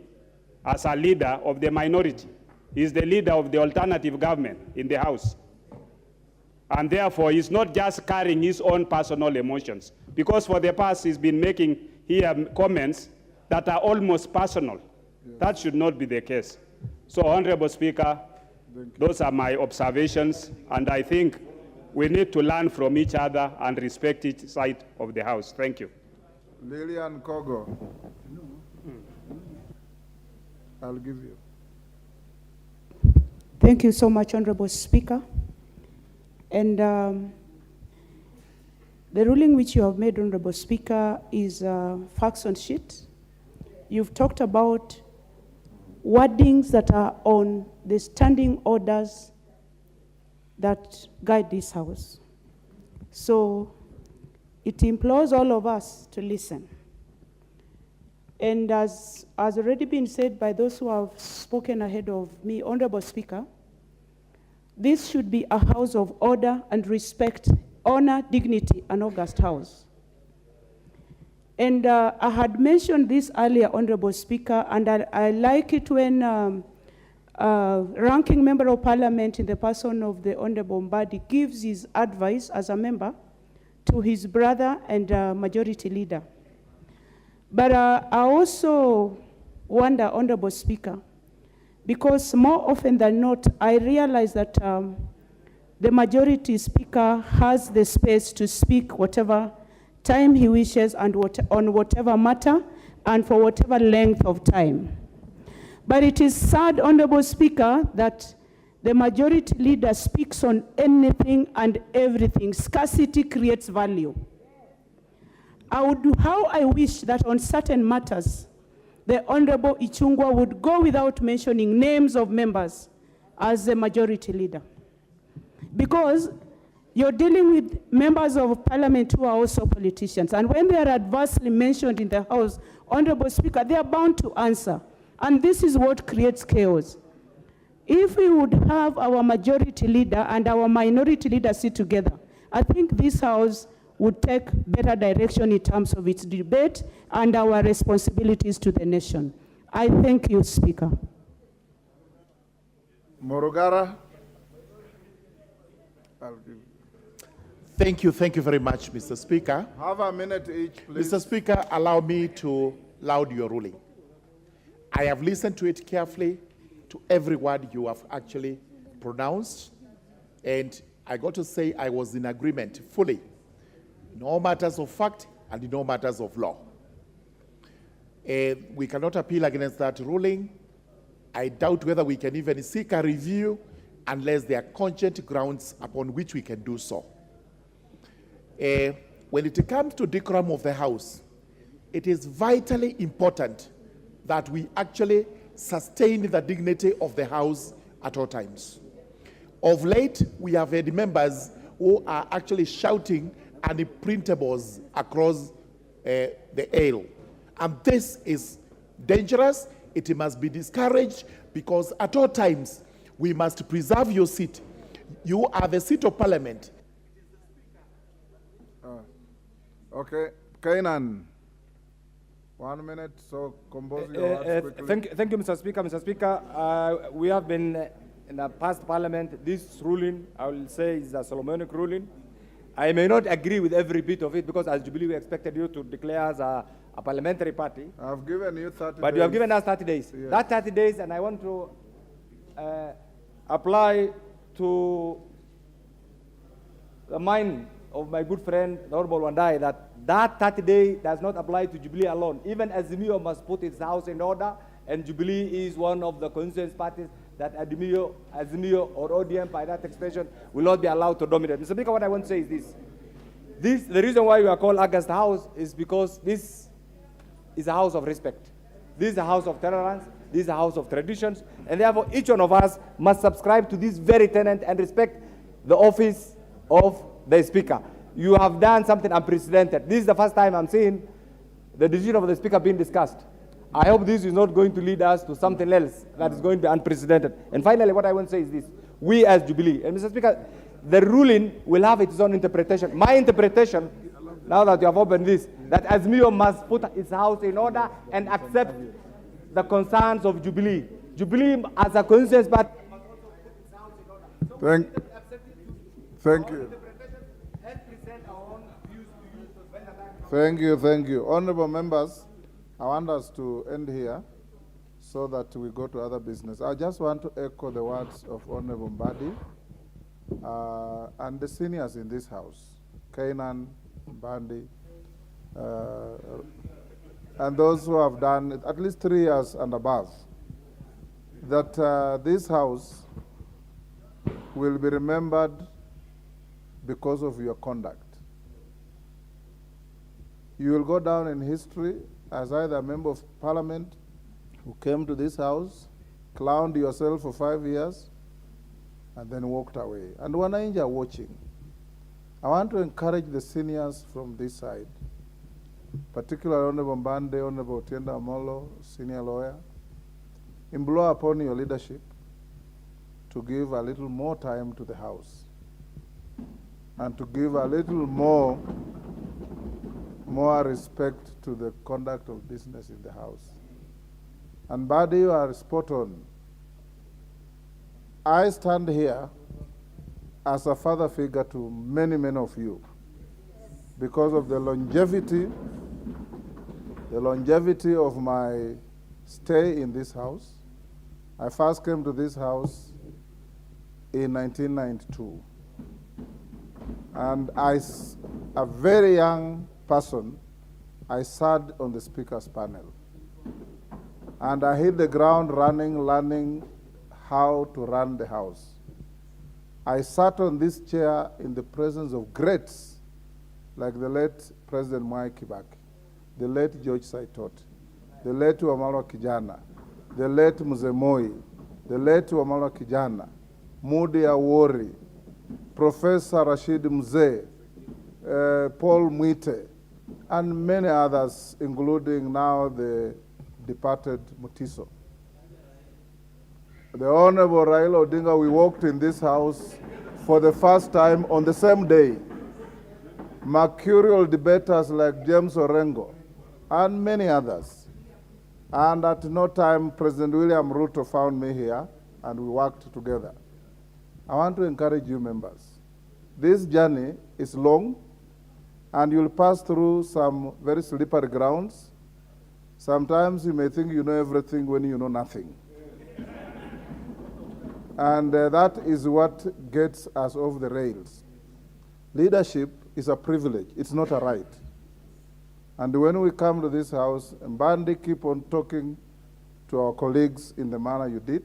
as a leader of the minority. He's the leader of the alternative government in the House. And therefore, he's not just carrying his own personal emotions, because for the past, he's been making here comments that are almost personal. Yes. That should not be the case. So, Honorable Speaker, those are my observations, and I think we need to learn from each other and respect each side of the House. Thank you. Lillian Kogo. I'll give you. Thank you so much, Honorable Speaker. And the ruling which you have made, Honorable Speaker, is facts on sheet. You've talked about wordings that are on the standing orders that guide this House. So it implores all of us to listen. And as has already been said by those who have spoken ahead of me, Honorable Speaker, this should be a house of order and respect, honor, dignity, an august house. And I had mentioned this earlier, Honorable Speaker, and I like it when ranking member of parliament in the person of the Honorable Mbadi gives his advice as a member to his brother and majority leader. But I also wonder, Honorable Speaker, because more often than not, I realize that the majority speaker has the space to speak whatever time he wishes and on whatever matter and for whatever length of time. But it is sad, Honorable Speaker, that the majority leader speaks on anything and everything. Scarcity creates value. How I wish that on certain matters, the Honorable Ichung'wah would go without mentioning names of members as the majority leader. Because you're dealing with members of parliament who are also politicians. And when they are adversely mentioned in the House, Honorable Speaker, they are bound to answer. And this is what creates chaos. If we would have our majority leader and our minority leader sit together, I think this House would take better direction in terms of its debate and our responsibilities to the nation. I thank you, Speaker. Morogara. Thank you very much, Mr. Speaker. Have a minute each, please. Mr. Speaker, allow me to laud your ruling. I have listened to it carefully, to every word you have actually pronounced, and I got to say I was in agreement fully, in all matters of fact and in all matters of law. We cannot appeal against that ruling. I doubt whether we can even seek a review unless there are cogent grounds upon which we can do so. When it comes to decorum of the House, it is vitally important that we actually sustain the dignity of the House at all times. Of late, we have had members who are actually shouting unprintables across the aisle. And this is dangerous. It must be discouraged, because at all times, we must preserve your seat. You are the seat of parliament. Okay, Kainan. 1 minute, so compose your words quickly. Thank you, Mr. Speaker. Mr. Speaker, we have been in the past parliament. This ruling, I will say, is a Solomonic ruling. I may not agree with every bit of it, because as Jubilee, we expected you to declare as a parliamentary party. I've given you 30 days. But you have given us 30 days. Yes. That 30 days, and I want to apply to the mind of my good friend, the Honorable Wandai, that 30 days does not apply to Jubilee alone. Even Azimio must put its house in order, and Jubilee is one of the constituency parties that Azimio or ODM, by that extension, will not be allowed to dominate. Mr. Speaker, what I want to say is this. The reason why we are called August House is because this is a house of respect. This is a house of tolerance. This is a house of traditions. And therefore, each one of us must subscribe to this very tenet and respect the office of the Speaker. You have done something unprecedented. This is the first time I'm seeing the decision of the Speaker being discussed. I hope this is not going to lead us to something else that is going to be unprecedented. And finally, what I want to say is this. We as Jubilee, and Mr. Speaker, the ruling will have its own interpretation. My interpretation, now that you have opened this, that Azimio must put its house in order and accept the concerns of Jubilee. Jubilee, as a consensus party, Thank you. Thank you. Honorable members, I want us to end here so that we go to other business. I just want to echo the words of Honorable Mbadi and the seniors in this house, Kainan, Mbadi, and those who have done it at least 3 years and above, that this house will be remembered because of your conduct. You will go down in history as either a member of parliament who came to this house, clowned yourself for 5 years, and then walked away. And Wananchi are watching. I want to encourage the seniors from this side, particularly Honorable Mbande, Honorable Otienda Amolo, senior lawyer, implore upon your leadership to give a little more time to the house and to give a little more respect to the conduct of business in the house. And Mbadi, you are spot on. I stand here as a father figure to many, many of you because of the longevity of my stay in this house. I first came to this house in 1992. And as a very young person, I sat on the speaker's panel. And I hit the ground running, learning how to run the house. I sat on this chair in the presence of greats like the late President Mwai Kibaki, the late George Saitot, the late Wamalwa Kijana, the late Mzemoi, the late Wamalwa Kijana, Mudi Awori, Professor Rashid Mzee, Paul Mwite, and many others, including now the departed Mutiso. The Honorable Raila Odinga, we walked in this house for the first time on the same day. Mercurial debaters like James Orengo and many others. And at no time, President William Ruto found me here, and we worked together. I want to encourage you members. This journey is long, and you'll pass through some very slippery grounds. Sometimes you may think you know everything when you know nothing. And that is what gets us off the rails. Leadership is a privilege, it's not a right. And when we come to this house, Mbandi, keep on talking to our colleagues in the manner you did,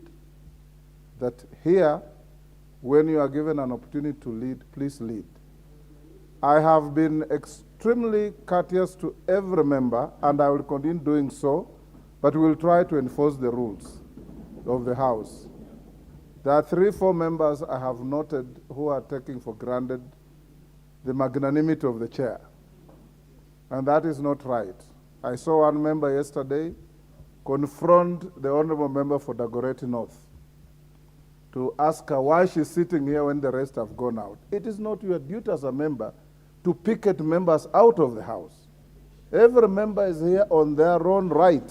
that here, when you are given an opportunity to lead, please lead. I have been extremely courteous to every member, and I will continue doing so, but we will try to enforce the rules of the House. There are 3-4 members I have noted who are taking for granted the magnanimity of the chair, and that is not right. I saw one member yesterday confront the honorable member for Dagoretti North to ask her why she's sitting here when the rest have gone out. It is not your duty as a member to picket members out of the House. Every member is here on their own right.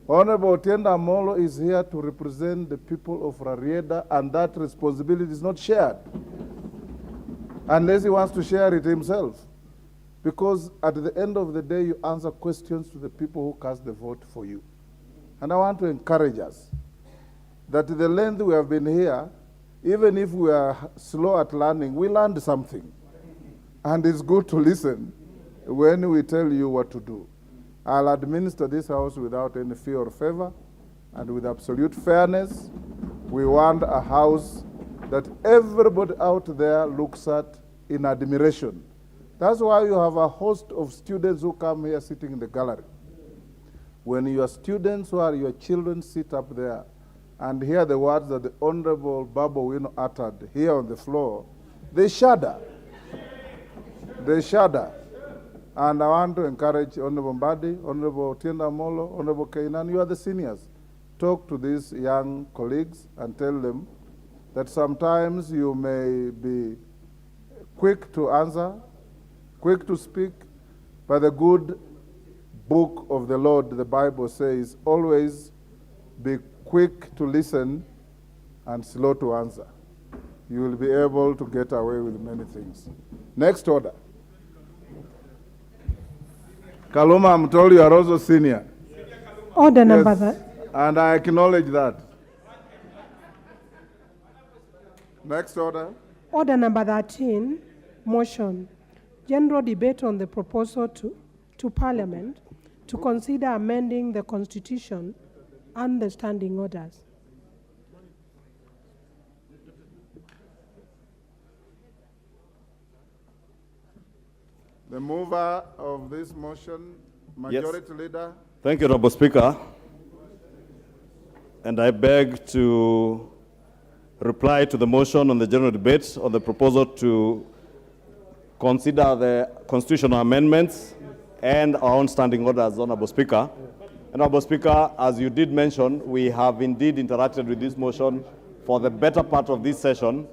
Honorable Otienda Molo is here to represent the people of Rarieda, and that responsibility is not shared, unless he wants to share it himself. Because at the end of the day, you answer questions to the people who cast the vote for you. And I want to encourage us that the length we have been here, even if we are slow at learning, we learned something. And it's good to listen when we tell you what to do. I'll administer this house without any fear or favor and with absolute fairness. We want a house that everybody out there looks at in admiration. That's why you have a host of students who come here sitting in the gallery. When your students who are your children sit up there and hear the words that the Honorable Babu Wino uttered here on the floor, they shudder. They shudder. And I want to encourage Honorable Mbadi, Honorable Otienda Molo, Honorable Kainan, you are the seniors. Talk to these young colleagues and tell them that sometimes you may be quick to answer, quick to speak, but the good book of the Lord, the Bible says, always be quick to listen and slow to answer. You will be able to get away with many things. Next order. Kaluma, I'm told you are also senior. Order number that. And I acknowledge that. Next order. Order number 13, motion. General debate on the proposal to Parliament to consider amending the Constitution and the standing orders. The mover of this motion, Majority Leader. Thank you, Honorable Speaker. And I beg to reply to the motion on the general debate on the proposal to consider the constitutional amendments and our own standing orders, Honorable Speaker. Honorable Speaker, as you did mention, we have indeed interacted with this motion for the better part of this session,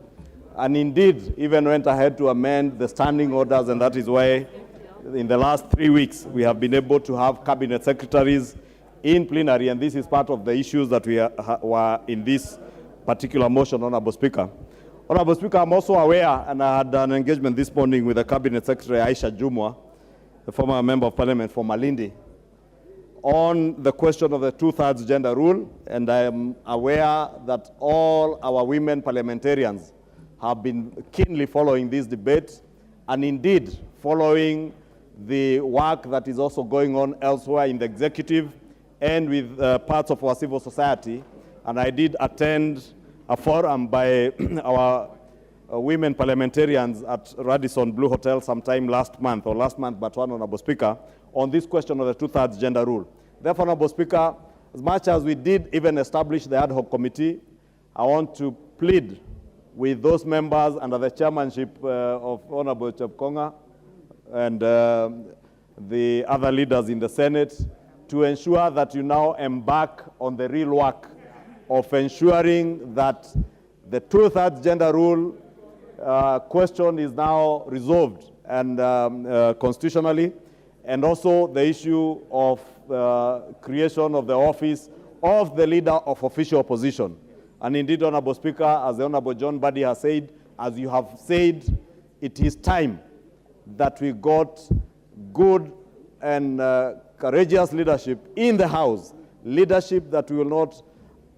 and indeed even went ahead to amend the standing orders, and that is why in the last 3 weeks we have been able to have cabinet secretaries in plenary, and this is part of the issues that we were in this particular motion, Honorable Speaker. Honorable Speaker, I'm also aware, and I had an engagement this morning with the Cabinet Secretary Aisha Jumwa, the former Member of Parliament for Malindi, on the question of the 2/3 gender rule, and I am aware that all our women parliamentarians have been keenly following this debate, and indeed following the work that is also going on elsewhere in the executive and with parts of our civil society. And I did attend a forum by our women parliamentarians at Radisson Blue Hotel sometime last month, but one, Honorable Speaker, on this question of the two-thirds gender rule. Therefore, Honorable Speaker, as much as we did even establish the ad hoc committee, I want to plead with those members under the chairmanship of Honorable Chepkonga and the other leaders in the Senate to ensure that you now embark on the real work of ensuring that the two-thirds gender rule question is now resolved and constitutionally, and also the issue of creation of the office of the leader of official opposition. And indeed, Honorable Speaker, as the Honorable John Buddy has said, as you have said, it is time that we got good and courageous leadership in the House, leadership that will not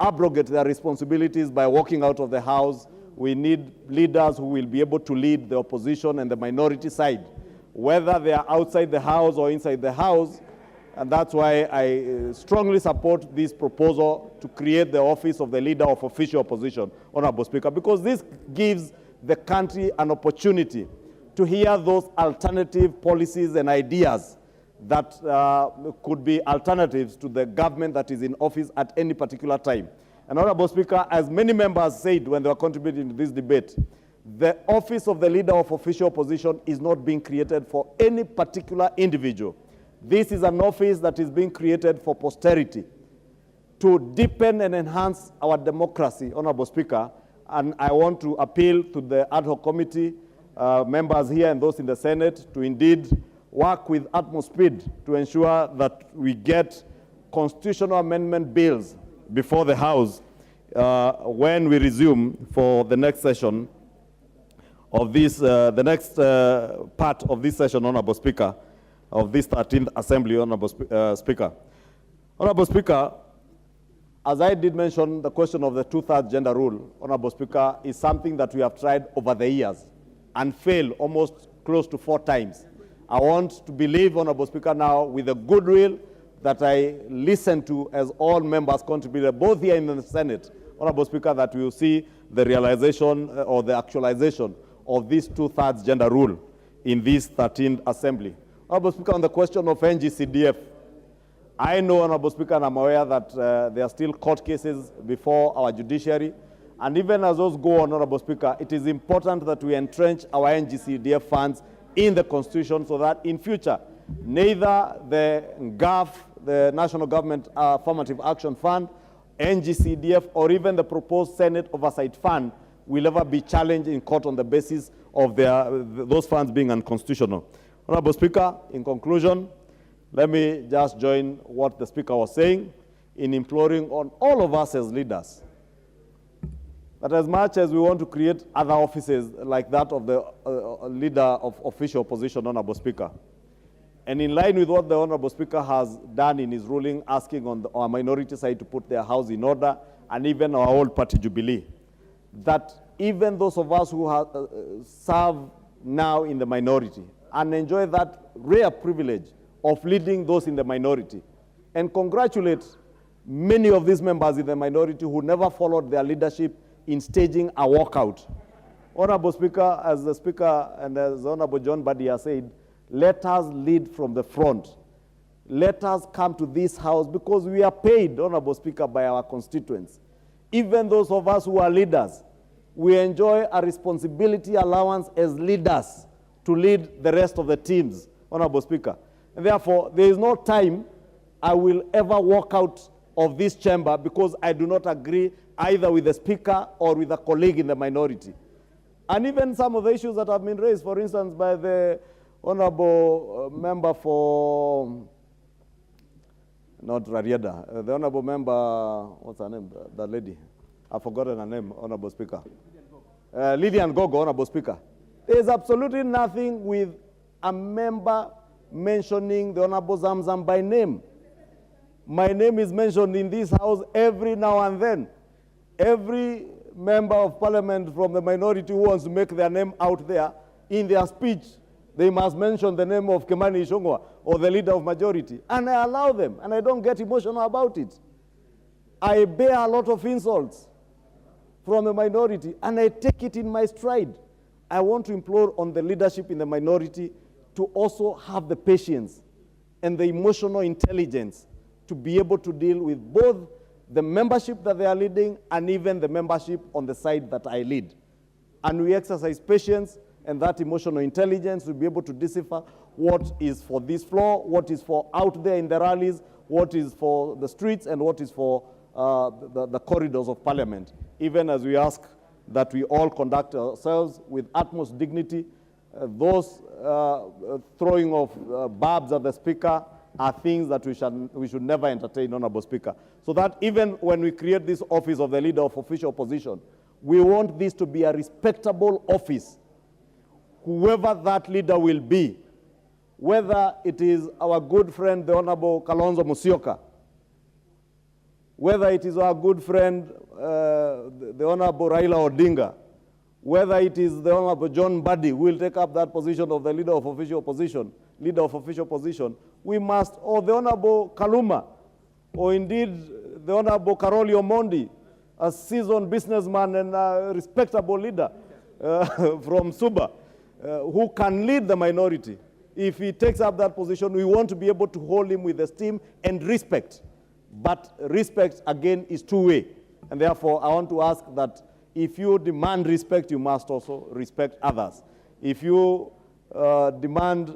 abrogate their responsibilities by walking out of the House. We need leaders who will be able to lead the opposition and the minority side, whether they are outside the House or inside the House. And that's why I strongly support this proposal to create the office of the leader of official opposition, Honorable Speaker, because this gives the country an opportunity to hear those alternative policies and ideas that could be alternatives to the government that is in office at any particular time. And Honorable Speaker, as many members said when they were contributing to this debate, the office of the leader of official opposition is not being created for any particular individual. This is an office that is being created for posterity, to deepen and enhance our democracy, Honorable Speaker. And I want to appeal to the ad hoc committee members here and those in the Senate to indeed work with utmost speed to ensure that we get constitutional amendment bills before the House when we resume for the next session of this, the next part of this session, Honorable Speaker, of this 13th Assembly, Honorable Speaker. Honorable Speaker, as I did mention, the question of the two-thirds gender rule, Honorable Speaker, is something that we have tried over the years and failed almost close to 4 times. I want to believe, Honorable Speaker, now with the goodwill that I listened to as all members contributed, both here in the Senate, Honorable Speaker, that we will see the realization or the actualization of this two-thirds gender rule in this 13th Assembly. Honorable Speaker, on the question of NGCDF, I know, Honorable Speaker, and I'm aware that there are still court cases before our judiciary. And even as those go on, Honorable Speaker, it is important that we entrench our NGCDF funds in the Constitution so that in future, neither the GAF, the National Government Affirmative Action Fund, NGCDF, or even the proposed Senate Oversight Fund will ever be challenged in court on the basis of those funds being unconstitutional. Honorable Speaker, in conclusion, let me just join what the Speaker was saying in imploring on all of us as leaders that as much as we want to create other offices like that of the leader of official opposition, Honorable Speaker, and in line with what the Honorable Speaker has done in his ruling, asking on our minority side to put their house in order, and even our old party Jubilee, that even those of us who have serve now in the minority and enjoy that rare privilege of leading those in the minority, and congratulate many of these members in the minority who never followed their leadership in staging a walkout. Honorable Speaker, as the Speaker and as Honorable John Buddy has said, let us lead from the front. Let us come to this House because we are paid, Honorable Speaker, by our constituents. Even those of us who are leaders, we enjoy a responsibility allowance as leaders to lead the rest of the teams, Honorable Speaker. And therefore, there is no time I will ever walk out of this chamber because I do not agree either with the Speaker or with a colleague in the minority. And even some of the issues that have been raised, for instance, by the Honorable Member for, not Rarieda, the Honorable Member, what's her name, the lady? I've forgotten her name, Honorable Speaker. Lillian Gogo, Honorable Speaker. There's absolutely nothing with a member mentioning the Honorable Zamzam by name. My name is mentioned in this House every now and then. Every member of parliament from the minority who wants to make their name out there, in their speech, they must mention the name of Kimani Ichung'wah or the leader of majority. And I allow them, and I don't get emotional about it. I bear a lot of insults from the minority, and I take it in my stride. I want to implore on the leadership in the minority to also have the patience and the emotional intelligence to be able to deal with both the membership that they are leading and even the membership on the side that I lead. And we exercise patience and that emotional intelligence to be able to decipher what is for this floor, what is for out there in the rallies, what is for the streets, and what is for the corridors of Parliament, even as we ask that we all conduct ourselves with utmost dignity. Those throwing of barbs at the Speaker are things that we should never entertain, Honorable Speaker. So that even when we create this office of the Leader of Official Opposition, we want this to be a respectable office. Whoever that leader will be, whether it is our good friend, the Honorable Kalonzo Musyoka, whether it is our good friend, the Honorable Raila Odinga, whether it is the Honorable John Mbadi who will take up that position of the Leader of Official Opposition, we must, or the Honorable Kaluma, or indeed the Honorable Karoli Omondi, a seasoned businessman and a respectable leader from Suba, who can lead the minority. If he takes up that position, we want to be able to hold him with esteem and respect. But respect, again, is two-way. And therefore, I want to ask that if you demand respect, you must also respect others. If you demand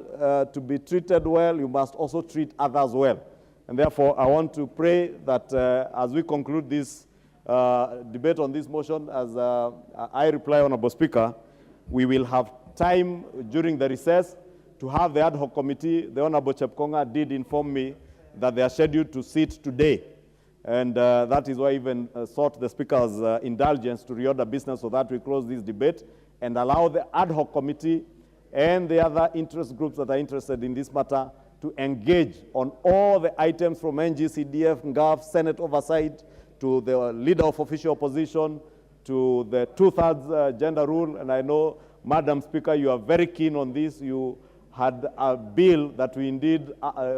to be treated well, you must also treat others well. And therefore, I want to pray that as we conclude this debate on this motion, as I reply, Honorable Speaker, we will have time during the recess to have the ad hoc committee. The Honorable Chepkonga did inform me that they are scheduled to sit today. And that is why I even sought the Speaker's indulgence to reorder business so that we close this debate and allow the ad hoc committee and the other interest groups that are interested in this matter to engage on all the items from NG, CDF, NGAF, Senate oversight, to the Leader of Official Opposition, to the two-thirds gender rule. And I know, Madam Speaker, you are very keen on this. You had a bill that we indeed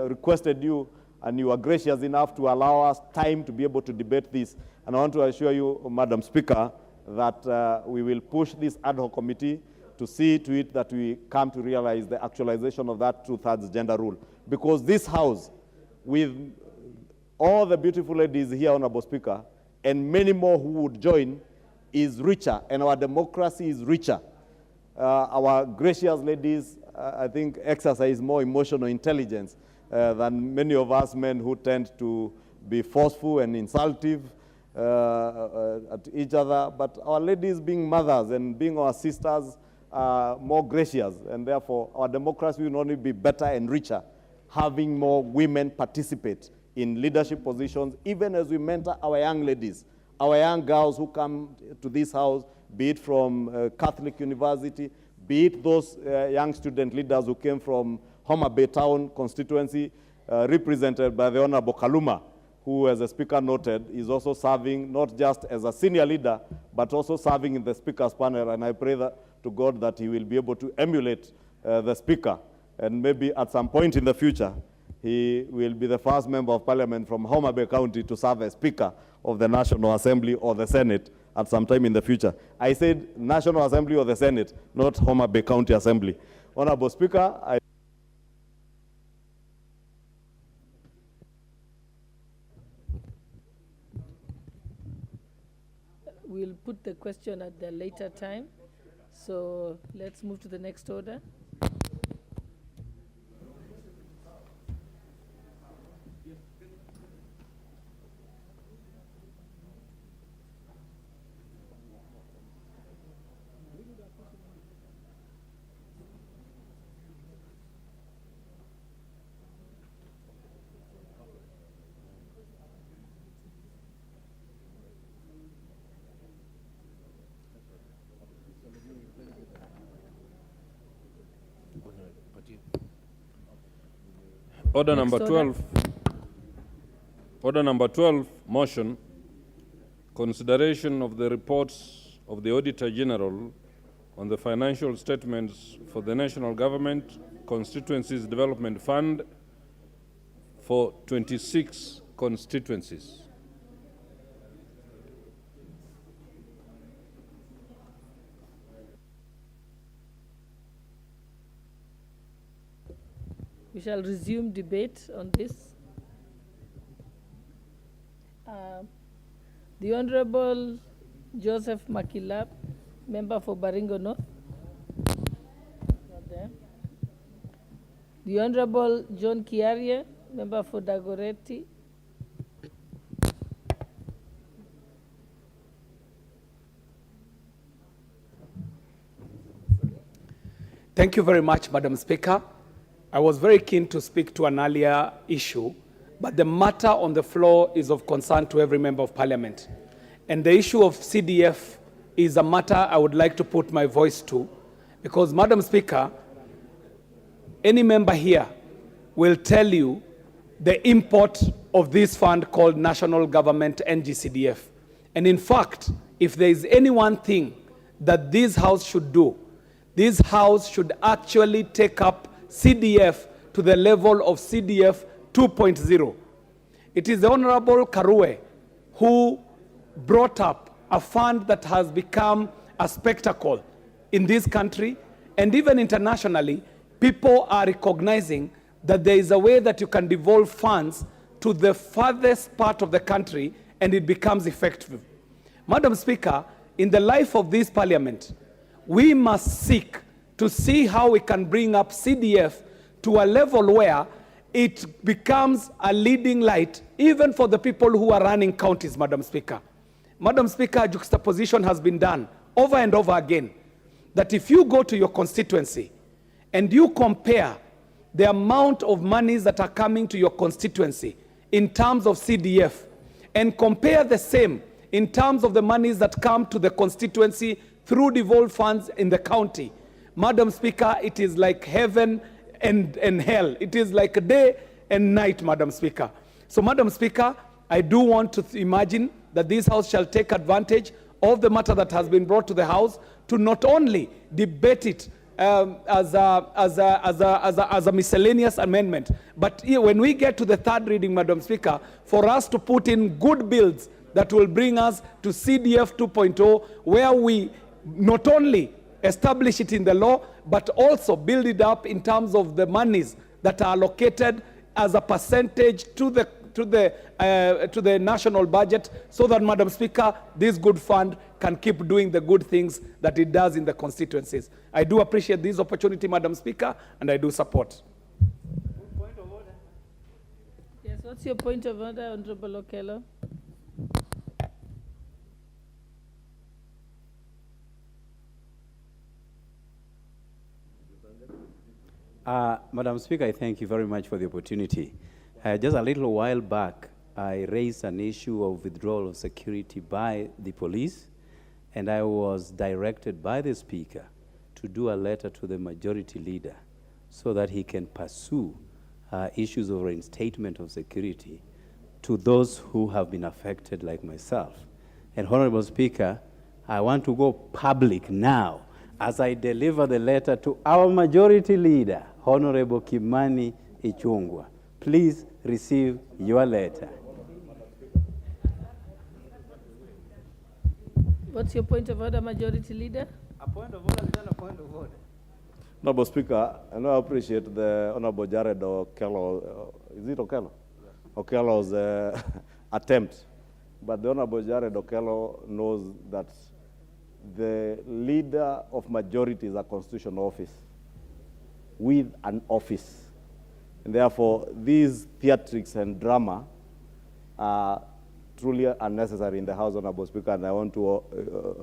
requested you, and you are gracious enough to allow us time to be able to debate this. And I want to assure you, Madam Speaker, that we will push this ad hoc committee to see to it that we come to realize the actualization of that two-thirds gender rule. Because this House, with all the beautiful ladies here, Honorable Speaker, and many more who would join, is richer, and our democracy is richer. Our gracious ladies, I think, exercise more emotional intelligence than many of us men who tend to be forceful and insultive at each other. But our ladies, being mothers and being our sisters, are more gracious, and therefore our democracy will only be better and richer, having more women participate in leadership positions, even as we mentor our young ladies, our young girls who come to this House, be it from Catholic University, be it those young student leaders who came from Homa Bay Town constituency, represented by the Honorable Kaluma, who, as the Speaker noted, is also serving not just as a senior leader, but also serving in the Speaker's panel. And I pray that, to God, that he will be able to emulate the Speaker. And maybe at some point in the future, he will be the first member of Parliament from Homa Bay County to serve as Speaker of the National Assembly or the Senate at some time in the future. I said National Assembly or the Senate, not Homa Bay County Assembly. Honorable Speaker, We'll put the question at the later time. So let's move to the next order. Order number 12. Order number 12, motion, consideration of the reports of the Auditor General on the financial statements for the National Government Constituencies Development Fund for 26 constituencies. We shall resume debate on this. The Honorable Joseph Makilap, member for Baringo North. Not there. The Honorable John Kiarie, member for Dagoretti. Thank you very much, Madam Speaker. I was very keen to speak to an earlier issue, but the matter on the floor is of concern to every member of parliament. And the issue of CDF is a matter I would like to put my voice to, because, Madam Speaker, any member here will tell you the import of this fund called National Government NGCDF. And in fact, if there is any one thing that this House should do, this House should actually take up CDF to the level of CDF 2.0. It is the Honorable Karue who brought up a fund that has become a spectacle in this country, and even internationally. People are recognizing that there is a way that you can devolve funds to the farthest part of the country and it becomes effective. Madam Speaker, in the life of this parliament, we must seek to see how we can bring up CDF to a level where it becomes a leading light even for the people who are running counties, Madam Speaker. Madam Speaker, juxtaposition has been done over and over again that if you go to your constituency and you compare the amount of monies that are coming to your constituency in terms of CDF and compare the same in terms of the monies that come to the constituency through devolved funds in the county, Madam Speaker, it is like heaven and hell. It is like day and night, Madam Speaker. So, Madam Speaker, I do want to imagine that this House shall take advantage of the matter that has been brought to the House to not only debate it as a miscellaneous amendment, but when we get to the third reading, Madam Speaker, for us to put in good bills that will bring us to CDF 2.0, where we not only establish it in the law, but also build it up in terms of the monies that are allocated as a percentage to the national budget, so that, Madam Speaker, this good fund can keep doing the good things that it does in the constituencies. I do appreciate this opportunity, Madam Speaker, and I do support. Point of order. Yes, what's your point of order, Honorable Okello? Madam Speaker, I thank you very much for the opportunity. Just a little while back, I raised an issue of withdrawal of security by the police, and I was directed by the Speaker to do a letter to the Majority Leader so that he can pursue issues of reinstatement of security to those who have been affected like myself. And, Honorable Speaker, I want to go public now as I deliver the letter to our Majority Leader, Honorable Kimani Ichung'wah. Please receive your letter. What's your point of order, Majority Leader? A point of order is not a point of order. Honorable Speaker, I know I appreciate the Honorable Jared Okello, is it Okello? Yeah. Okello's attempt, but the Honorable Jared Okello knows that the leader of majority is a constitutional office with an office. And therefore, these theatrics and drama are truly unnecessary in the House, Honorable Speaker, and I want to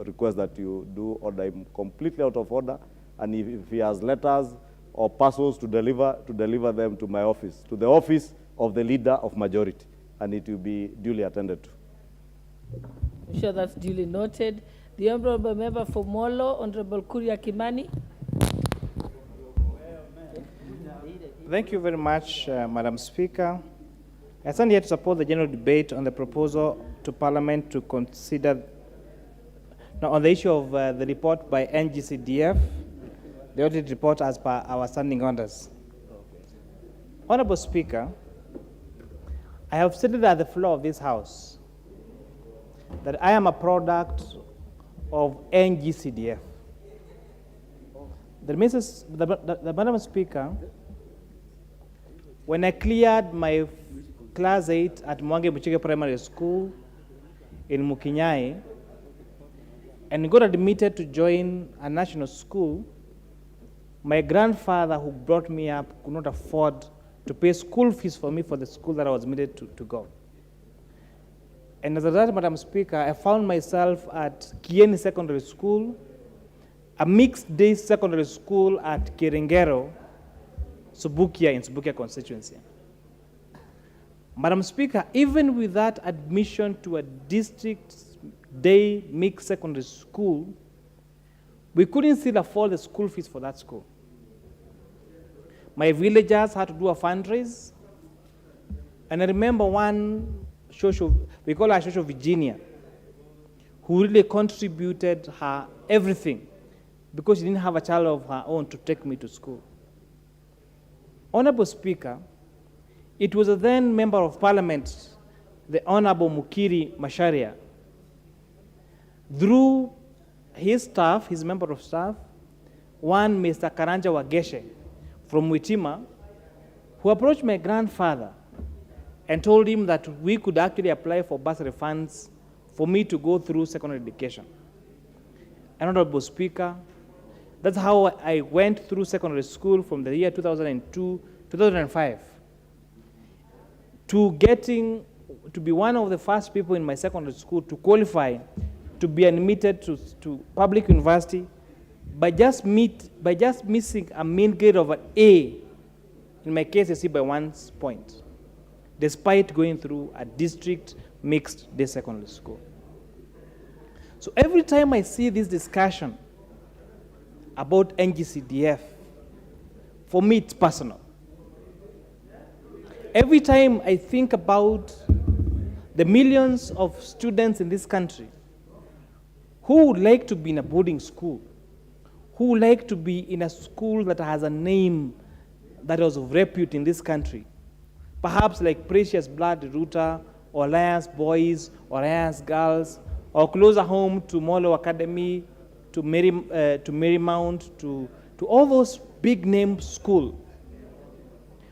request that you do order him completely out of order, and if he has letters or parcels to deliver them to my office, to the office of the leader of majority, and it will be duly attended to. I'm sure that's duly noted. The Honorable Member for Molo, Honorable Kuria Kimani. Thank you very much, Madam Speaker. I stand here to support the general debate on the proposal to Parliament to consider on the issue of the report by NGCDF, the audit report as per our standing orders. Honorable Speaker, I have stated at the floor of this House that I am a product of NGCDF. The Madam Speaker, when I cleared my class 8 at Mwange Buchige Primary School in Mukinyai and got admitted to join a national school, my grandfather who brought me up could not afford to pay school fees for me for the school that I was admitted to go. And as a result, Madam Speaker, I found myself at Kieni Secondary School, a mixed-day secondary school at Kirengero, Subukia in Subukia constituency. Madam Speaker, even with that admission to a district day mixed secondary school, we couldn't still afford the school fees for that school. My villagers had to do a fundraise, and I remember one social, we call her Social Virginia, who really contributed her everything because she didn't have a child of her own to take me to school. Honorable Speaker, it was a then Member of Parliament, the Honorable Mukiri Macharia, through his staff, his member of staff, one Mr. Karanja Wageshe from Witima, who approached my grandfather and told him that we could actually apply for bursary funds for me to go through secondary education. Honorable Speaker, that's how I went through secondary school from the year 2002, 2005, to getting to be one of the first people in my secondary school to qualify to be admitted to public university by just missing a mean grade of an A, in my case, I by 1 point, despite going through a district mixed day secondary school. So every time I see this discussion about NGCDF, for me it's personal. Every time I think about the millions of students in this country who would like to be in a boarding school, who would like to be in a school that has a name that was of repute in this country, perhaps like Precious Blood Ruta, or Alliance Boys, or Alliance Girls, or closer home to Molo Academy, to Marymount, to all those big name schools,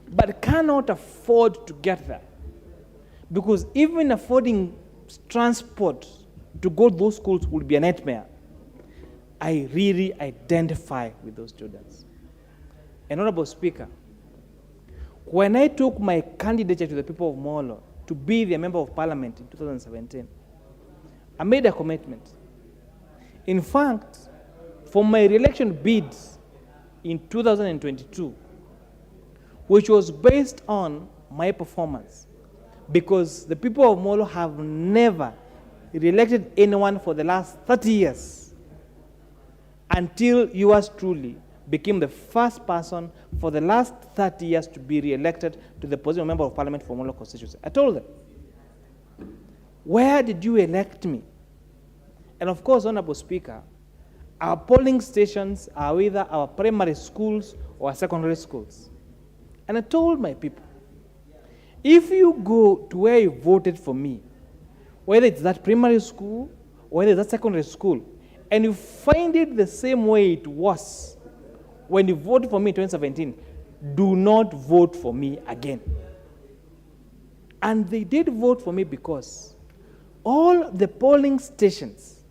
but cannot afford to get there. Because even affording transport to go to those schools would be a nightmare. I really identify with those students. And Honorable Speaker, when I took my candidature to the people of Molo to be the Member of Parliament in 2017, I made a commitment. In fact, for my re-election bid in 2022, which was based on my performance, because the people of Molo have never re-elected anyone for the last 30 years until yours truly became the first person for the last 30 years to be re-elected to the position of Member of Parliament for Molo constituency. I told them, where did you elect me? And of course, Honorable Speaker, our polling stations are either our primary schools or secondary schools. And I told my people, if you go to where you voted for me, whether it's that primary school or whether it's that secondary school, and you find it the same way it was when you voted for me in 2017, do not vote for me again. And they did vote for me because all the polling stations,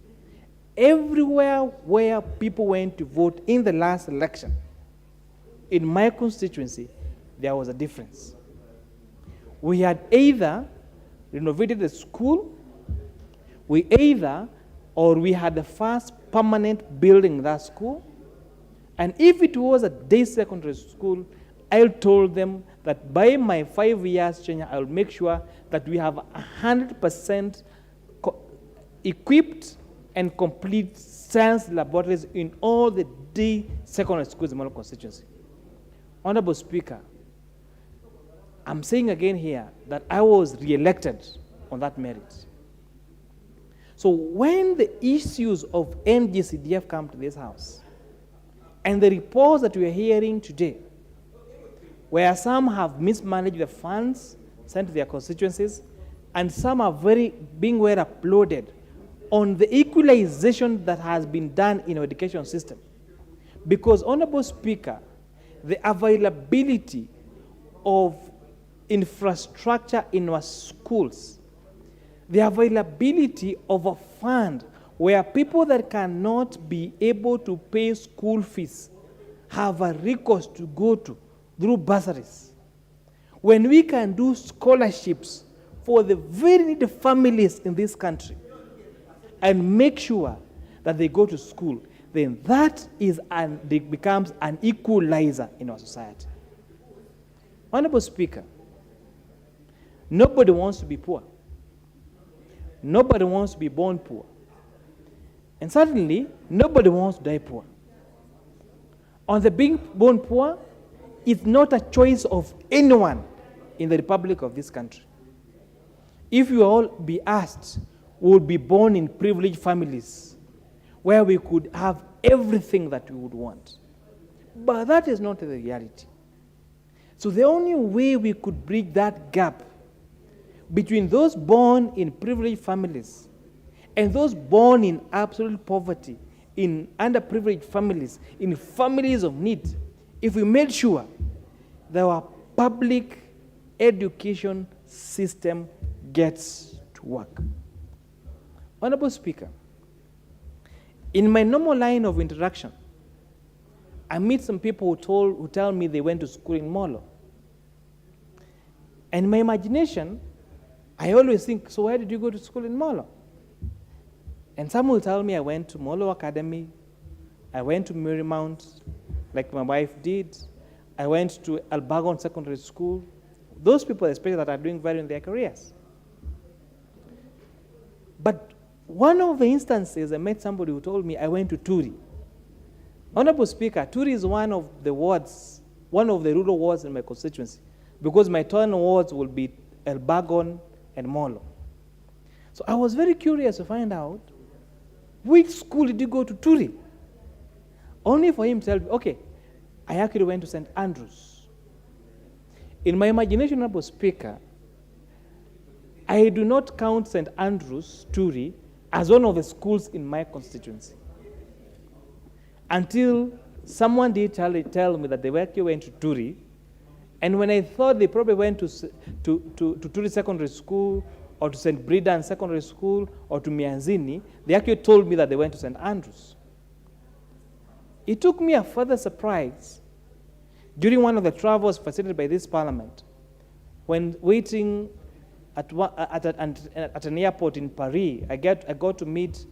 everywhere where people went to vote in the last election, in my constituency, there was a difference. We had either renovated the school, we had the first permanent building in that school, and if it was a day secondary school, I told them that by my 5 years tenure, I will make sure that we have 100% equipped and complete science laboratories in all the day secondary schools in my constituency. Honorable Speaker, I'm saying again here that I was re-elected on that merit. So when the issues of NGCDF come to this House, and the reports that we are hearing today, where some have mismanaged the funds sent to their constituencies, and some are being well applauded on the equalization that has been done in our education system. Because, Honorable Speaker, the availability of infrastructure in our schools, the availability of a fund where people that cannot be able to pay school fees have a recourse to go to through bursaries. When we can do scholarships for the very needy families in this country and make sure that they go to school, then that becomes an equalizer in our society. Honorable Speaker, nobody wants to be poor. Nobody wants to be born poor. And certainly, nobody wants to die poor. On the being born poor, it's not a choice of anyone in the republic of this country. If you all be asked, we would be born in privileged families where we could have everything that we would want. But that is not the reality. So the only way we could bridge that gap between those born in privileged families and those born in absolute poverty, in underprivileged families, in families of need, if we made sure that our public education system gets to work. Honorable Speaker, in my normal line of interaction, I meet some people who tell me they went to school in Molo. And in my imagination, I always think, so where did you go to school in Molo? And some will tell me I went to Molo Academy, I went to Marymount, like my wife did, I went to Albagon Secondary School. Those people, especially, that are doing well in their careers. But one of the instances, I met somebody who told me I went to Turi. Honorable Speaker, Turi is one of the wards, one of the rural wards in my constituency, because my turn wards will be Albagon and Molo. So I was very curious to find out, which school did you go to Turi? Only for him to tell me, okay, I actually went to St. Andrews. In my imagination, Honorable Speaker, I do not count St. Andrews, Turi, as one of the schools in my constituency. Until someone did tell me that they actually went to Turi, and when I thought they probably went to Turi Secondary School, or to St. Bridan Secondary School, or to Mianzini, they actually told me that they went to St. Andrews. It took me a further surprise during one of the travels facilitated by this parliament, when waiting at an airport in Paris, I got to meet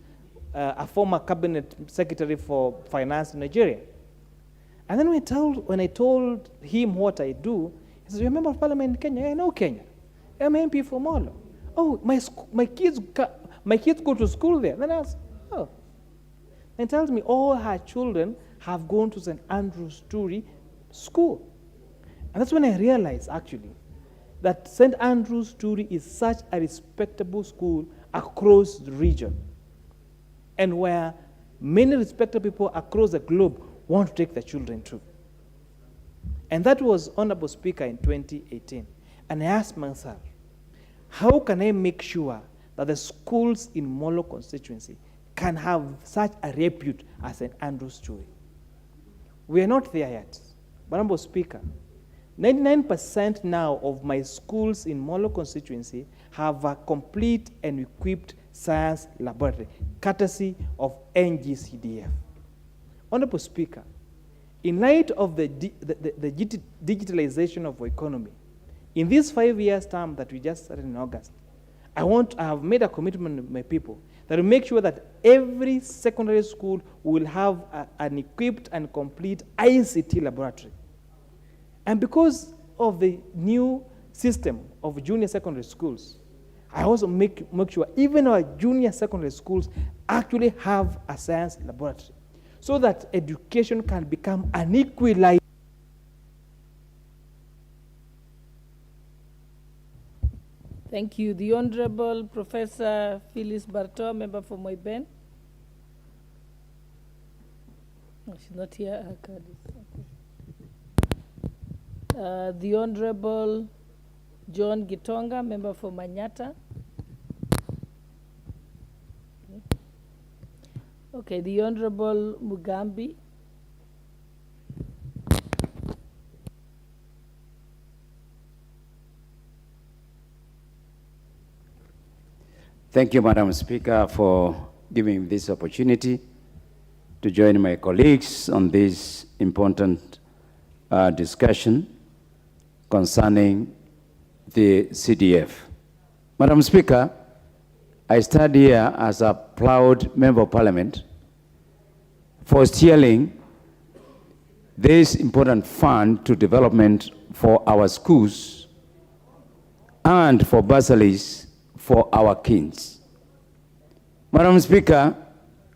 a former cabinet secretary for finance in Nigeria. And then when I told him what I do, he says, "You're a member of parliament in Kenya?" "I know Kenya. I'm MP for Molo." "Oh, my kids go to school there." Then I asked, "Oh." And tells me all her children have gone to St. Andrews Turi school. And that's when I realized, actually, that St. Andrews Turi is such a respectable school across the region, and where many respectable people across the globe want to take their children to. And that was, Honorable Speaker, in 2018. And I asked myself, how can I make sure that the schools in Molo constituency can have such a repute as St. Andrews Turi? We are not there yet. But, Honorable Speaker, 99% now of my schools in Molo constituency have a complete and equipped science laboratory, courtesy of NGCDF. Honorable Speaker, in light of the digitalization of our economy, in this 5 years term that we just started in August, I have made a commitment with my people that will make sure that every secondary school will have an equipped and complete ICT laboratory. And because of the new system of junior secondary schools, I also make sure even our junior secondary schools actually have a science laboratory, so that education can become an equalizer. Thank you. The Honorable Professor Phyllis Bartow, member for Moiben. No, she's not here. Her card is okay. The Honorable John Gitonga, member for Manyata. Okay, the Honorable Mugambi. Thank you, Madam Speaker, for giving this opportunity to join my colleagues on this important discussion concerning the CDF. Madam Speaker, I stand here as a proud member of Parliament for steering this important fund to development for our schools and for bursaries for our kids. Madam Speaker,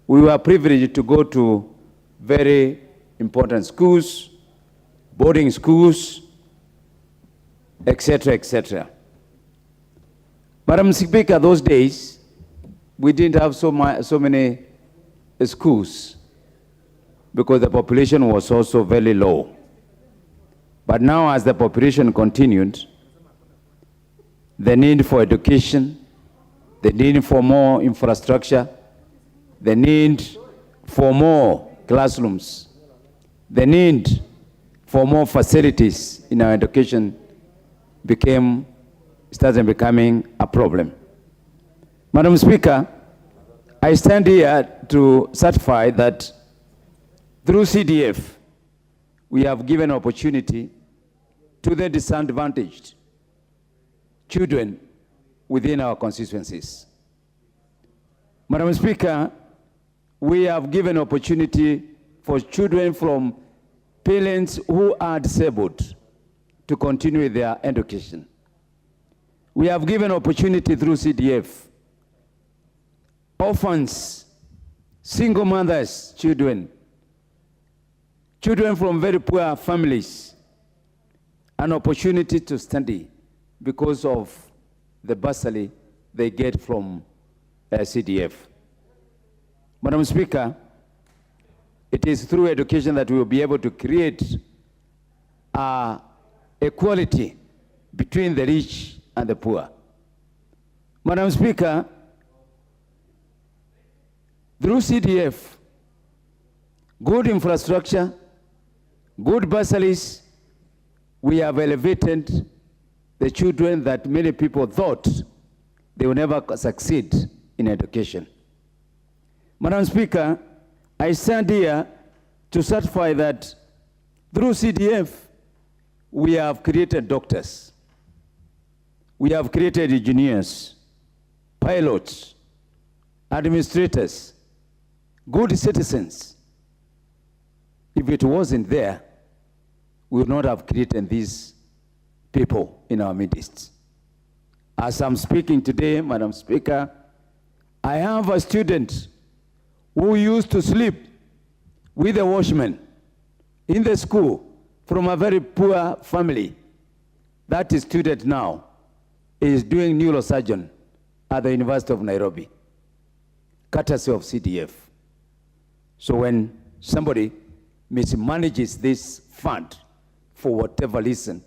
we were privileged to go to very important schools, boarding schools, etc., etc. Madam Speaker, those days, we didn't have so many schools because the population was also very low. But now as the population continued, the need for education, the need for more infrastructure, the need for more classrooms, the need for more facilities in our education started becoming a problem. Madam Speaker, I stand here to certify that through CDF, we have given opportunity to the disadvantaged children within our constituencies. Madam Speaker, we have given opportunity for children from parents who are disabled to continue their education. We have given opportunity through CDF, orphans, single mothers, children from very poor families, an opportunity to study because of the bursary they get from CDF. Madam Speaker, it is through education that we will be able to create equality between the rich and the poor. Madam Speaker, through CDF, good infrastructure, good bursaries, we have elevated the children that many people thought they will never succeed in education. Madam Speaker, I stand here to certify that through CDF, we have created doctors, we have created engineers, pilots, administrators, good citizens. If it wasn't there, we would not have created these people in our midst. As I'm speaking today, Madam Speaker, I have a student who used to sleep with a watchman in the school from a very poor family. That student now is doing neurosurgeon at the University of Nairobi, courtesy of CDF. So when somebody mismanages this fund for whatever reason,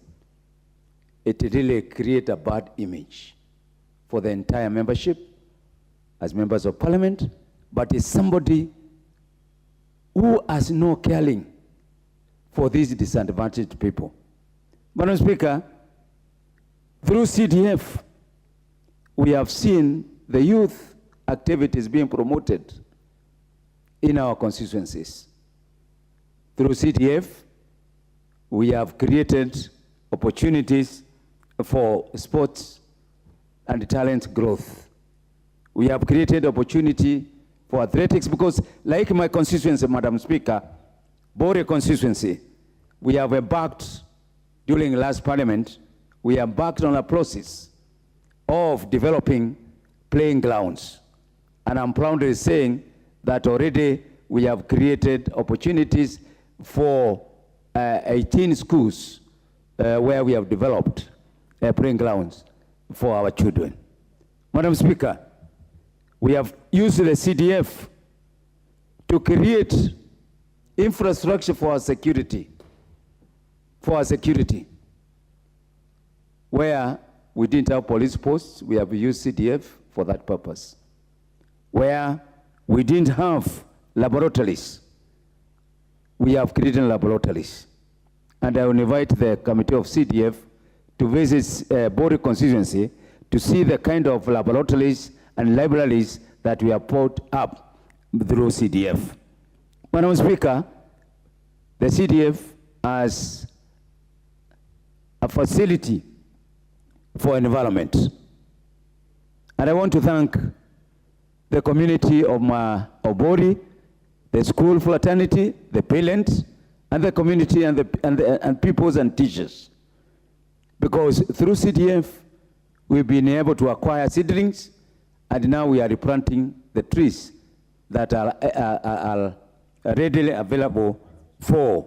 it really creates a bad image for the entire membership as members of Parliament, but it's somebody who has no caring for these disadvantaged people. Madam Speaker, through CDF, we have seen the youth activities being promoted in our constituencies. Through CDF, we have created opportunities for sports and talent growth. We have created opportunity for athletics because, like my constituency, Madam Speaker, Bore constituency, we have embarked during last Parliament, we embarked on a process of developing playing grounds. And I'm proudly saying that already we have created opportunities for 18 schools where we have developed playing grounds for our children. Madam Speaker, we have used the CDF to create infrastructure for our security, where we didn't have police posts, we have used CDF for that purpose. Where we didn't have laboratories, we have created laboratories. And I will invite the committee of CDF to visit Bori constituency to see the kind of laboratories and libraries that we have put up through CDF. Madam Speaker, the CDF has a facility for environment. And I want to thank the community of Obori, the school fraternity, the parents, and the community and pupils and teachers. Because through CDF, we've been able to acquire seedlings, and now we are replanting the trees that are readily available for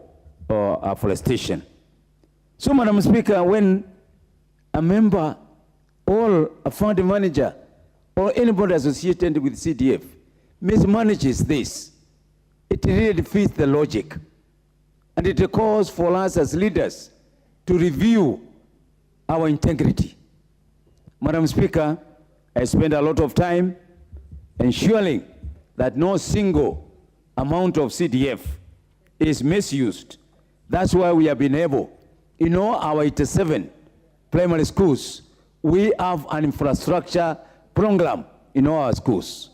afforestation. So, Madam Speaker, when a member or a fund manager or anybody associated with CDF mismanages this, it really defeats the logic. And it calls for us as leaders to review our integrity. Madam Speaker, I spend a lot of time ensuring that no single amount of CDF is misused. That's why we have been able, in all our 87 primary schools, we have an infrastructure program in all our schools.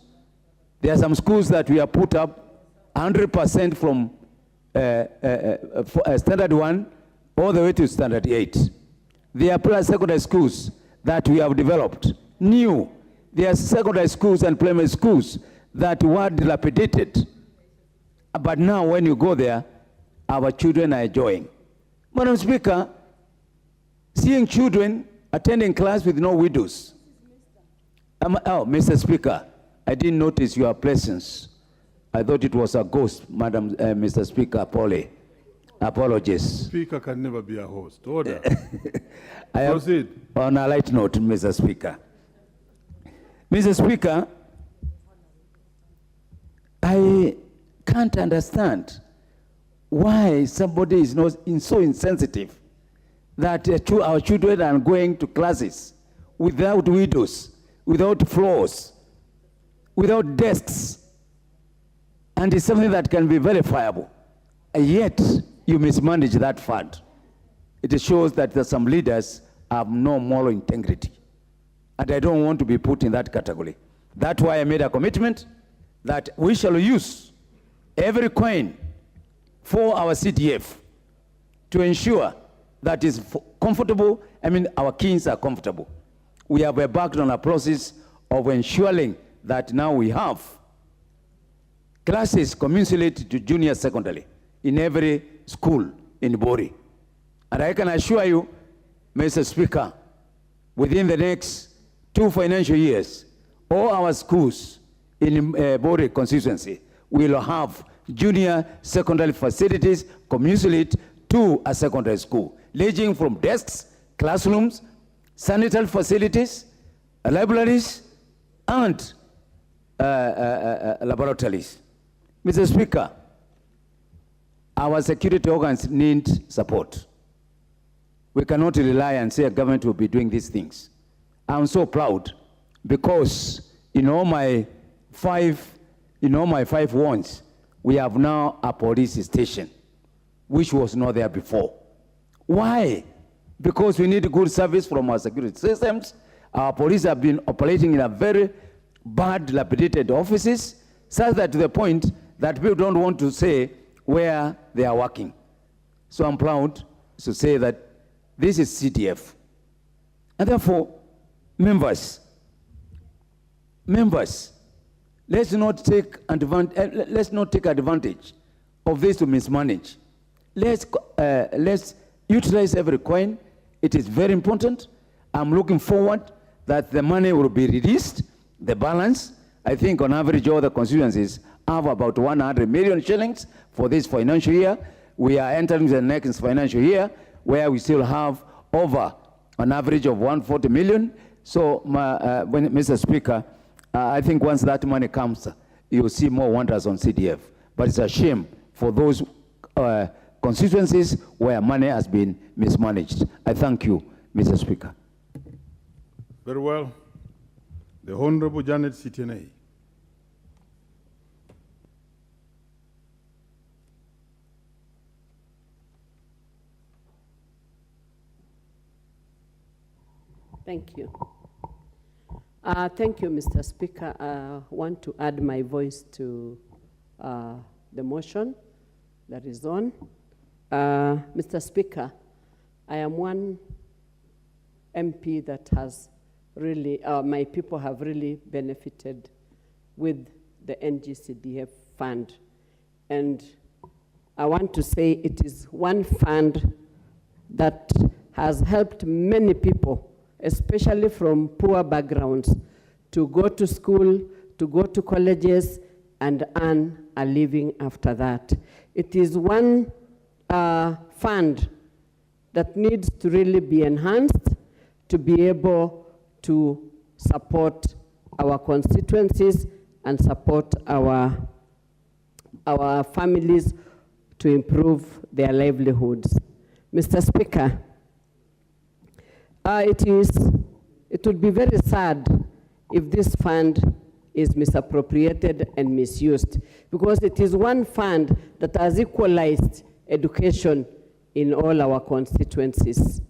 There are some schools that we have put up 100% from standard 1 all the way to standard 8. There are secondary schools that we have developed new. There are secondary schools and primary schools that were dilapidated. But now when you go there, our children are enjoying. Madam Speaker, seeing children attending class with no widows. Mr. Speaker, I didn't notice your presence. I thought it was a ghost, Madam Mr. Speaker, apologies. Speaker can never be a host. Order. Proceed. On a light note, Mr. Speaker. Mr. Speaker, I can't understand why somebody is not so insensitive that our children are going to classes without windows, without floors, without desks, and it's something that can be verifiable. And yet, you mismanage that fund. It shows that some leaders have no moral integrity. And I don't want to be put in that category. That's why I made a commitment that we shall use every coin for our CDF to ensure that is comfortable. I mean, our kids are comfortable. We have embarked on a process of ensuring that now we have classes commensurate to junior secondary in every school in Bori. And I can assure you, Mr. Speaker, within the next 2 financial years, all our schools in Bori constituency will have junior secondary facilities commensurate to a secondary school, ranging from desks, classrooms, sanitary facilities, libraries, and laboratories. Mr. Speaker, our security organs need support. We cannot rely and say a government will be doing these things. I'm so proud because in all my 5 wards, we have now a police station, which was not there before. Why? Because we need good service from our security systems. Our police have been operating in a very bad, dilapidated offices, such that to the point that people don't want to say where they are working. So I'm proud to say that this is CDF. And therefore, members, let's not take advantage of this to mismanage. Let's utilize every coin. It is very important. I'm looking forward that the money will be released, the balance. I think on average all the constituencies have about 100 million shillings for this financial year. We are entering the next financial year where we still have over an average of 140 million. So, Mr. Speaker, I think once that money comes, you'll see more wonders on CDF. But it's a shame for those constituencies where money has been mismanaged. I thank you, Mr. Speaker. Very well. The Honorable Janet Citienay. Thank you. Thank you, Mr. Speaker. I want to add my voice to the motion that is on. Mr. Speaker, I am one MP that has really, my people have really benefited with the NGCDF fund. And I want to say it is one fund that has helped many people, especially from poor backgrounds, to go to school, to go to colleges, and earn a living after that. It is one fund that needs to really be enhanced to be able to support our constituencies and support our families to improve their livelihoods. Mr. Speaker, it would be very sad if this fund is misappropriated and misused, because it is one fund that has equalized education in all our constituencies.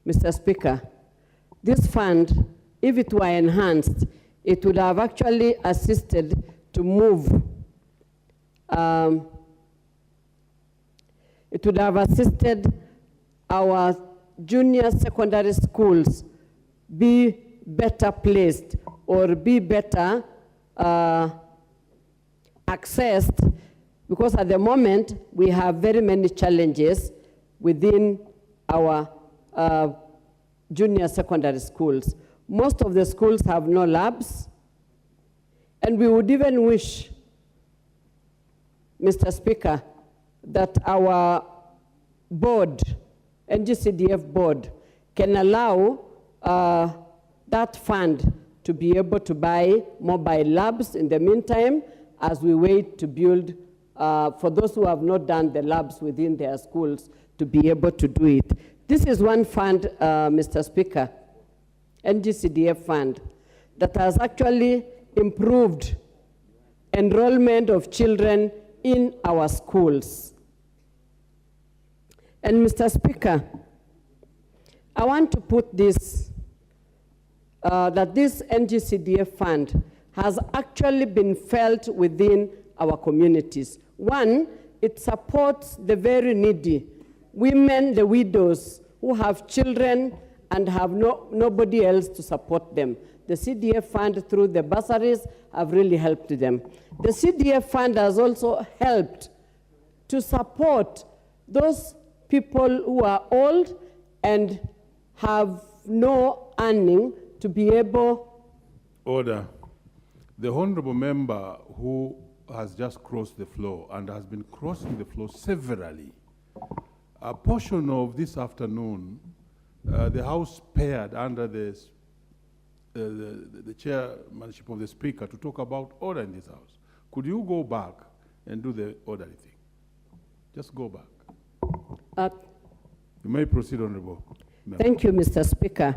Mr. Speaker, this fund, if it were enhanced, it would have actually assisted to move, it would have assisted our junior secondary schools be better placed or be better accessed, because at the moment we have very many challenges within our junior secondary schools. Most of the schools have no labs, and we would even wish, Mr. Speaker, that our board, NGCDF board, can allow that fund to be able to buy mobile labs in the meantime as we wait to build, for those who have not done the labs within their schools, to be able to do it. This is one fund, Mr. Speaker, NGCDF fund, that has actually improved enrollment of children in our schools. And Mr. Speaker, I want to put this, that this NGCDF fund has actually been felt within our communities. One, it supports the very needy, women, the widows, who have children and have nobody else to support them. The CDF fund, through the bursaries, have really helped them. The CDF fund has also helped to support those people who are old and have no earning to be able. Order. The honorable member who has just crossed the floor and has been crossing the floor severally, a portion of this afternoon, the House spared under the chairmanship of the Speaker to talk about order in this House. Could you go back and do the orderly thing? Just go back. You may proceed, Honorable Member. Thank you, Mr. Speaker.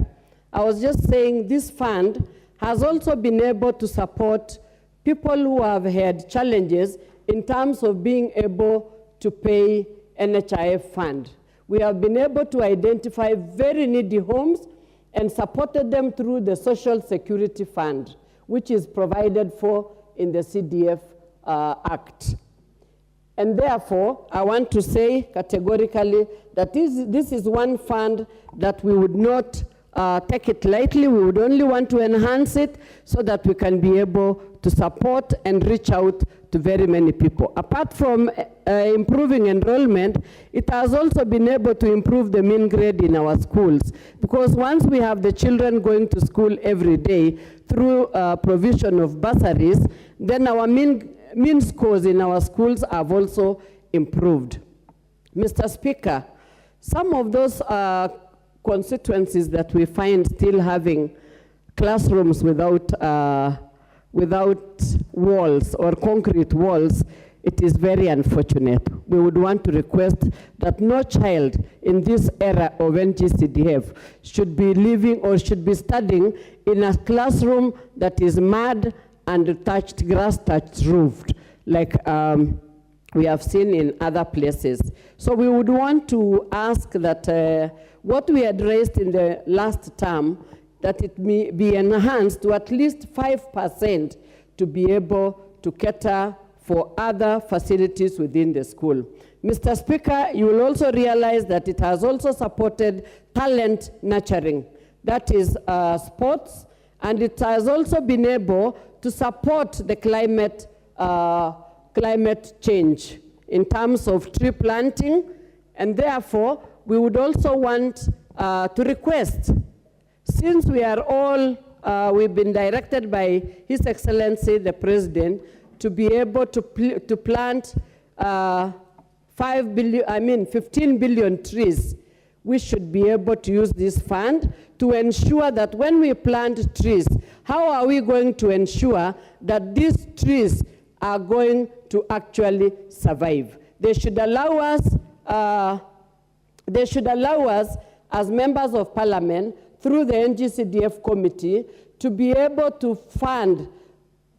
I was just saying this fund has also been able to support people who have had challenges in terms of being able to pay NHIF fund. We have been able to identify very needy homes and supported them through the Social Security Fund, which is provided for in the CDF Act. And therefore, I want to say categorically that this is one fund that we would not take it lightly. We would only want to enhance it so that we can be able to support and reach out to very many people. Apart from improving enrollment, it has also been able to improve the mean grade in our schools, because once we have the children going to school every day through provision of bursaries, then our mean scores in our schools have also improved. Mr. Speaker, some of those constituencies that we find still having classrooms without walls or concrete walls, it is very unfortunate. We would want to request that no child in this era of NGCDF should be living or should be studying in a classroom that is mud and grass-touched roofed, like we have seen in other places. So we would want to ask that what we had raised in the last term that it may be enhanced to at least 5% to be able to cater for other facilities within the school. Mr. Speaker, you will also realize that it has also supported talent nurturing, that is sports, and it has also been able to support the climate change in terms of tree planting, and therefore we would also want to request, since we are all, we've been directed by His Excellency the President to be able to plant 15 billion trees. We should be able to use this fund to ensure that when we plant trees, how are we going to ensure that these trees are going to actually survive? They should allow us as members of parliament through the NGCDF committee to be able to fund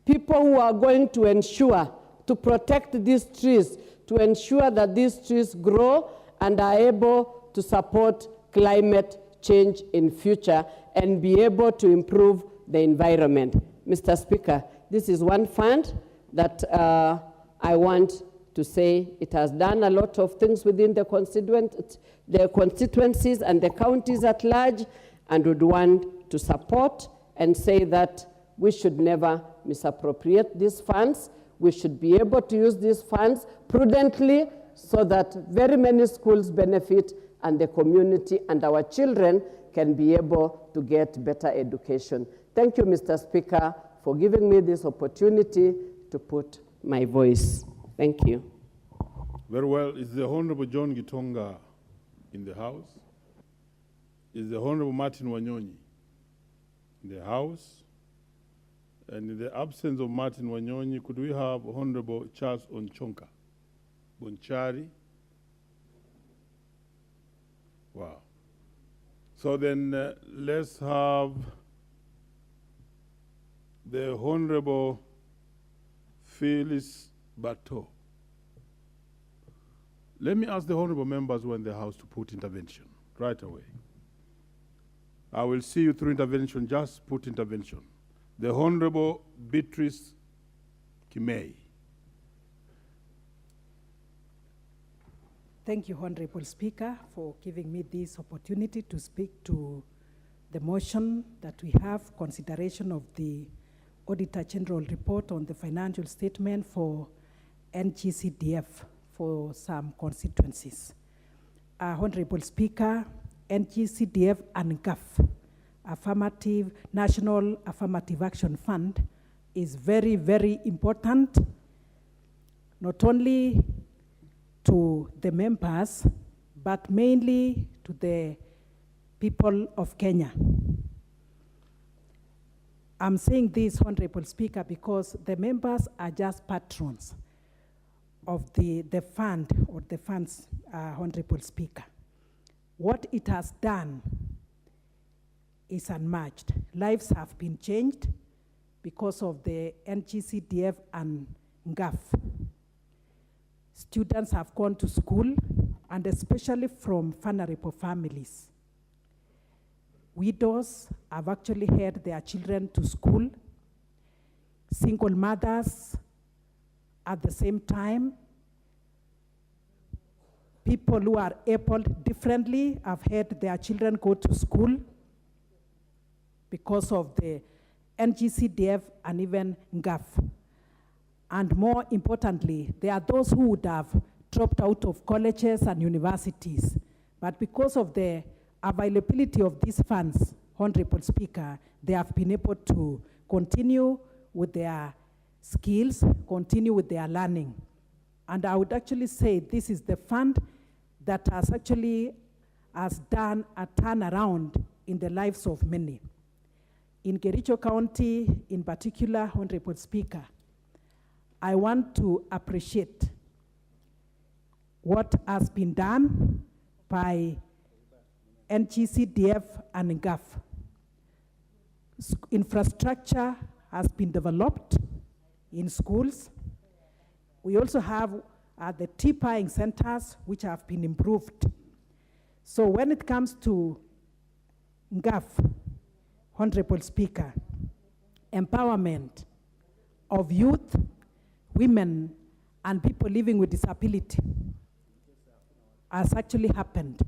people who are going to ensure, to protect these trees, to ensure that these trees grow and are able to support climate change in future and be able to improve the environment. Mr. Speaker, this is one fund that I want to say it has done a lot of things within the constituencies and the counties at large, and would want to support and say that we should never misappropriate these funds. We should be able to use these funds prudently so that very many schools benefit and the community and our children can be able to get better education. Thank you, Mr. Speaker, for giving me this opportunity to put my voice. Thank you. Very well. Is the Honorable John Gitonga in the House? Is the Honorable Martin Wanyonyi in the House? And in the absence of Martin Wanyonyi, could we have Honorable Charles Onchonka Bonchari? Wow. So then let's have the Honorable Phyllis Bateau. Let me ask the honorable members who are in the House to put intervention right away. I will see you through intervention, just put intervention. The Honorable Beatrice Kimei. Thank you, Honorable Speaker, for giving me this opportunity to speak to the motion that we have, consideration of the Auditor General report on the financial statement for NGCDF for some constituencies. Honorable Speaker, NGCDF and GAF, National Affirmative Action Fund, is very, very important, not only to the members, but mainly to the people of Kenya. I'm saying this, Honorable Speaker, because the members are just patrons of the fund or the funds, Honorable Speaker. What it has done is unmatched. Lives have been changed because of the NGCDF and GAF. Students have gone to school, and especially from vulnerable families. Widows have actually had their children to school. Single mothers at the same time. People who are able differently have had their children go to school because of the NGCDF and even GAF. And more importantly, there are those who would have dropped out of colleges and universities. But because of the availability of these funds, Honorable Speaker, they have been able to continue with their skills, continue with their learning. And I would actually say this is the fund that has done a turnaround in the lives of many. In Kericho County, in particular, Honorable Speaker, I want to appreciate what has been done by NGCDF and GAF. Infrastructure has been developed in schools. We also have the tea-buying centers, which have been improved. So when it comes to GAF, Honorable Speaker, empowerment of youth, women, and people living with disability has actually happened.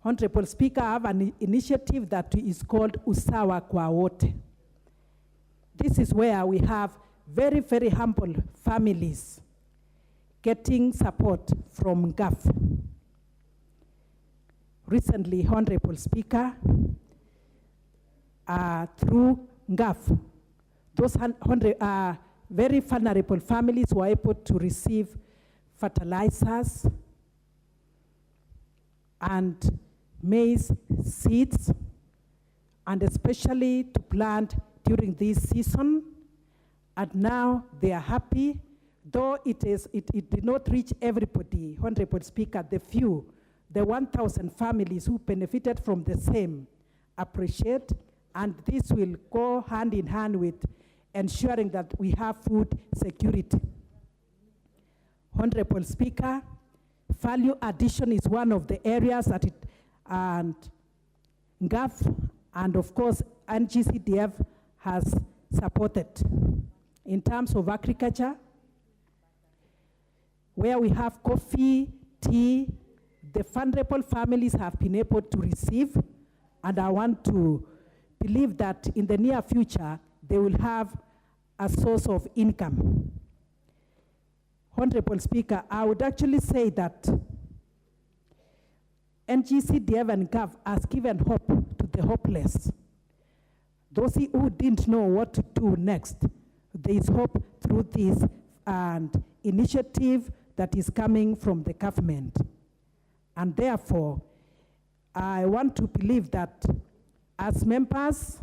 Honorable Speaker, I have an initiative that is called Usawa Kwa Wote. This is where we have very, very humble families getting support from GAF. Recently, Honorable Speaker, through GAF, those very vulnerable families were able to receive fertilizers and maize seeds, and especially to plant during this season. And now they are happy, though it did not reach everybody, Honorable Speaker. The 1,000 families who benefited from the same appreciate, and this will go hand in hand with ensuring that we have food security. Honorable Speaker, value addition is one of the areas that and GAF and of course NGCDF has supported. In terms of agriculture, where we have coffee, tea, the vulnerable families have been able to receive, and I want to believe that in the near future, they will have a source of income. Honorable Speaker, I would actually say that NGCDF and GAF has given hope to the hopeless. Those who didn't know what to do next, there is hope through this and initiative that is coming from the government. And therefore, I want to believe that as members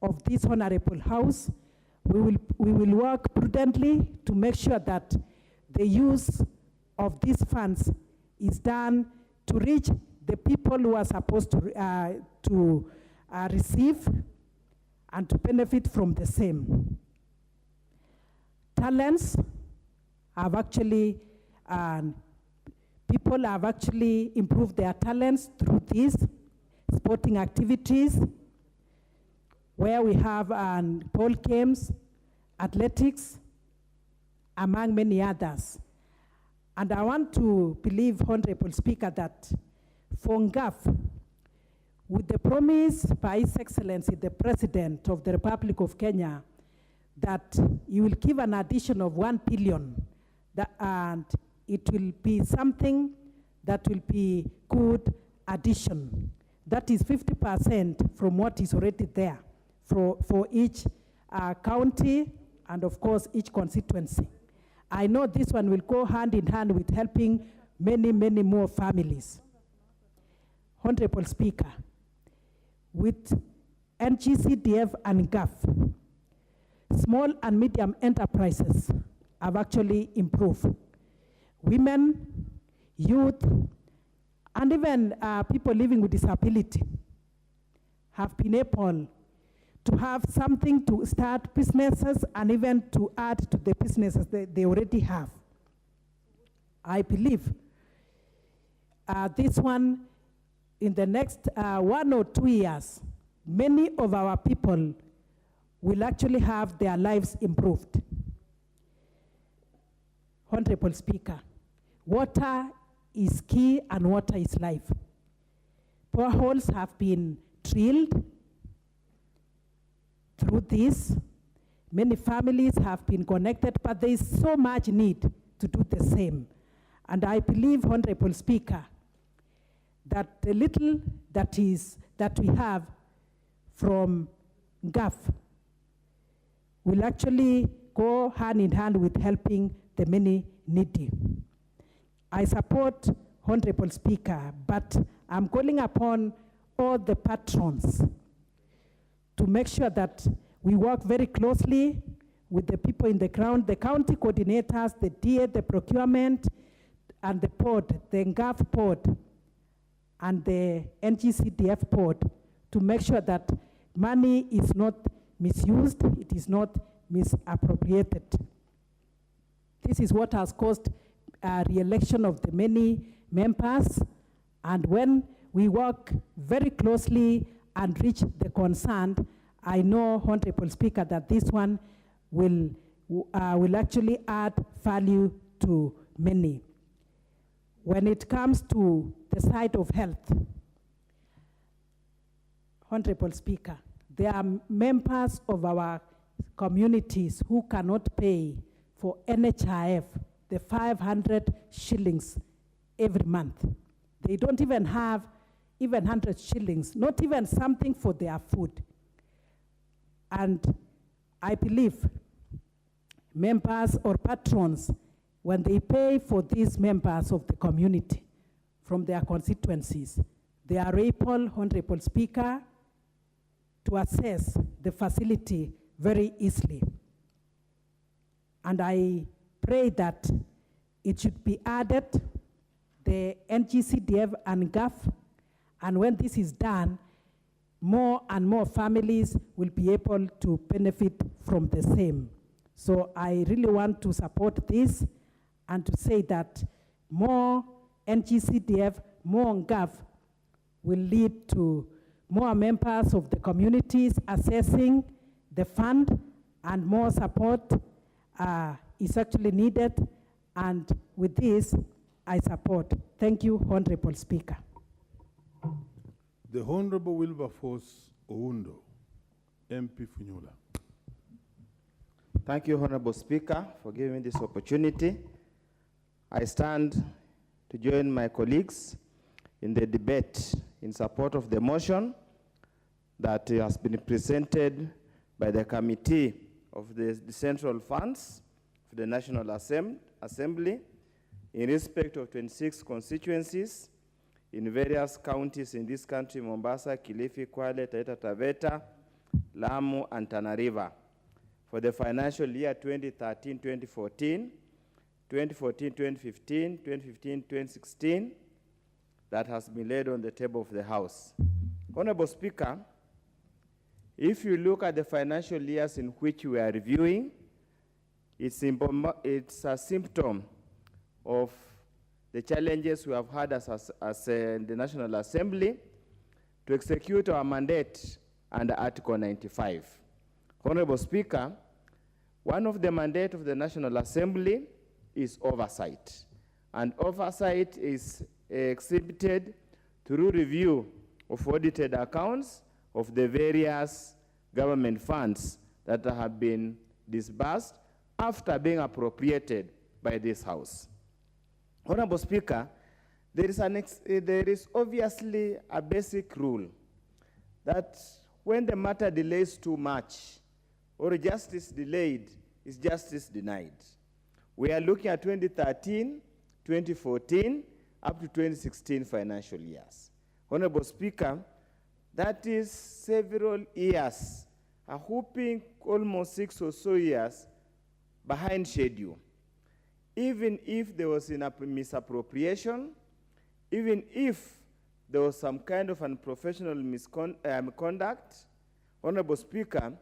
of this honorable house, we will work prudently to make sure that the use of these funds is done to reach the people who are supposed to receive and to benefit from the same. Talents have actually, people have actually improved their talents through these sporting activities, where we have ball games, athletics, among many others. And I want to believe, Honorable Speaker, that for GAF, with the promise by His Excellency, the President of the Republic of Kenya, that you will give an addition of 1 billion, and it will be something that will be good addition. That is 50% from what is already there for each county and of course each constituency. I know this one will go hand in hand with helping many, many more families. Honorable Speaker, with NGCDF and GAF, small and medium enterprises have actually improved. Women, youth, and even people living with disability have been able to have something to start businesses and even to add to the businesses that they already have. I believe this one, in the next 1 or 2 years, many of our people will actually have their lives improved. Honorable Speaker, water is key and water is life. Boreholes have been drilled. Through this, many families have been connected, but there is so much need to do the same. And I believe, Honorable Speaker, that the little that we have from GAF will actually go hand in hand with helping the many needy. I support, Honorable Speaker, but I'm calling upon all the patrons to make sure that we work very closely with the people in the ground, the county coordinators, the DA, the procurement, and the board, the GAF board, and the NGCDF board, to make sure that money is not misused, it is not misappropriated. This is what has caused re-election of the many members, and when we work very closely and reach the concerned, I know, Honorable Speaker, that this one will actually add value to many. When it comes to the side of health, Honorable Speaker, there are members of our communities who cannot pay for NHIF, the 500 shillings every month. They don't even have even 100 shillings, not even something for their food. And I believe members or patrons, when they pay for these members of the community from their constituencies, they are able, Honorable Speaker, to access the facility very easily. And I pray that it should be added, the NGCDF and GAF, and when this is done, more and more families will be able to benefit from the same. So I really want to support this and to say that more NGCDF, more GAF will lead to more members of the communities assessing the fund, and more support is actually needed. And with this, I support. Thank you, Honorable Speaker. The Honorable Wilberforce Oundo, MP Funyula. Thank you, Honorable Speaker, for giving me this opportunity. I stand to join my colleagues in the debate in support of the motion that has been presented by the Committee of the Central Funds of the National Assembly in respect of 26 constituencies in various counties in this country: Mombasa, Kilifi, Kwale, Taita Taveta, Lamu, and Tana River, for the financial year 2013-2014, 2014-2015, 2015-2016, that has been laid on the table of the House. Honorable Speaker, if you look at the financial years in which we are reviewing, it's a symptom of the challenges we have had as the National Assembly to execute our mandate under Article 95. Honorable Speaker, one of the mandates of the National Assembly is oversight, and oversight is exhibited through review of audited accounts of the various government funds that have been disbursed after being appropriated by this House. Honorable Speaker, there is obviously a basic rule that when the matter delays too much or justice delayed is justice denied. We are looking at 2013, 2014, up to 2016 financial years. Honorable Speaker, that is several years, a whopping almost 6 or so years behind schedule. Even if there was a misappropriation, even if there was some kind of unprofessional misconduct, Honorable Speaker,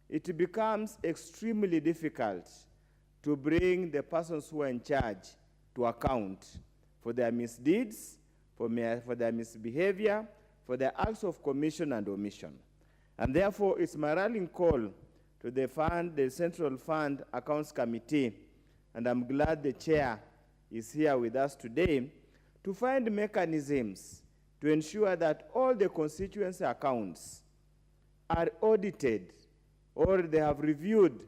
it becomes extremely difficult to bring the persons who are in charge to account for their misdeeds, for their misbehavior, for their acts of commission and omission. And therefore, it's my rallying call to the Central Fund Accounts Committee, and I'm glad the chair is here with us today, to find mechanisms to ensure that all the constituency accounts are audited or they have reviewed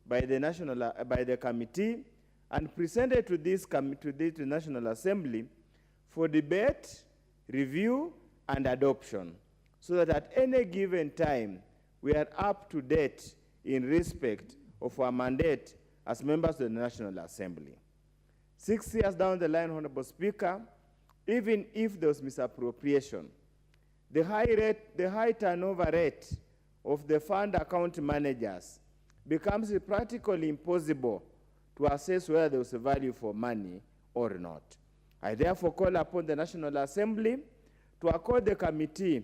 by the committee and presented to the National Assembly for debate, review, and adoption, so that at any given time we are up to date in respect of our mandate as members of the National Assembly. 6 years down the line, Honorable Speaker, even if there was misappropriation, the high turnover rate of the fund account managers becomes practically impossible to assess whether there was a value for money or not. I therefore call upon the National Assembly to accord the committee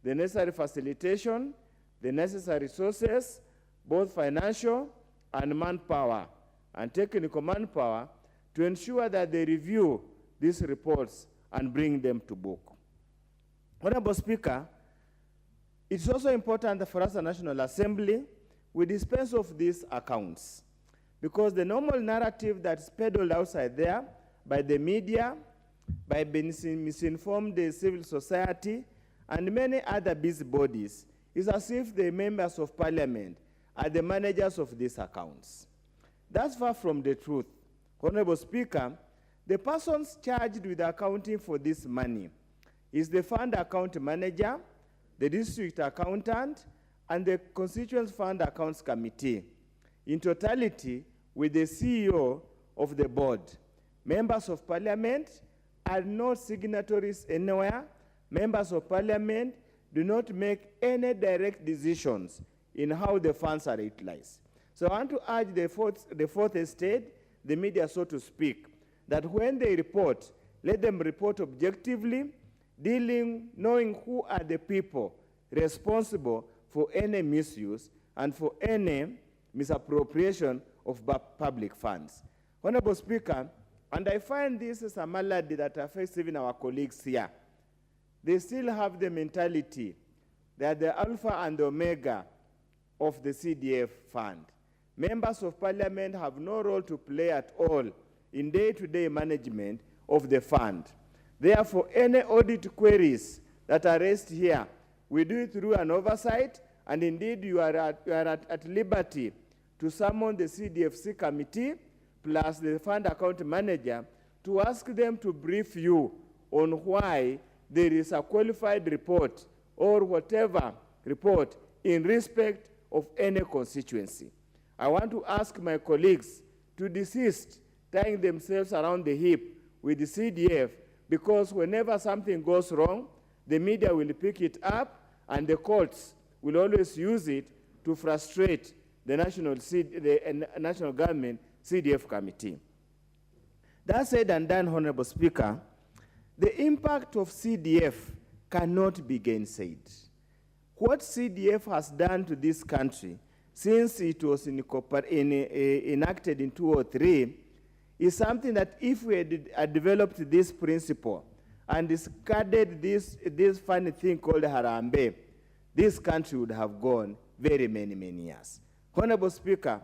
the necessary facilitation, the necessary resources, both financial and manpower, and technical manpower, to ensure that they review these reports and bring them to book. Honorable Speaker, It's also important for us, the National Assembly, we dispense of these accounts, because the normal narrative that's peddled outside there by the media, by misinformed the civil society, and many other busybodies, is as if the members of parliament are the managers of these accounts. That's far from the truth. Honorable Speaker, the persons charged with accounting for this money is the fund account manager, the district accountant, and the constituent fund accounts committee, in totality with the CEO of the board. Members of parliament are not signatories anywhere. Members of parliament do not make any direct decisions in how the funds are utilized. So I want to urge the fourth estate, the media so to speak, that when they report, let them report objectively, knowing who are the people responsible for any misuse and for any misappropriation of public funds. Honorable Speaker, and I find this is a malady that affects even our colleagues here. They still have the mentality that the alpha and the omega of the CDF fund. Members of parliament have no role to play at all in day-to-day management of the fund. Therefore, any audit queries that are raised here, we do it through an oversight, and indeed you are at liberty to summon the CDFC committee plus the fund account manager to ask them to brief you on why there is a qualified report or whatever report in respect of any constituency. I want to ask my colleagues to desist tying themselves around the hip with the CDF, because whenever something goes wrong, the media will pick it up and the courts will always use it to frustrate the national government CDF committee. That said and done, Honorable Speaker, the impact of CDF cannot be gainsaid. What CDF has done to this country since it was enacted in 2003 is something that if we had developed this principle and discarded this funny thing called Harambe, this country would have gone very many years. Honorable Speaker,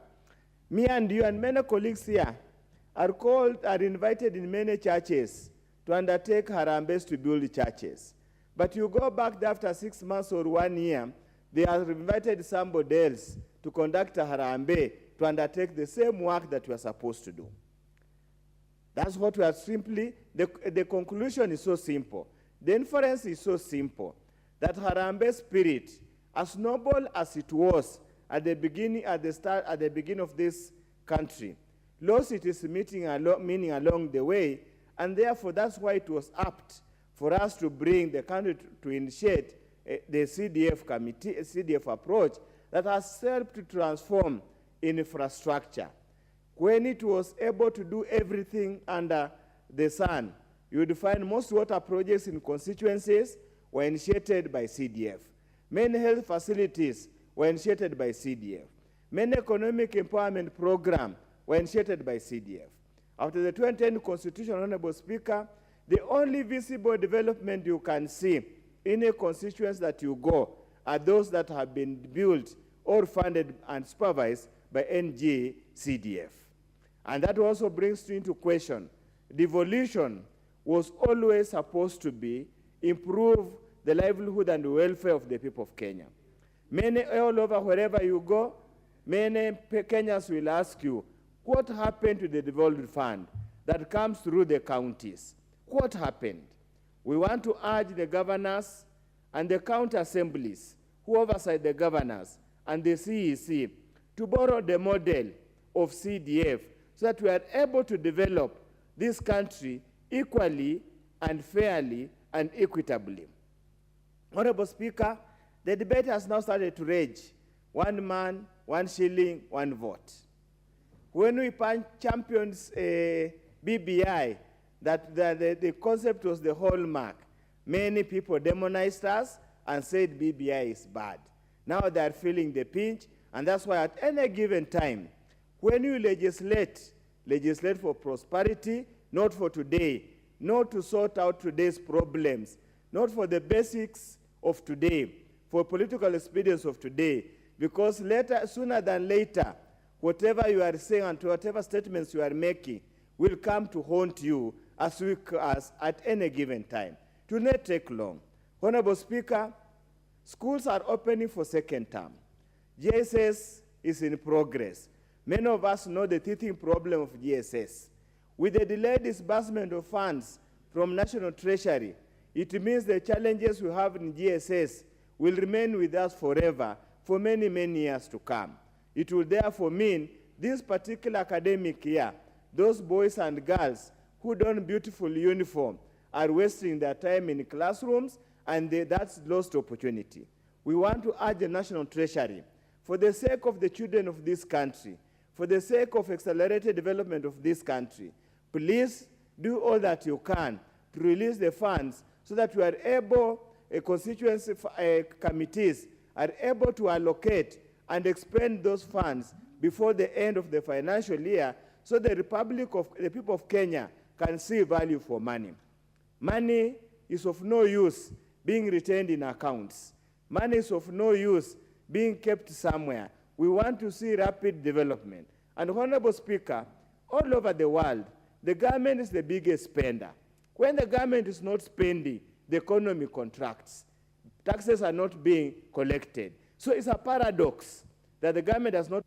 me and you and many colleagues here are invited in many churches to undertake Harambes to build churches. But you go back after 6 months or 1 year, they have invited somebody else to conduct a Harambe to undertake the same work that we are supposed to do. That's what we are simply, the conclusion is so simple. The inference is so simple that Harambe spirit, as noble as it was at the beginning of this country, lost its meaning along the way, and therefore that's why it was apt for us to bring the country to initiate the CDF approach that has helped to transform infrastructure. When it was able to do everything under the sun, you would find most water projects in constituencies were initiated by CDF. Many health facilities were initiated by CDF. Many economic empowerment programs were initiated by CDF. After the 2010 Constitution, Honorable Speaker, the only visible development you can see in a constituency that you go are those that have been built or funded and supervised by NG-CDF. And that also brings into question, devolution was always supposed to be improve the livelihood and welfare of the people of Kenya. Many all over, wherever you go, many Kenyans will ask you, what happened to the devolved fund that comes through the counties? What happened? We want to urge the governors and the county assemblies who oversight the governors and the CEC to borrow the model of CDF so that we are able to develop this country equally and fairly and equitably. Honorable Speaker, the debate has now started to rage. 1 man, 1 shilling, 1 vote. When we championed BBI, that the concept was the hallmark, many people demonized us and said BBI is bad. Now they are feeling the pinch, and that's why at any given time, when you legislate for prosperity, not for today, not to sort out today's problems, not for the basics of today, for political expedience of today, because sooner than later, whatever you are saying and whatever statements you are making will come to haunt you as weak as at any given time. It will not take long. Honorable Speaker, schools are opening for second term. GSS is in progress. Many of us know the teething problem of GSS. With the delayed disbursement of funds from National Treasury, it means the challenges we have in GSS will remain with us forever for many, many years to come. It will therefore mean this particular academic year, those boys and girls who don beautiful uniform are wasting their time in classrooms, and that's lost opportunity. We want to urge the National Treasury, for the sake of the children of this country, for the sake of accelerated development of this country, please do all that you can to release the funds so that we are able, constituency committees are able to allocate and expend those funds before the end of the financial year, so the people of Kenya can see value for money. Money is of no use being retained in accounts. Money is of no use being kept somewhere. We want to see rapid development. And Honorable Speaker, all over the world, the government is the biggest spender. When the government is not spending, the economy contracts. Taxes are not being collected. So it's a paradox that the government does not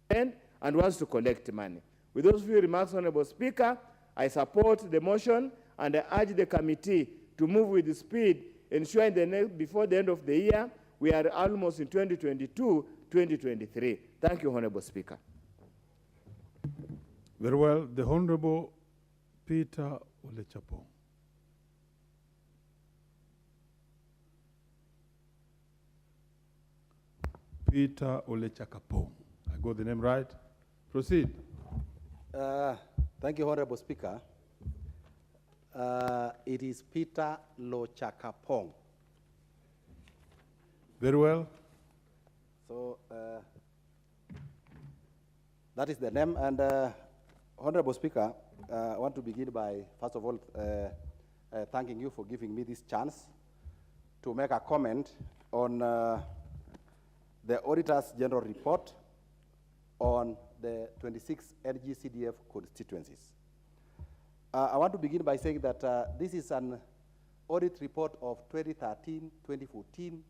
spend and wants to collect money. With those few remarks, Honorable Speaker, I support the motion and I urge the committee to move with speed, ensuring before the end of the year, we are almost in 2022-2023. Thank you, Honorable Speaker. Very well. The Honorable Peter Olechapo. Peter Olechakapo. I got the name right. Proceed. Thank you, Honorable Speaker. It is Peter Lochakapong. Very well. So that is the name. And Honorable Speaker, I want to begin by, first of all, thanking you for giving me this chance to make a comment on the Auditor's General Report on the 26 NGCDF constituencies. I want to begin by saying that this is an audit report of 2013, 2014,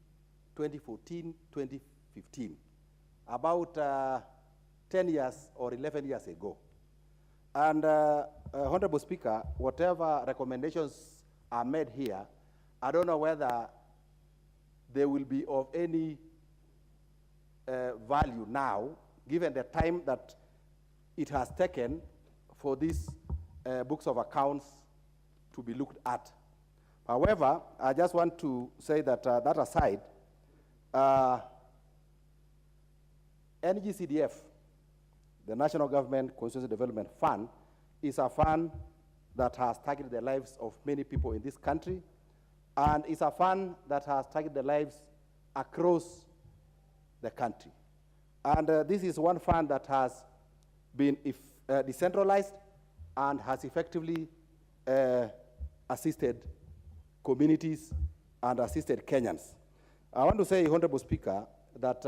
2014, 2015, about 10 years or 11 years ago. And Honorable Speaker, whatever recommendations are made here, I don't know whether they will be of any value now, given the time that it has taken for these books of accounts to be looked at. However, I just want to say that that aside, NGCDF, the National Government Constituency Development Fund, is a fund that has targeted the lives of many people in this country, and it's a fund that has targeted the lives across the country. And this is one fund that has been decentralized and has effectively assisted communities and assisted Kenyans. I want to say, Honorable Speaker, that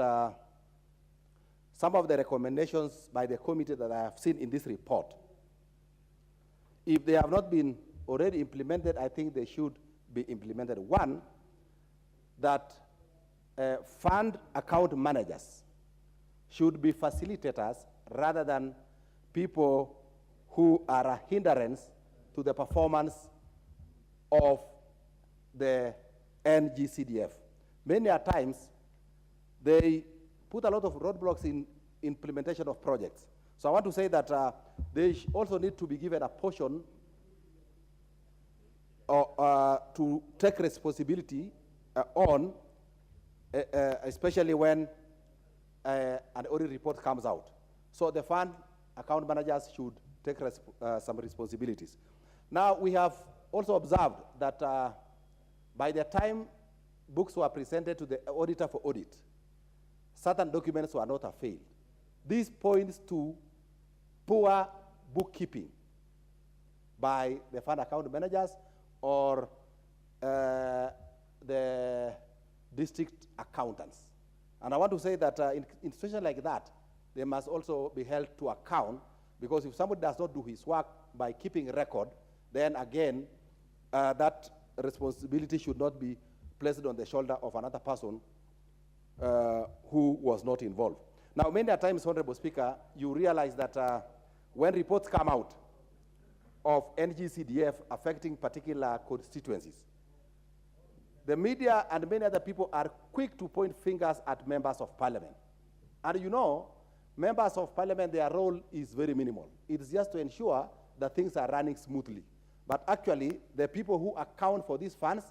some of the recommendations by the committee that I have seen in this report, if they have not been already implemented, I think they should be implemented. One, that fund account managers should be facilitators rather than people who are a hindrance to the performance of the NGCDF. Many a times, they put a lot of roadblocks in implementation of projects. So I want to say that they also need to be given a portion to take responsibility on, especially when an audit report comes out. So the fund account managers should take some responsibilities. Now, we have also observed that by the time books were presented to the auditor for audit, certain documents were not failed. This points to poor bookkeeping by the fund account managers or the district accountants. And I want to say that in situations like that, they must also be held to account, because if somebody does not do his work by keeping record, then again, that responsibility should not be placed on the shoulder of another person who was not involved. Now, many times, Honorable Speaker, you realize that when reports come out of NGCDF affecting particular constituencies, the media and many other people are quick to point fingers at members of parliament. And you know, members of parliament, their role is very minimal. It's just to ensure that things are running smoothly. But actually, the people who account for these funds,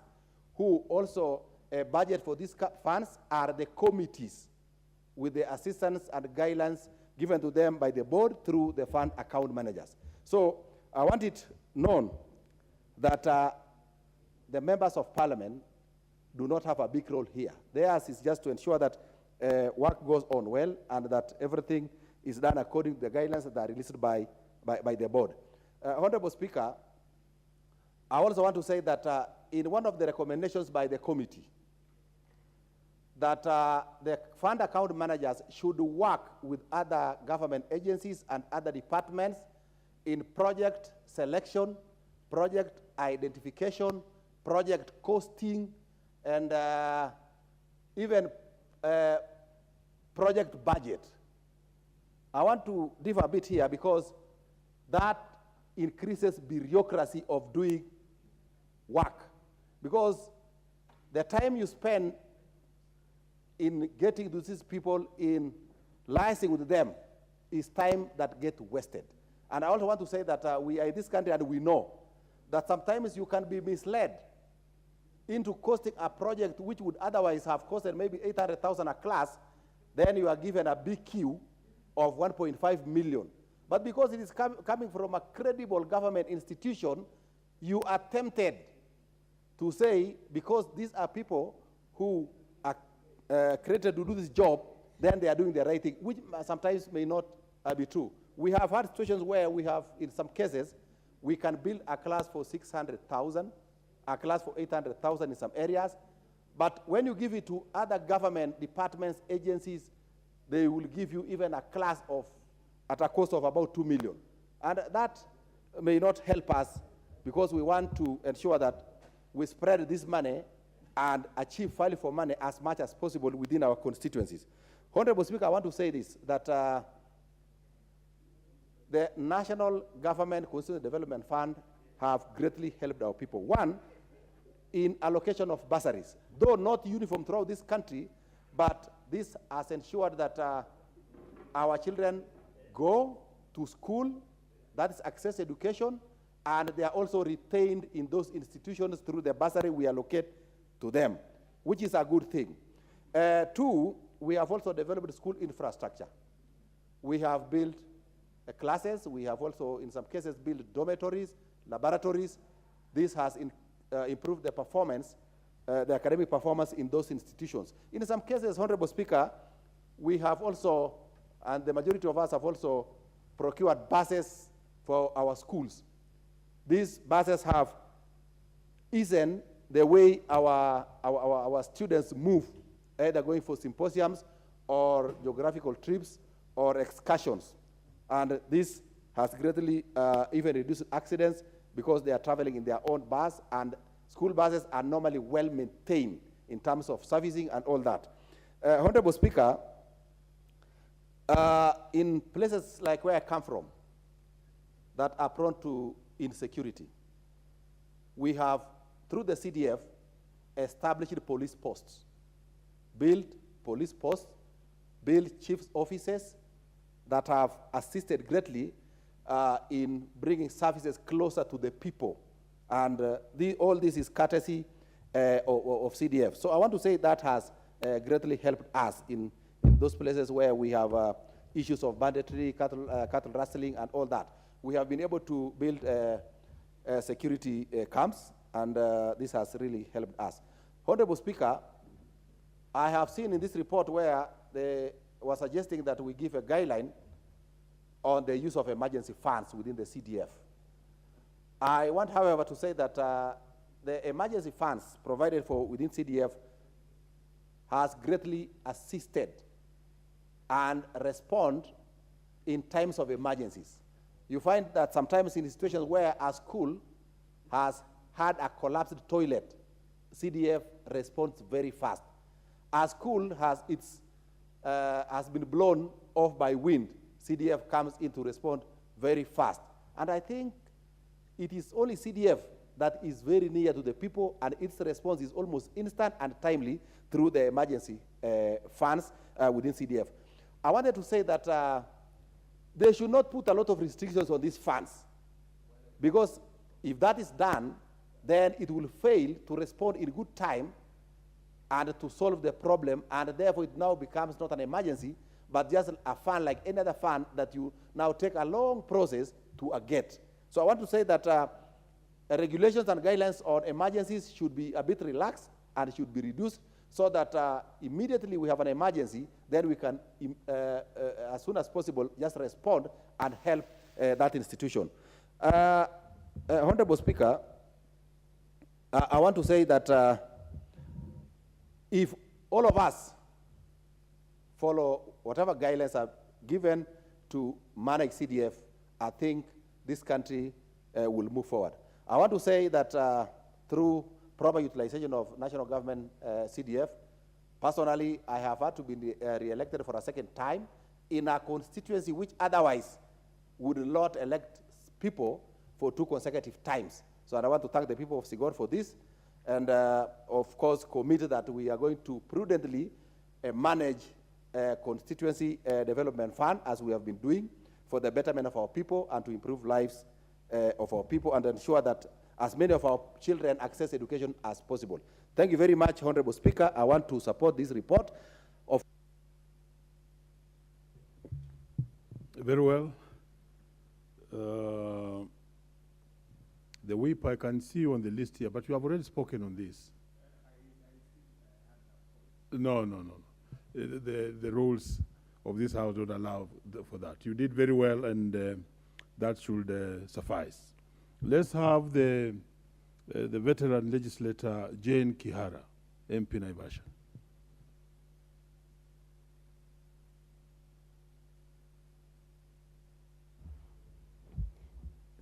who also budget for these funds, are the committees with the assistance and guidelines given to them by the board through the fund account managers. So I want it known that the members of parliament do not have a big role here. Theirs is just to ensure that work goes on well and that everything is done according to the guidelines that are released by the board. Honorable Speaker, I also want to say that in one of the recommendations by the committee, that the fund account managers should work with other government agencies and other departments in project selection, project identification, project costing, and even project budget. I want to differ a bit here because that increases bureaucracy of doing work. Because the time you spend in getting to these people, in liaising with them, is time that gets wasted. And I also want to say that we are in this country and we know that sometimes you can be misled into costing a project which would otherwise have costed maybe 800,000 a class, then you are given a big queue of 1.5 million. But because it is coming from a credible government institution, you are tempted to say, because these are people who are created to do this job, then they are doing the right thing, which sometimes may not be true. We have had situations where we have, in some cases, we can build a class for 600,000, a class for 800,000 in some areas, but when you give it to other government departments, agencies, they will give you even a class at a cost of about 2 million. And that may not help us, because we want to ensure that we spread this money and achieve value for money as much as possible within our constituencies. Honorable Speaker, I want to say this, that the National Government Constituency Development Fund have greatly helped our people. One, in allocation of bursaries, though not uniform throughout this country, but this has ensured that our children go to school, that is access education, and they are also retained in those institutions through the bursary we allocate to them, which is a good thing. Two, we have also developed school infrastructure. We have built classes. We have also, in some cases, built dormitories, laboratories. This has improved the performance, the academic performance in those institutions. In some cases, Honorable Speaker, we have also, and the majority of us have also procured buses for our schools. These buses have easen the way our students move, either going for symposiums or geographical trips or excursions. And this has greatly even reduced accidents because they are traveling in their own bus, and school buses are normally well maintained in terms of servicing and all that. Honorable Speaker, in places like where I come from that are prone to insecurity, we have, through the CDF, established police posts, built police posts, built chief's offices that have assisted greatly in bringing services closer to the people. And all this is courtesy of CDF. So I want to say that has greatly helped us in those places where we have issues of banditry, cattle rustling, and all that. We have been able to build security camps, and this has really helped us. Honorable Speaker, I have seen in this report where they were suggesting that we give a guideline on the use of emergency funds within the CDF. I want, however, to say that the emergency funds provided for within CDF has greatly assisted and respond in times of emergencies. You find that sometimes in situations where a school has had a collapsed toilet, CDF responds very fast. A school has been blown off by wind, CDF comes in to respond very fast. And I think it is only CDF that is very near to the people, and its response is almost instant and timely through the emergency funds within CDF. I wanted to say that they should not put a lot of restrictions on these funds, because if that is done, then it will fail to respond in good time and to solve the problem, and therefore it now becomes not an emergency, but just a fund like any other fund that you now take a long process to get. So I want to say that regulations and guidelines on emergencies should be a bit relaxed and should be reduced, so that immediately we have an emergency, then we can, as soon as possible, just respond and help that institution. Honorable Speaker, I want to say that if all of us follow whatever guidelines are given to manage CDF, I think this country will move forward. I want to say that through proper utilization of national government CDF, personally, I have had to be re-elected for a second time in a constituency which otherwise would not elect people for 2 consecutive times. So I want to thank the people of Sigor for this, and of course commit that we are going to prudently manage constituency development fund as we have been doing for the betterment of our people and to improve lives of our people and ensure that as many of our children access education as possible. Thank you very much, Honorable Speaker. I want to support this report. Very well. The whip, I can see you on the list here, but you have already spoken on this. No. The rules of this House don't allow for that. You did very well, and that should suffice. Let's have the veteran legislator, Jane Kihara, MP Naivasha.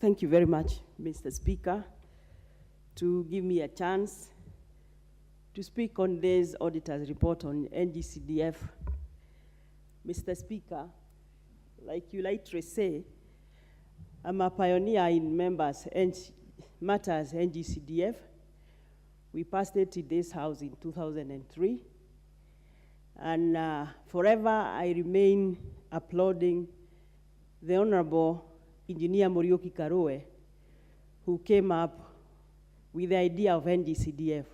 Thank you very much, Mr. Speaker, to give me a chance to speak on this auditor's report on NGCDF. Mr. Speaker, like you rightly say, I'm a pioneer in matters NGCDF. We passed it in this House in 2003. And forever I remain applauding the Honorable Engineer Morioki Karoe, who came up with the idea of NGCDF.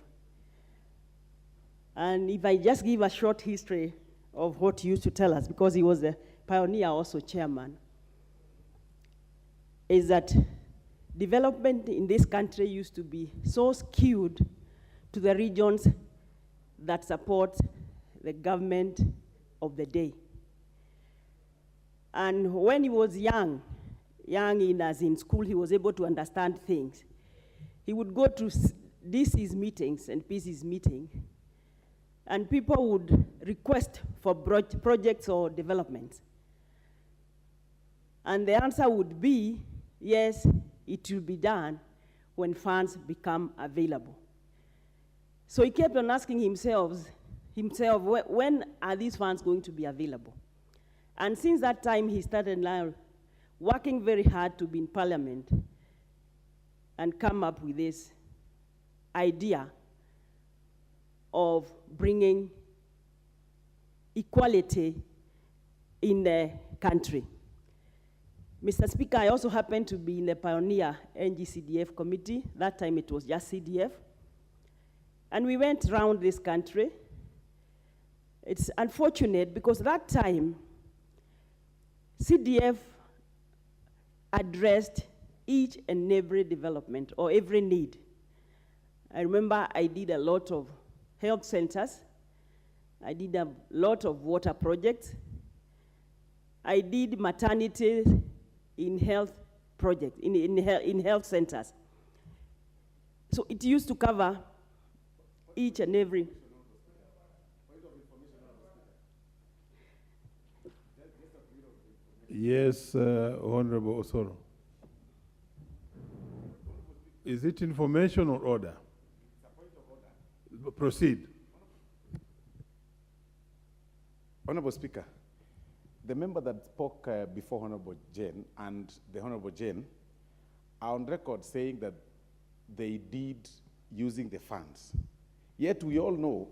And if I just give a short history of what he used to tell us, because he was a pioneer, also chairman, is that development in this country used to be so skewed to the regions that support the government of the day. And when he was young as in school, he was able to understand things. He would go to DC's meetings and PC's meeting, and people would request for projects or developments. And the answer would be, yes, it will be done when funds become available. So he kept on asking himself, when are these funds going to be available? And since that time, he started now working very hard to be in Parliament and come up with this idea of bringing equality in the country. Mr. Speaker, I also happened to be in the pioneer NGCDF committee. That time it was just CDF. And we went around this country. It's unfortunate because that time, CDF addressed each and every development or every need. I remember I did a lot of health centers. I did a lot of water projects. I did maternity in health projects, in health centers. So it used to cover each and every. Yes, Honorable Osoro. Is it information or order? Proceed. Honorable Speaker, the member that spoke before Honorable Jane and the Honorable Jane are on record saying that they did using the funds. Yet we all know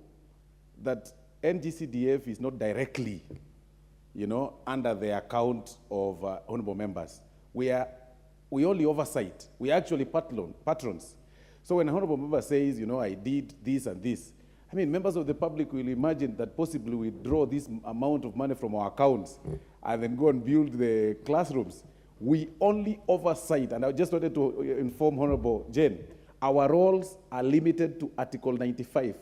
that NGCDF is not directly, under the account of honorable members. We only oversight. We are actually patrons. So when a honorable member says, I did this and this, I mean, members of the public will imagine that possibly we draw this amount of money from our accounts and then go and build the classrooms. We only oversight, and I just wanted to inform Honorable Jane, our roles are limited to Article 95,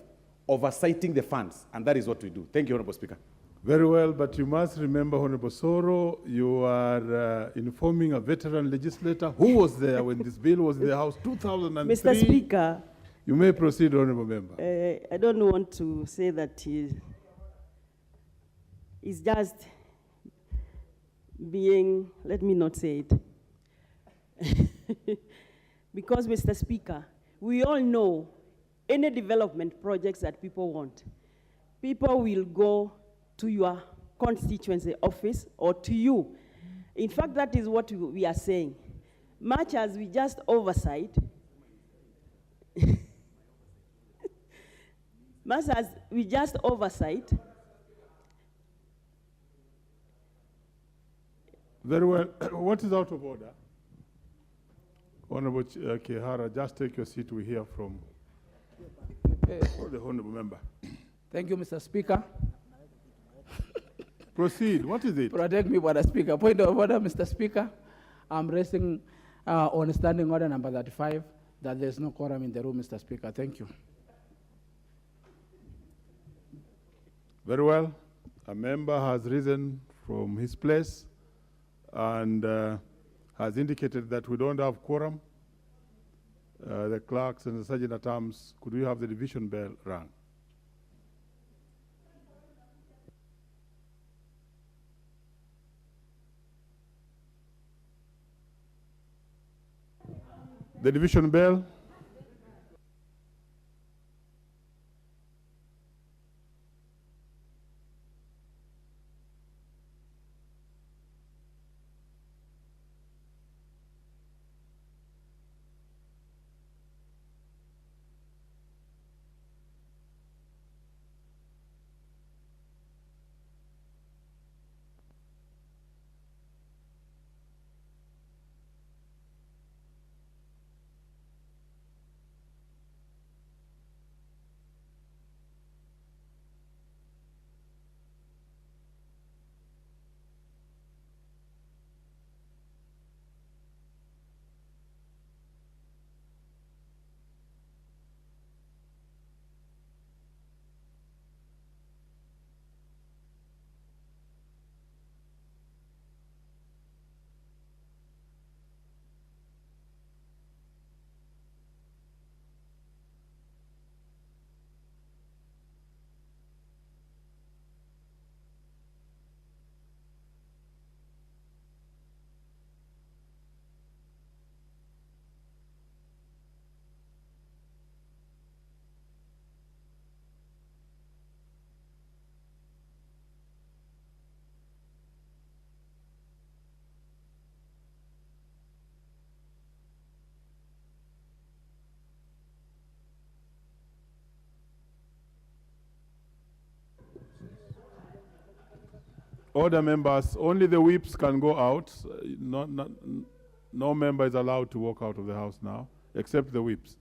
oversighting the funds, and that is what we do. Thank you, Honorable Speaker. Very well, but you must remember, Honorable Soro, you are informing a veteran legislator who was there when this bill was in the House, 2003. Mr. Speaker. You may proceed, Honorable Member. I don't want to say that he's just being, let me not say it. Because, Mr. Speaker, we all know any development projects that people want, people will go to your constituency office or to you. In fact, that is what we are saying. Much as we just oversight, much as we just oversight. Very well. What is out of order? Honorable Kehara, just take your seat. We hear from the honorable member. Thank you, Mr. Speaker. Proceed. What is it? Protect me, Mr. Speaker. Point of order, Mr. Speaker. I'm raising on standing order number 35 that there's no quorum in the room, Mr. Speaker. Thank you. Very well. A member has risen from his place and has indicated that we don't have quorum. The clerks and the sergeant at arms, could we have the division bell rung? The division bell. Order, members, only the whips can go out. No member is allowed to walk out of the house now, except the whips.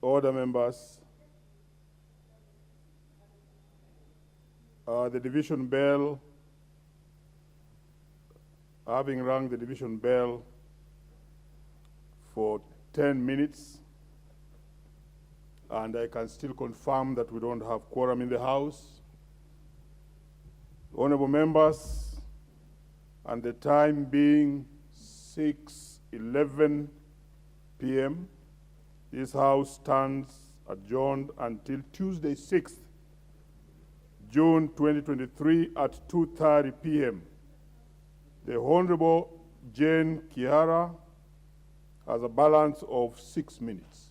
Order, members. The division bell, having rung the division bell for 10 minutes, and I can still confirm that we don't have quorum in the House. Honorable members, and the time being 6:11 p.m., this House stands adjourned until Tuesday, 6th June 2023 at 2:30 p.m. The Honorable Jane Kiara has a balance of 6 minutes.